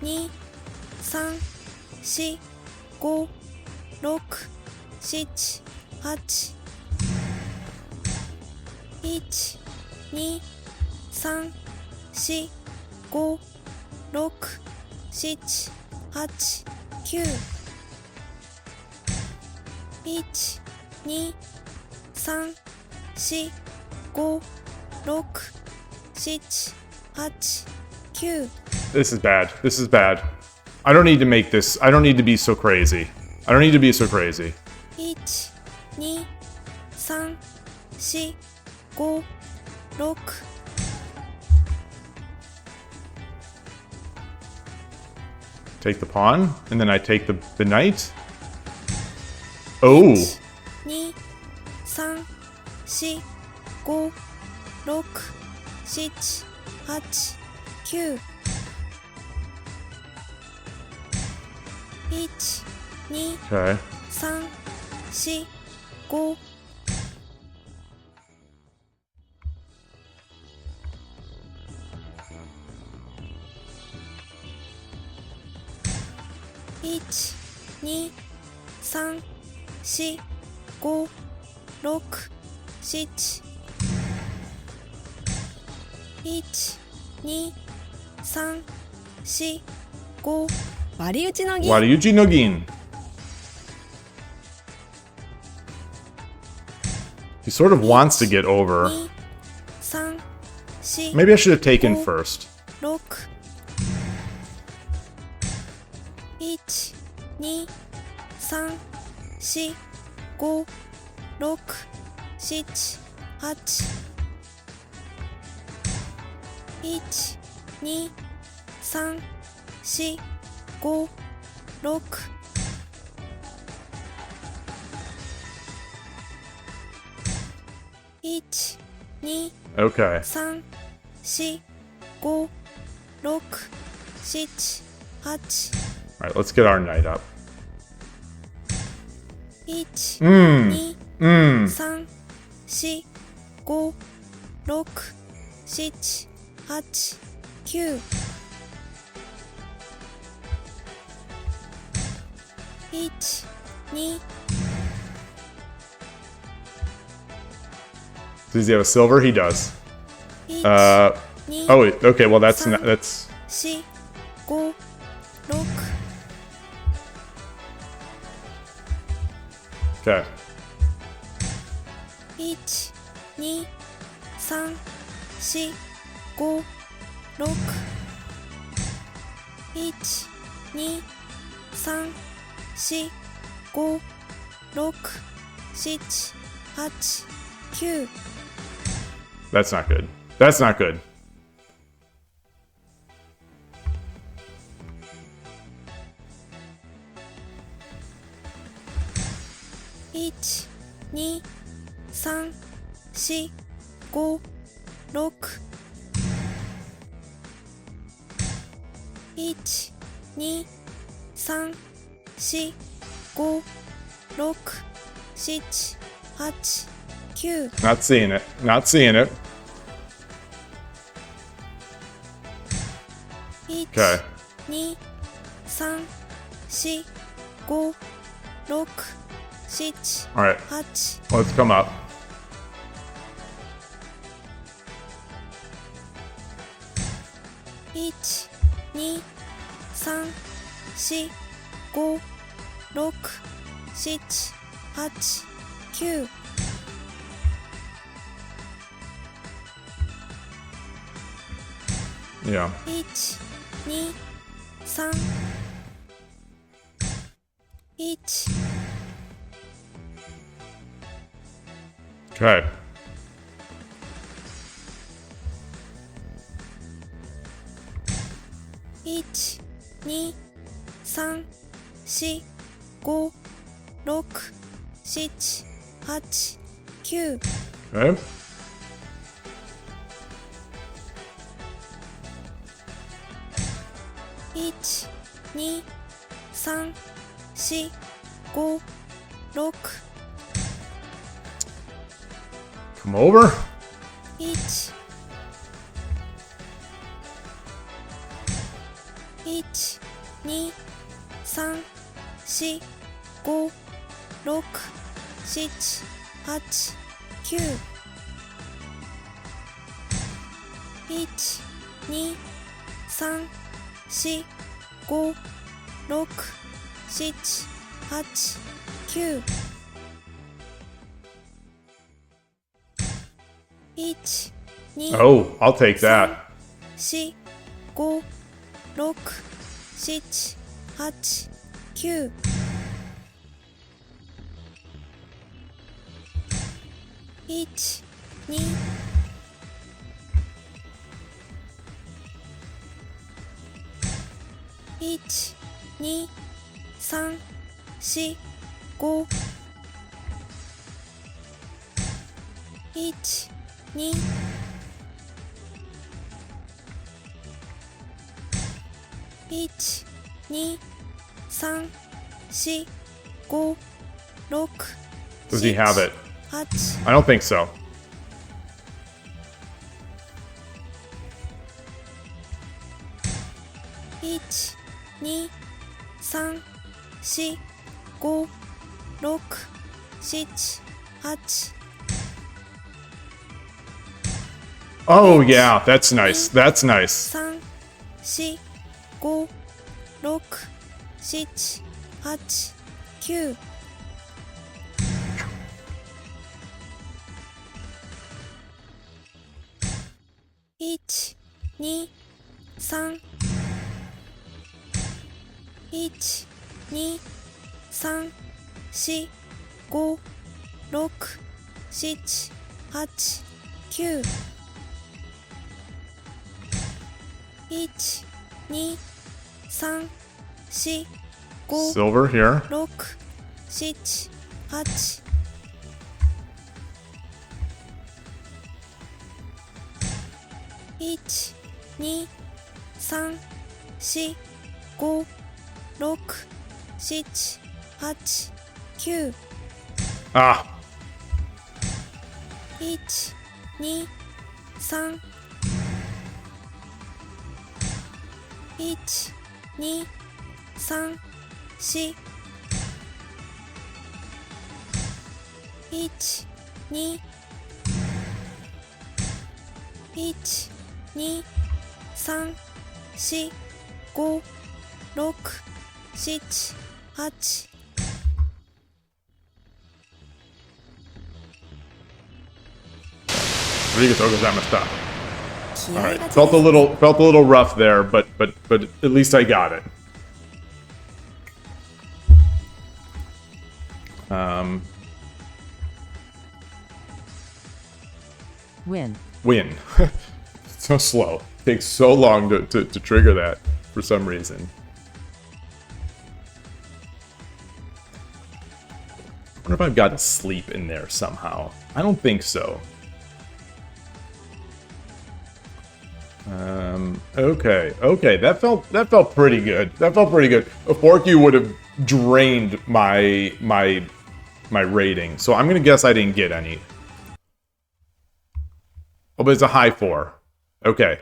2、3、4、5、6、7、8。1、2、3、4、5、6、7、8、9。1、2、3、4、5、6、7、8、9。This is bad. This is bad. I don't need to make this. I don't need to be so crazy. I don't need to be so crazy. 1、2、3、4、5、6。Take the pawn, and then I take the knight. Oh. 2、3、4、5、6、7、8、9。1、2、 Okay. 3、4、5。1、2、3、4、5、6、7。1、2、3、4、5。割り打ちの銀。 Wariuchi no gin. He sort of wants to get over. 2、3、4、 Maybe I should have taken first. 6。1、2、3、4、5、6、7、8。1、2、3、4、5、6。1、2、 Okay. 3、4、5、6、7、8。 All right, let's get our knight up. 1、 Mmm. 2、 Mmm. 3、4、5、6、7、8、9。1、2。 Does he have a silver? He does. 1、 2、 Oh, wait, okay. Well, that's not, that's 4、5、6。 okay. 1、2、3、4、5、6。1、2、3、4、5、6、7、8、9。 That's not good. That's not good. 1、2、3、4、5、6。1、2、3、4、5、6、7、8、9。 Not seeing it. Not seeing it. 1、 Okay. 2、3、4、5、6、7、 All right. 8。 Let's come up. 1、2、3、4、5、6、7、8、9。 Yeah. 1、2、3、1。 Okay. 1、2、3、4、5、6、7、8、9。 Okay. 1、2、3、4、5、6。 Come over. 1、1、2、3、4、5、6、7、8、9。1、2、3、4、5、6、7、8、9。1、2、Oh, I'll take that. 4、5、6、7、8、9。1、2、1、2、3、4、5。1、2、1、2、3、4、5、6、 Does he have it? 8。I don't think so. 1、2、3、4、5、6、7、8。 Oh, yeah, that's nice. That's nice. 3、4、5、6、7、8、9。 1、2、3、1、2、3、4、5、6、7、8、9。 1、2、3、4、5、 Silver here. 6、7、8。 1、2、3、4、5、6、7、8、9。 Ah, 1、2、3、1、2、3、4。 1、2、1、2、3、4、5、6、7、8。 arigatou 気 All 合 right, が felt a little rough there, but at least I got it. Win. Win. So slow. Takes so long to trigger that for some reason. I wonder if I've got to sleep in there somehow. I don't think so. Okay. That felt pretty good. That felt pretty good. A Forky would have drained my rating, so I'm gonna guess I didn't get any. Oh, but it's a high 4. Okay,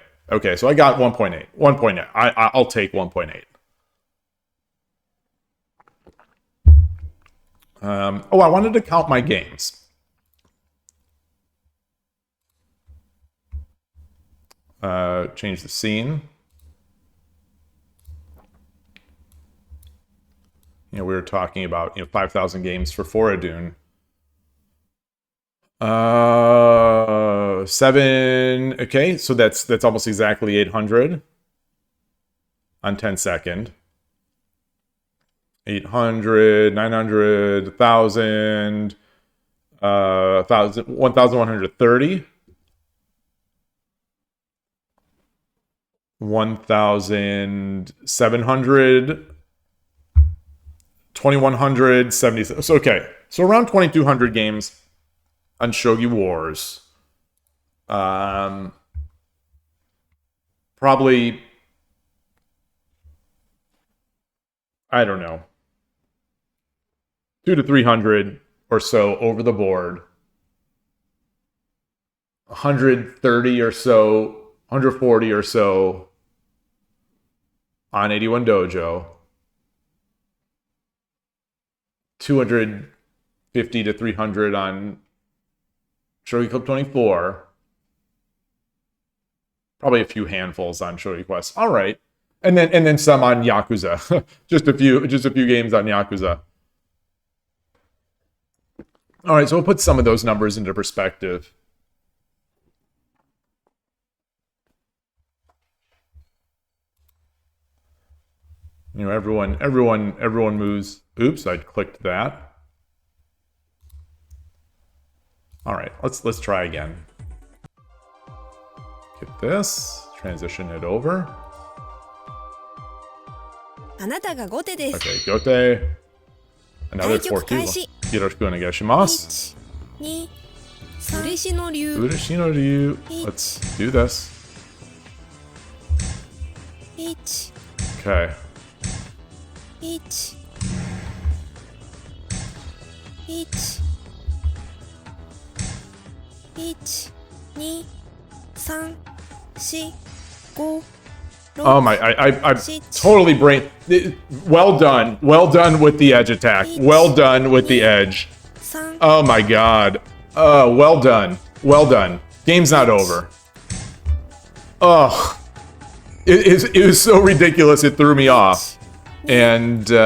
so I got 1.8. 1.8. I'll take 1.8. Oh, I wanted to count my games. Change the scene. We were talking about 5,000 games for Foradune. 7. Okay, so that's almost exactly 800 on 10 second. 800, 900, 1,000, 1,130. 1,700, 2,176. Okay, so around 2,200 games on Shogi Wars. Probably, I don't know, 200 to 300 or so over the board. 130 or so, 140 or so on 81 Dojo. 250 to 300 on Shogi Club 24. Probably a few handfuls on Shogi Quest. All right. And then some on Yakuza. just a few games on Yakuza. All right, so we'll put some of those numbers into perspective. You know, everyone moves. Oops, I clicked that. All right, let's try again. Get this, transition it over. あなたが後手です。 Okay, Gote. Another 対局 4-2. 開始。 Yoroshiku onegaishimasu. 1、2、3。嬉野流。 Urashino Ryu. Let's do this. 1、Okay. 1、1、1、2、3、4、5、Oh my! I totally brain. Well done with the edge attack. Well done with the edge. 3、 Oh my god. Well done. Game's not over. Oh, it was so ridiculous. It threw me off, and 3、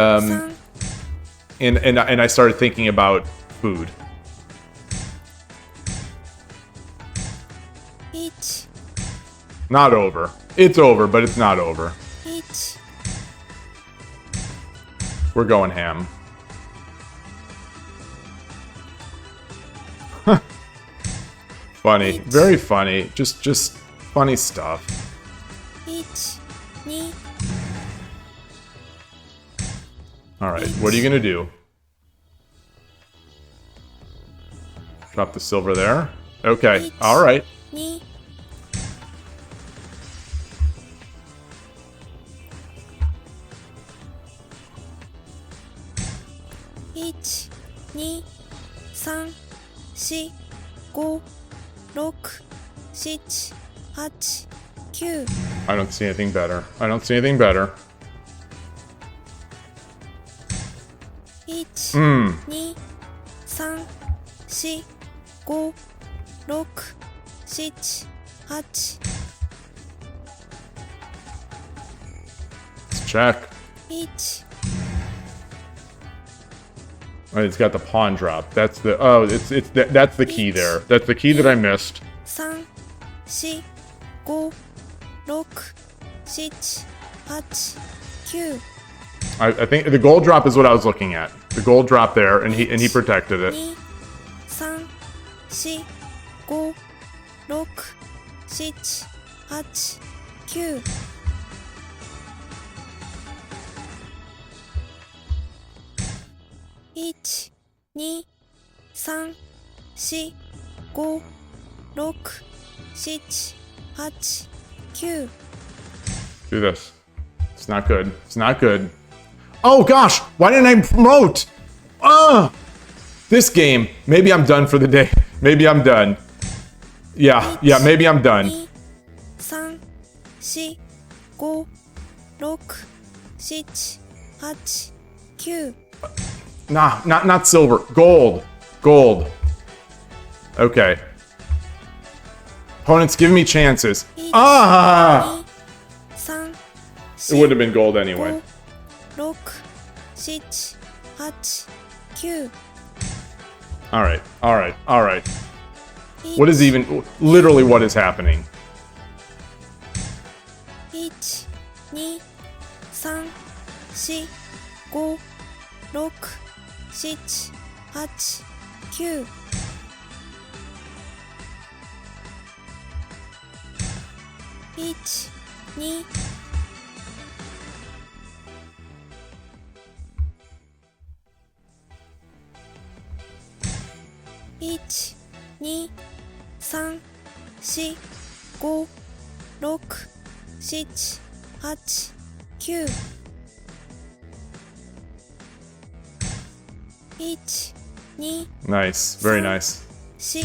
I started thinking about food. 1、 Not over. It's over, but it's not over. 1。 We're going ham. Funny, very funny. Just funny stuff. 1、2、 All right, what are you gonna do? Drop the silver there. Okay, all right. 2。 1、2、3、4、5、6、7、8、9。 I don't see anything better. 1、Hmm. 2、3、4、5、6、7、8。 Let's check. 1、 Oh, it's got the pawn drop. That's the that's the key there. That's the key that I missed. 3、4、5、6、7、8、9。 I think the gold drop is what I was looking at. The gold drop there, and he protected it. 2、3、4、5、6、7、8、9。 1、2、3、4、5、6、7、8、9。 Do this. It's not good. It's not good. Oh gosh! Why didn't I promote? This game. Maybe I'm done for the day. Maybe I'm done. Yeah, maybe I'm done. 2、3、4、5、6、7、8、9。 Nah, not silver. Gold. Okay. Opponents, give me chances. 1、 Ah! 2、3、 It would have been gold anyway. 5、6、7、8、9。 All right. What is literally what is happening? 1、2、3、4、5、6、7、8、9。 1、2、 1、2、3、4、5、6、7、8、9。 1、2、 Nice. Very nice. 4、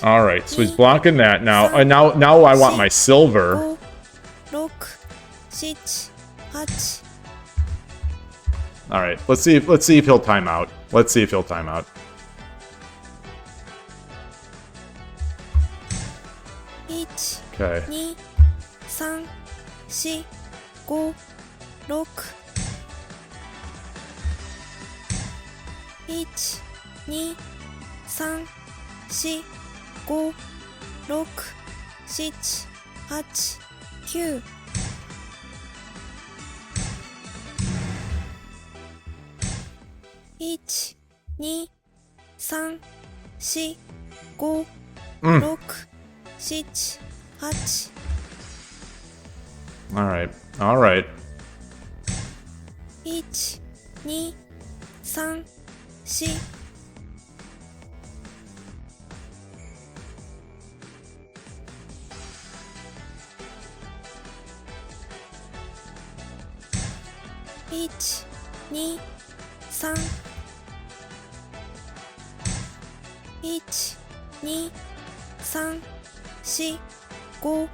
All right, so he's blocking that now. Now I want my silver. 5 6 7 8 All right, let's see if he'll time out. Let's see if he'll time out. 1 Okay. 2 3 4 5 6 1 2 3 4 5 6 7 8 9 1 2 3 4 5 6 7 8 All right. All right. 1 2 3 4 1 2 3 1 2 3 4 5 1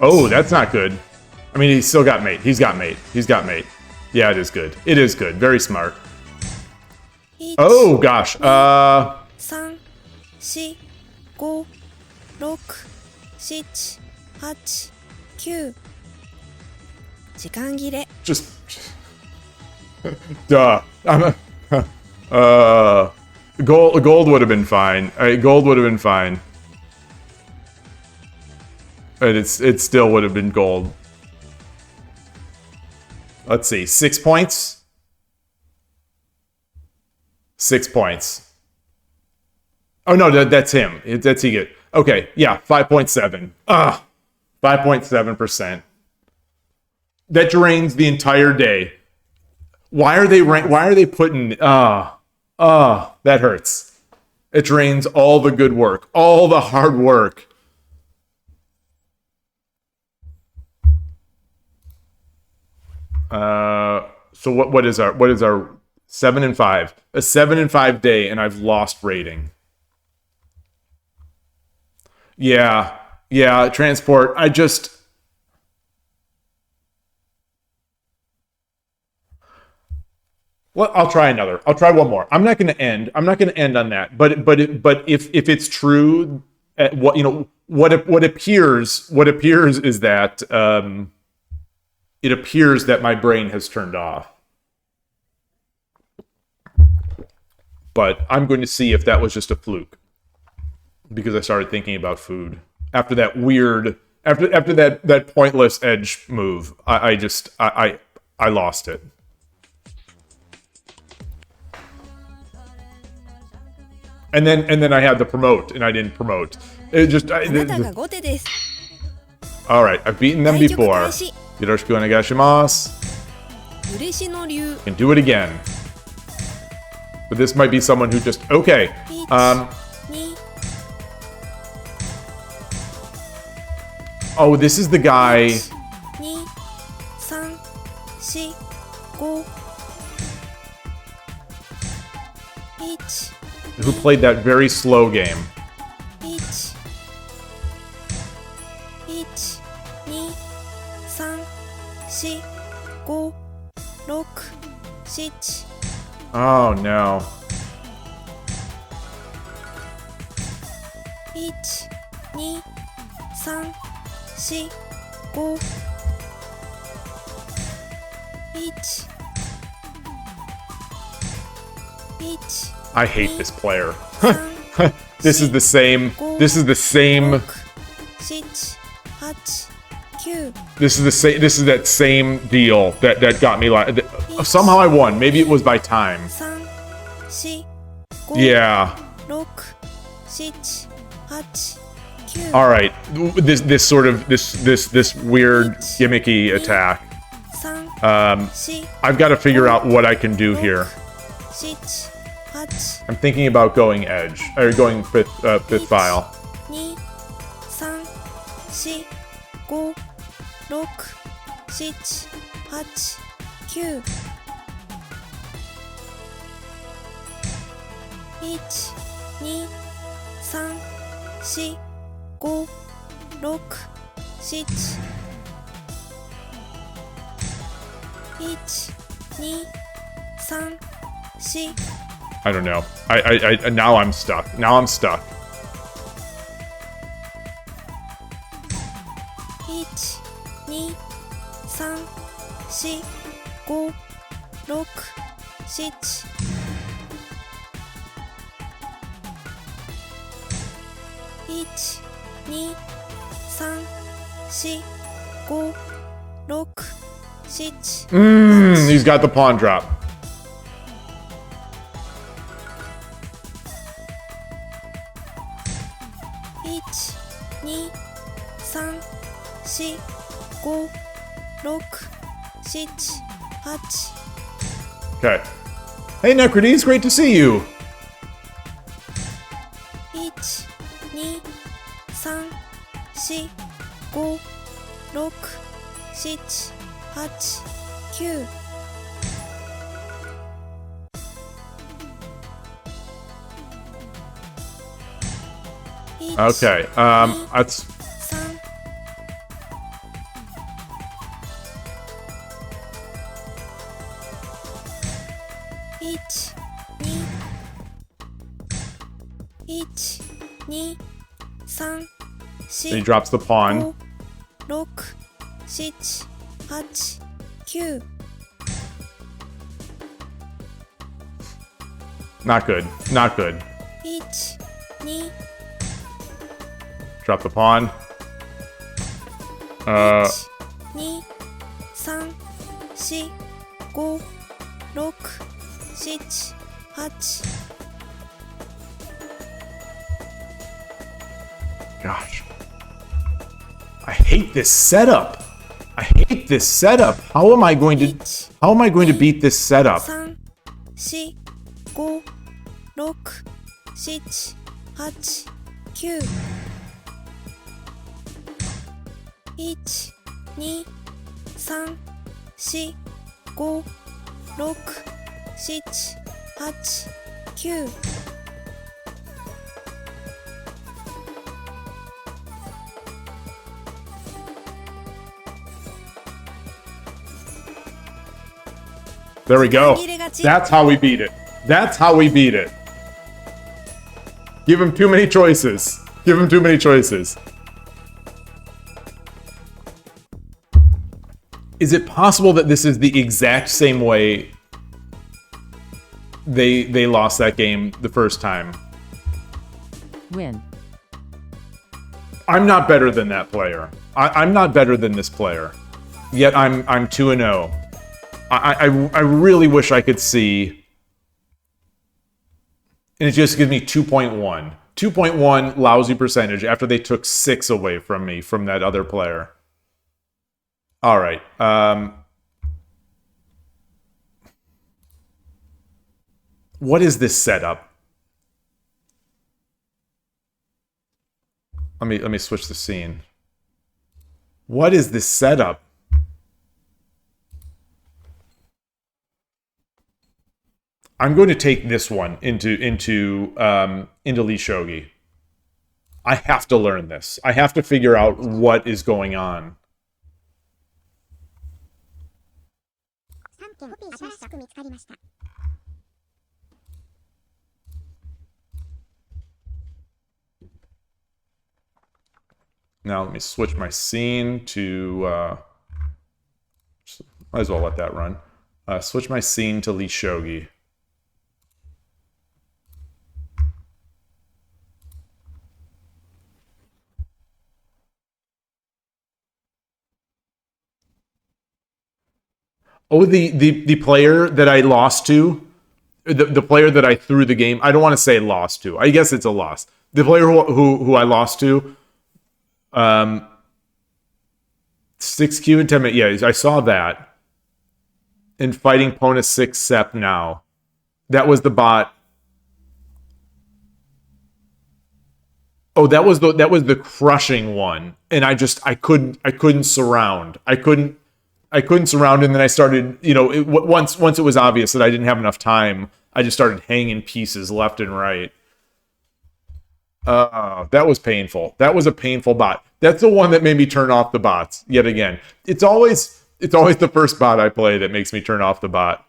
Oh, that's not good. I mean, he's still got mate. He's got mate. He's got mate. Yeah, it is good. It is good. Very smart. Oh gosh. 3 4 5 6 7 8 9時間切れ Just. Duh. Gold would have been fine. Gold would have been fine. But it still would have been gold. Let's see. 6 points. 6 points. Oh no, that's him. That's he get. Okay, yeah, 5.7. 5.7%. That drains the entire day. Why are they putting that hurts. It drains all the good work, all the hard work. So what is our 7 and 5? A 7 and 5 day, and I've lost rating. Yeah, transport. Well, I'll try another. I'll try one more. I'm not going to end on that. But if it's true, what appears is that it appears that my brain has turned off. But I'm going to see if that was just a fluke, because I started thinking about food after that weird, after that pointless edge move. I lost it. And then I had to promote, and I didn't promote. It just. あなたが後手です All right, I've beaten them 対局 before. 開始 Yoroshiku onegaishimasu. 嬉野流 Can do it again. But this might be someone who just okay. 2 Oh, this is the guy. 2 3 4 5 1 Who played that very slow game. 1 1 2 3 4 5 6 7 Oh no. 1 2 3 4 5 1 1 I hate this player. 3 This is the same. This is the same. 7 8 9 This is the same. This is that same deal that got me like. Somehow I won. Maybe it was by time. 3 4 5 Yeah. 6 7 8 9 All right. This sort of this weird gimmicky attack. 3 4 I've got to figure out what I can do here. 7 8 I'm thinking about going edge or going fifth file. 2 3 4 5 6 7 8 9 1 2 3 4 5 6 7 1 2 3 4 I don't know. I now I'm stuck. Now I'm stuck. 1 2 3 4 5 6 7 1 2 3 4 5 6 7 He's got the pawn drop. 1 2 3 4 5 6 7 8 Okay. Hey, Necrodes, great to see you. 1 2 3 4 5 6 7 8 9 Okay. That's 3 1 2 1 2 3 he 4 drops the pawn. 5 6 7 8 9 Not good. Not good. 1 2 Drop the pawn. 1 2 3 4 5 6 7 8 Gosh. I hate this setup. I hate this setup. How am I going to beat this setup? 3 4 5 6 7 8 9 1 2 3 4 5 6 7 8 9 There we go. That's how we beat it. That's how we beat it. Give him too many choices. Give him too many choices. Is it possible that this is the exact same way they lost that game the first time? Win. I'm not better than that player. I'm not better than this player. Yet I'm 2-0. I really wish I could see. And it just gives me 2.1. 2.1 lousy percentage after they took 6 away from me from that other player. All right. What is this setup? Let me switch the scene. What is this setup? I'm going to take this one into Lee Shogi. I have to learn this. I have to figure out what is going on. Now let me switch my scene to... might as well let that run. Switch my scene to Lee Shogi. Oh, the player that I lost to, the player that I threw the game. I don't want to say lost to. I guess it's a loss. The player who I lost to, 6Q and 10 minutes. Yeah, I saw that. And fighting Pona 6 Sep now. That was the bot. Oh, that was the crushing one. And I couldn't surround. I I couldn't surround, and then I started, once it was obvious that I didn't have enough time, I just started hanging pieces left and right. That was painful. That was a painful bot. That's the one that made me turn off the bots yet again. It's always the first bot I play that makes me turn off the bot.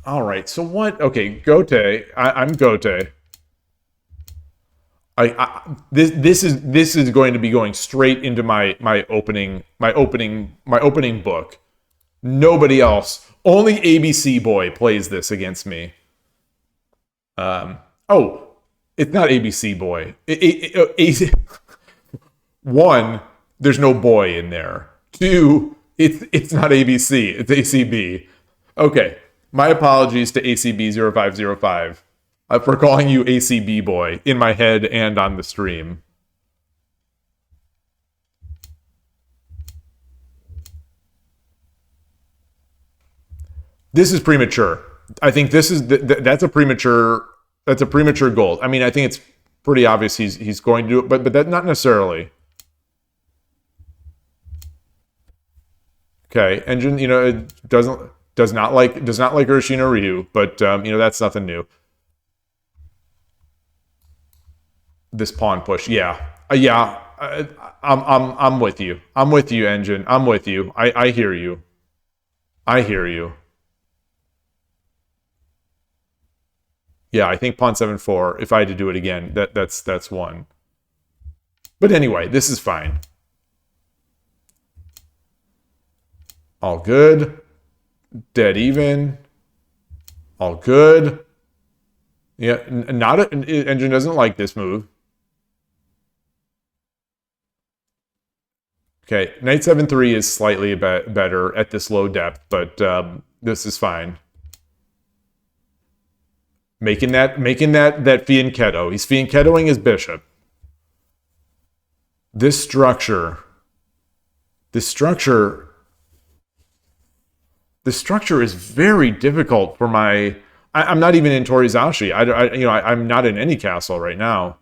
All right. So what? Okay, Gote. I'm Gote. This is going to be going straight into my opening book. Nobody else. Only ABC Boy plays this against me. Oh, it's not ABC Boy. One, there's no boy in there. Two, it's not ABC. It's ACB. Okay, my apologies to ACB0505 for calling you ACB Boy in my head and on the stream. This is premature. I think that's a premature goal. I mean, I think it's pretty obvious he's going to do it, but that not necessarily. Okay, engine, it does not like Urshino Ryu, but that's nothing new. This pawn push, yeah. I'm with you. I'm with you, engine. I'm with you. I hear you. I hear you. Yeah, I think pawn 7-4. If I had to do it again, that's one. But anyway, this is fine. All good. Dead even. All good. Yeah, engine doesn't like this move. Okay, knight 7-3 is slightly better at this low depth, but this is fine. Making that fianchetto. He's fianchettoing his bishop. This structure is very difficult for my. I'm not even in Torizashi. I'm not in any castle right now.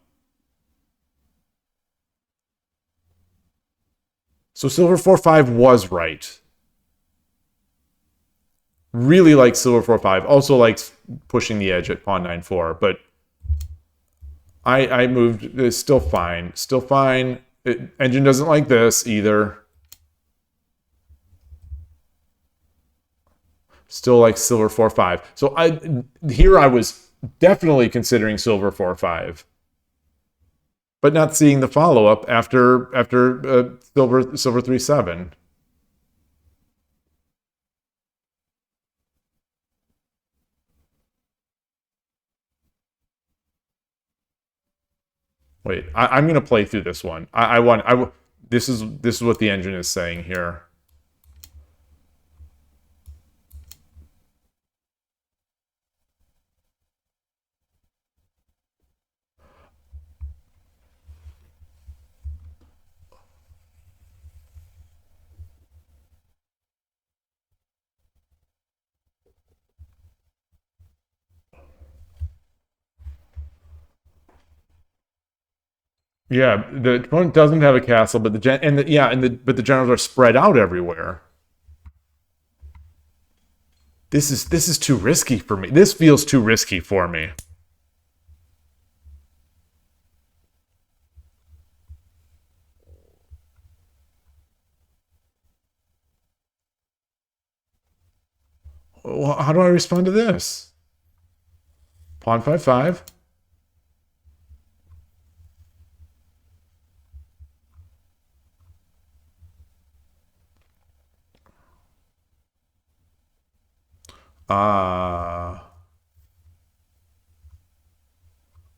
So silver 4-5 was right. Really likes silver 4-5. Also likes pushing the edge at pawn 9-4. But I moved. It's still fine. Still fine. Engine doesn't like this either. Still like silver 4-5. So I was definitely considering silver 4-5. But not seeing the follow-up after silver 3-7. Wait, I'm going to play through this one. This is what the engine is saying here. Yeah, the opponent doesn't have a castle, but the generals are spread out everywhere. This is too risky for me. This feels too risky for me. How do I respond to this? Pawn 5-5.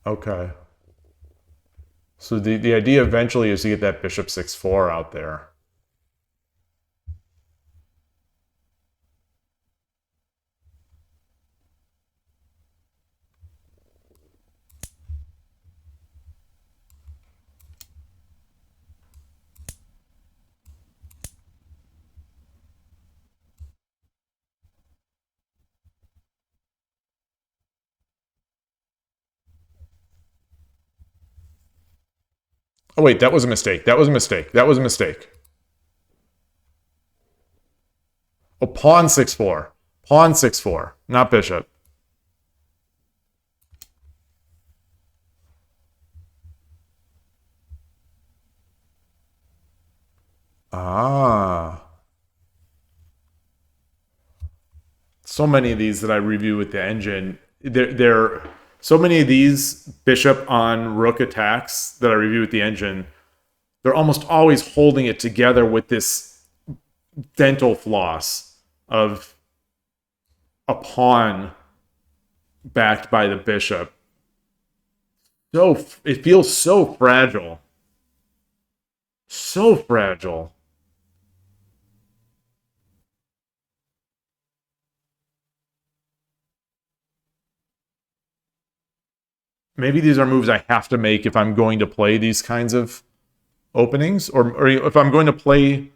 Okay. So the idea eventually is to get that bishop 6-4 out there. Oh, wait, that was a mistake. That was a mistake. That was a mistake. Oh, pawn 6-4. Pawn 6-4, not bishop. Ah. So many of these that I review with the engine, they're so many of these bishop on rook attacks that I review with the engine, they're almost always holding it together with this dental floss of a pawn backed by the bishop. So it feels so fragile. So fragile. Maybe these are moves I have to make if I'm going to play these kinds of openings, or if I'm going to play.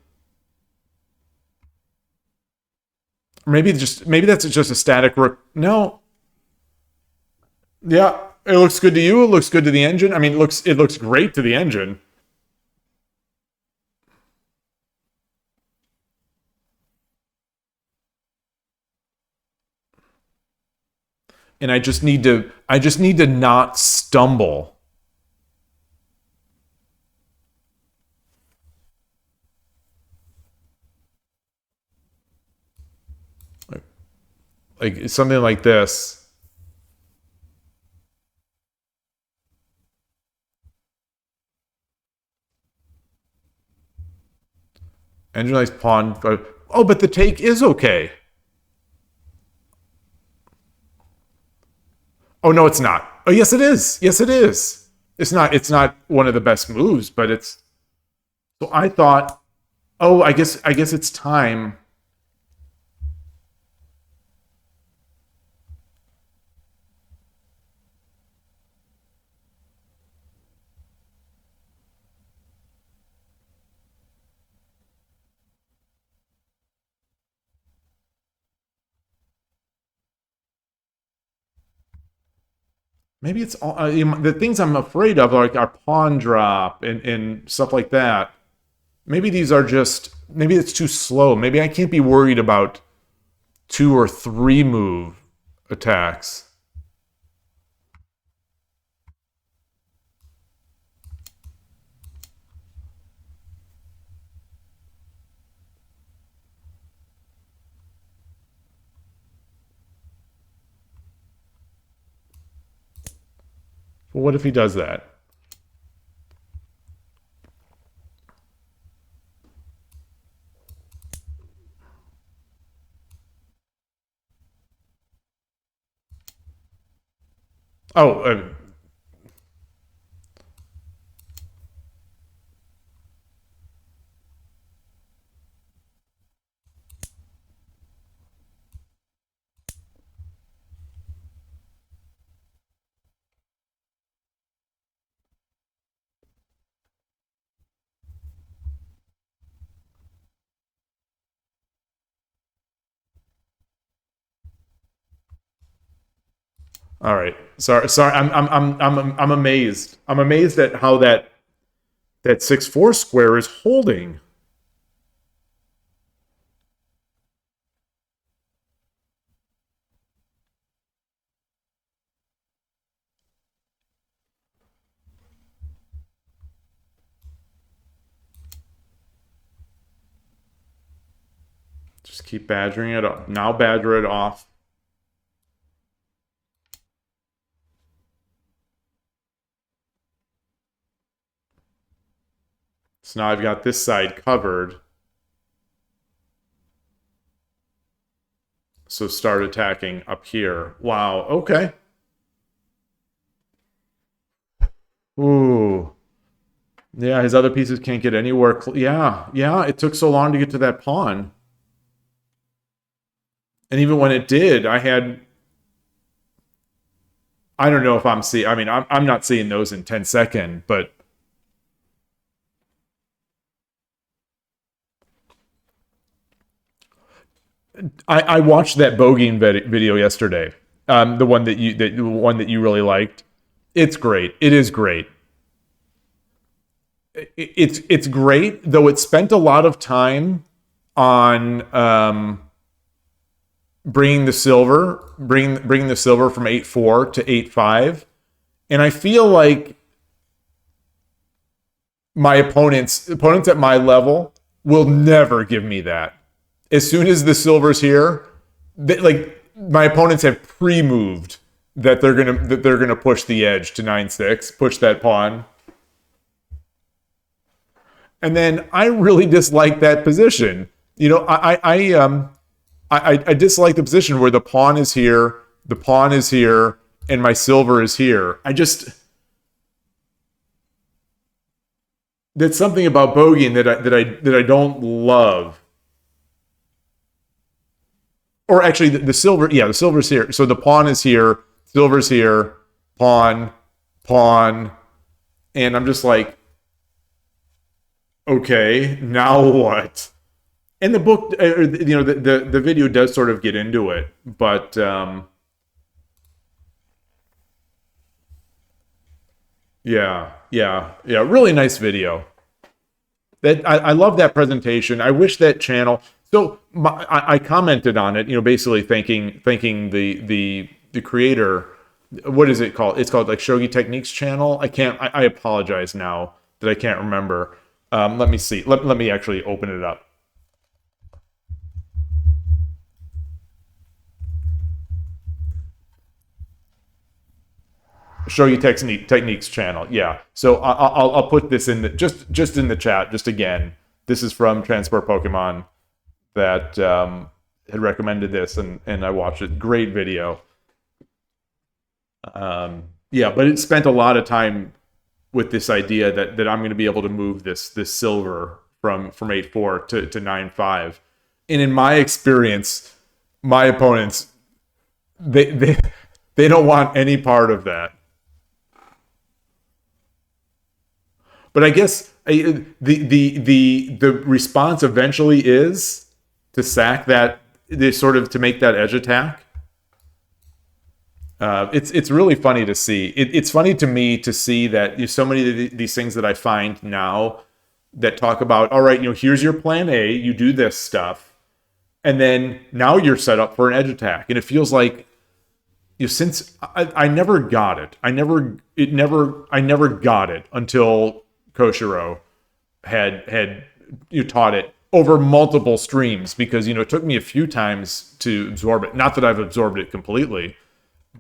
Maybe that's just a static rook. No. Yeah, it looks good to you. It looks good to the engine. I mean, it looks great to the engine. And I just need to not stumble. Like something like this. Engine likes pawn. Oh, but the take is okay. Oh no, it's not. Oh yes, it is. Yes, it is. It's not. It's not one of the best moves, but it's. So I thought, oh, I guess it's time. Maybe it's all the things I'm afraid of, like our pawn drop and stuff like that. Maybe these are just, maybe it's too slow. Maybe I can't be worried about 2 or 3 move attacks. Well, what if he does that? Oh, all right. Sorry. I'm amazed. I'm amazed at how that 6-4 square is holding. Just keep badgering it up. Now badger it off. So now I've got this side covered. So start attacking up here. Wow, okay. Ooh. Yeah, his other pieces can't get anywhere. Yeah, it took so long to get to that pawn. And even when it did, I don't know if I'm seeing, I mean, I'm not seeing those in 10 seconds, but I watched that bogeying video yesterday. The one that you really liked. It's great. It is great. it's great, though it spent a lot of time on bringing the silver from 8-4 to 8-5, and I feel like my opponents at my level will never give me that. As soon as the silver's here, my opponents have pre-moved that they're gonna push the edge to 9-6, push that pawn. And then I really dislike that position. You know, I dislike the position where the pawn is here, and my silver is here. That's something about bogeying that I don't love. Or actually, the silver's here. So the pawn is here, silver's here, pawn, and I'm just like, okay, now what? And the book, the video does sort of get into it, but yeah, really nice video. That I love that presentation. I wish that channel. So I commented on it, basically thanking the creator. What is it called? It's called like Shogi Techniques channel. I apologize now that I can't remember. Let me see. Let me actually open it up. Shogi Techniques channel. Yeah. So I'll put this in the just in the chat. Just again, this is from Transport Pokemon that had recommended this, and I watched it. Great video. Yeah, but it spent a lot of time with this idea that I'm going to be able to move this silver from 8-4 to 9-5. And in my experience, my opponents they don't want any part of that. But I guess the response eventually is to sack that, to make that edge attack. It's really funny to see. It's funny to me to see that so many of these things that I find now that talk about, all right, here's your plan A, you do this stuff, and then now you're set up for an edge attack, and it feels like since I never got it. I never got it until Koshiro had taught it over multiple streams, because it took me a few times to absorb it. Not that I've absorbed it completely,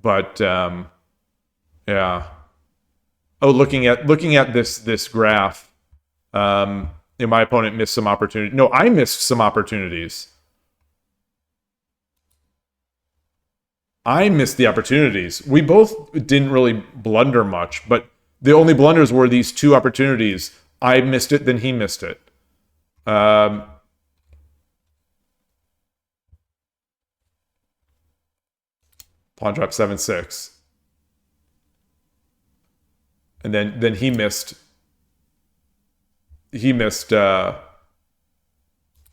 but yeah. Oh, looking at this graph, my opponent missed some opportunity. No, I missed some opportunities. I missed the opportunities. We both didn't really blunder much, but the only blunders were these two opportunities. I missed it, then he missed it. Pawn drop 7-6. And then he missed the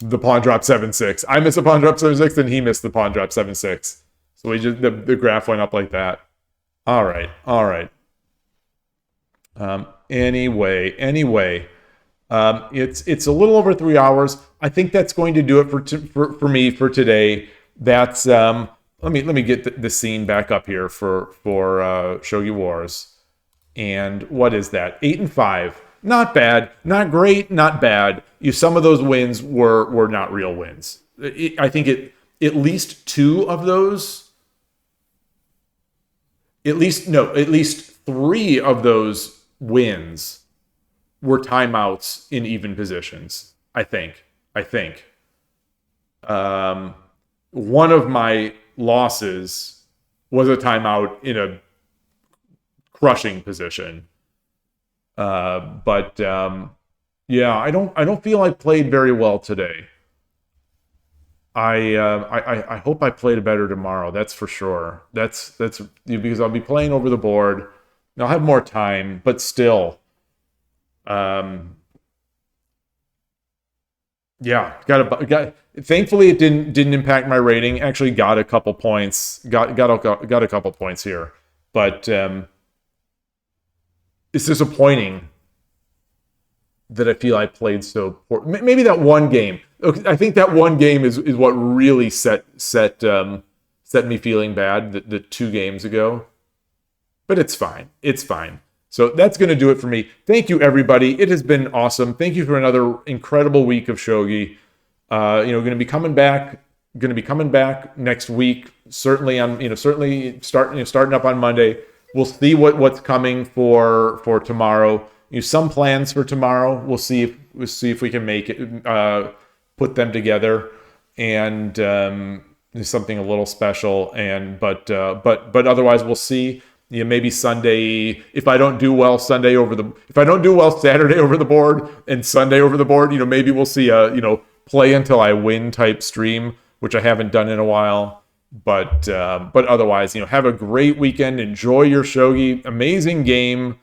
pawn drop 7-6. I missed the pawn drop 7-6, then he missed the pawn drop 7-6. So the graph went up like that. All right. Anyway, it's a little over 3 hours. I think that's going to do it for me for today. That's let me get the scene back up here for Shogi Wars. And what is that? 8-5. Not bad, not great, not bad. Some of those wins were not real wins. I think at least two of those. At least three of those wins were timeouts in even positions. I think. One of my losses was a timeout in a crushing position. But yeah, I don't feel I played very well today. I hope I played better tomorrow. That's for sure. That's because I'll be playing over the board. And I'll have more time, but still, yeah, got. Thankfully, it didn't impact my rating. Actually, got a couple points. Got a couple points here, but it's disappointing that I feel I played so poor. Maybe that one game. Okay, I think that one game is what really set me feeling bad the 2 games ago. But it's fine. It's fine. So that's going to do it for me. Thank you, everybody. It has been awesome. Thank you for another incredible week of Shogi. Going to be coming back. Going to be coming back next week. Certainly starting up on Monday. We'll see what's coming for tomorrow. Some plans for tomorrow. We'll see if we can make it. Put them together and do something a little special. But otherwise, we'll see. Maybe Sunday, if I don't do well Saturday over the board and Sunday over the board, maybe we'll see a, play until I win type stream, which I haven't done in a while. But otherwise, have a great weekend. Enjoy your Shogi. Amazing game.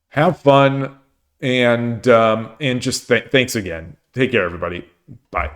Have fun. And just thanks again. Take care, everybody. Bye.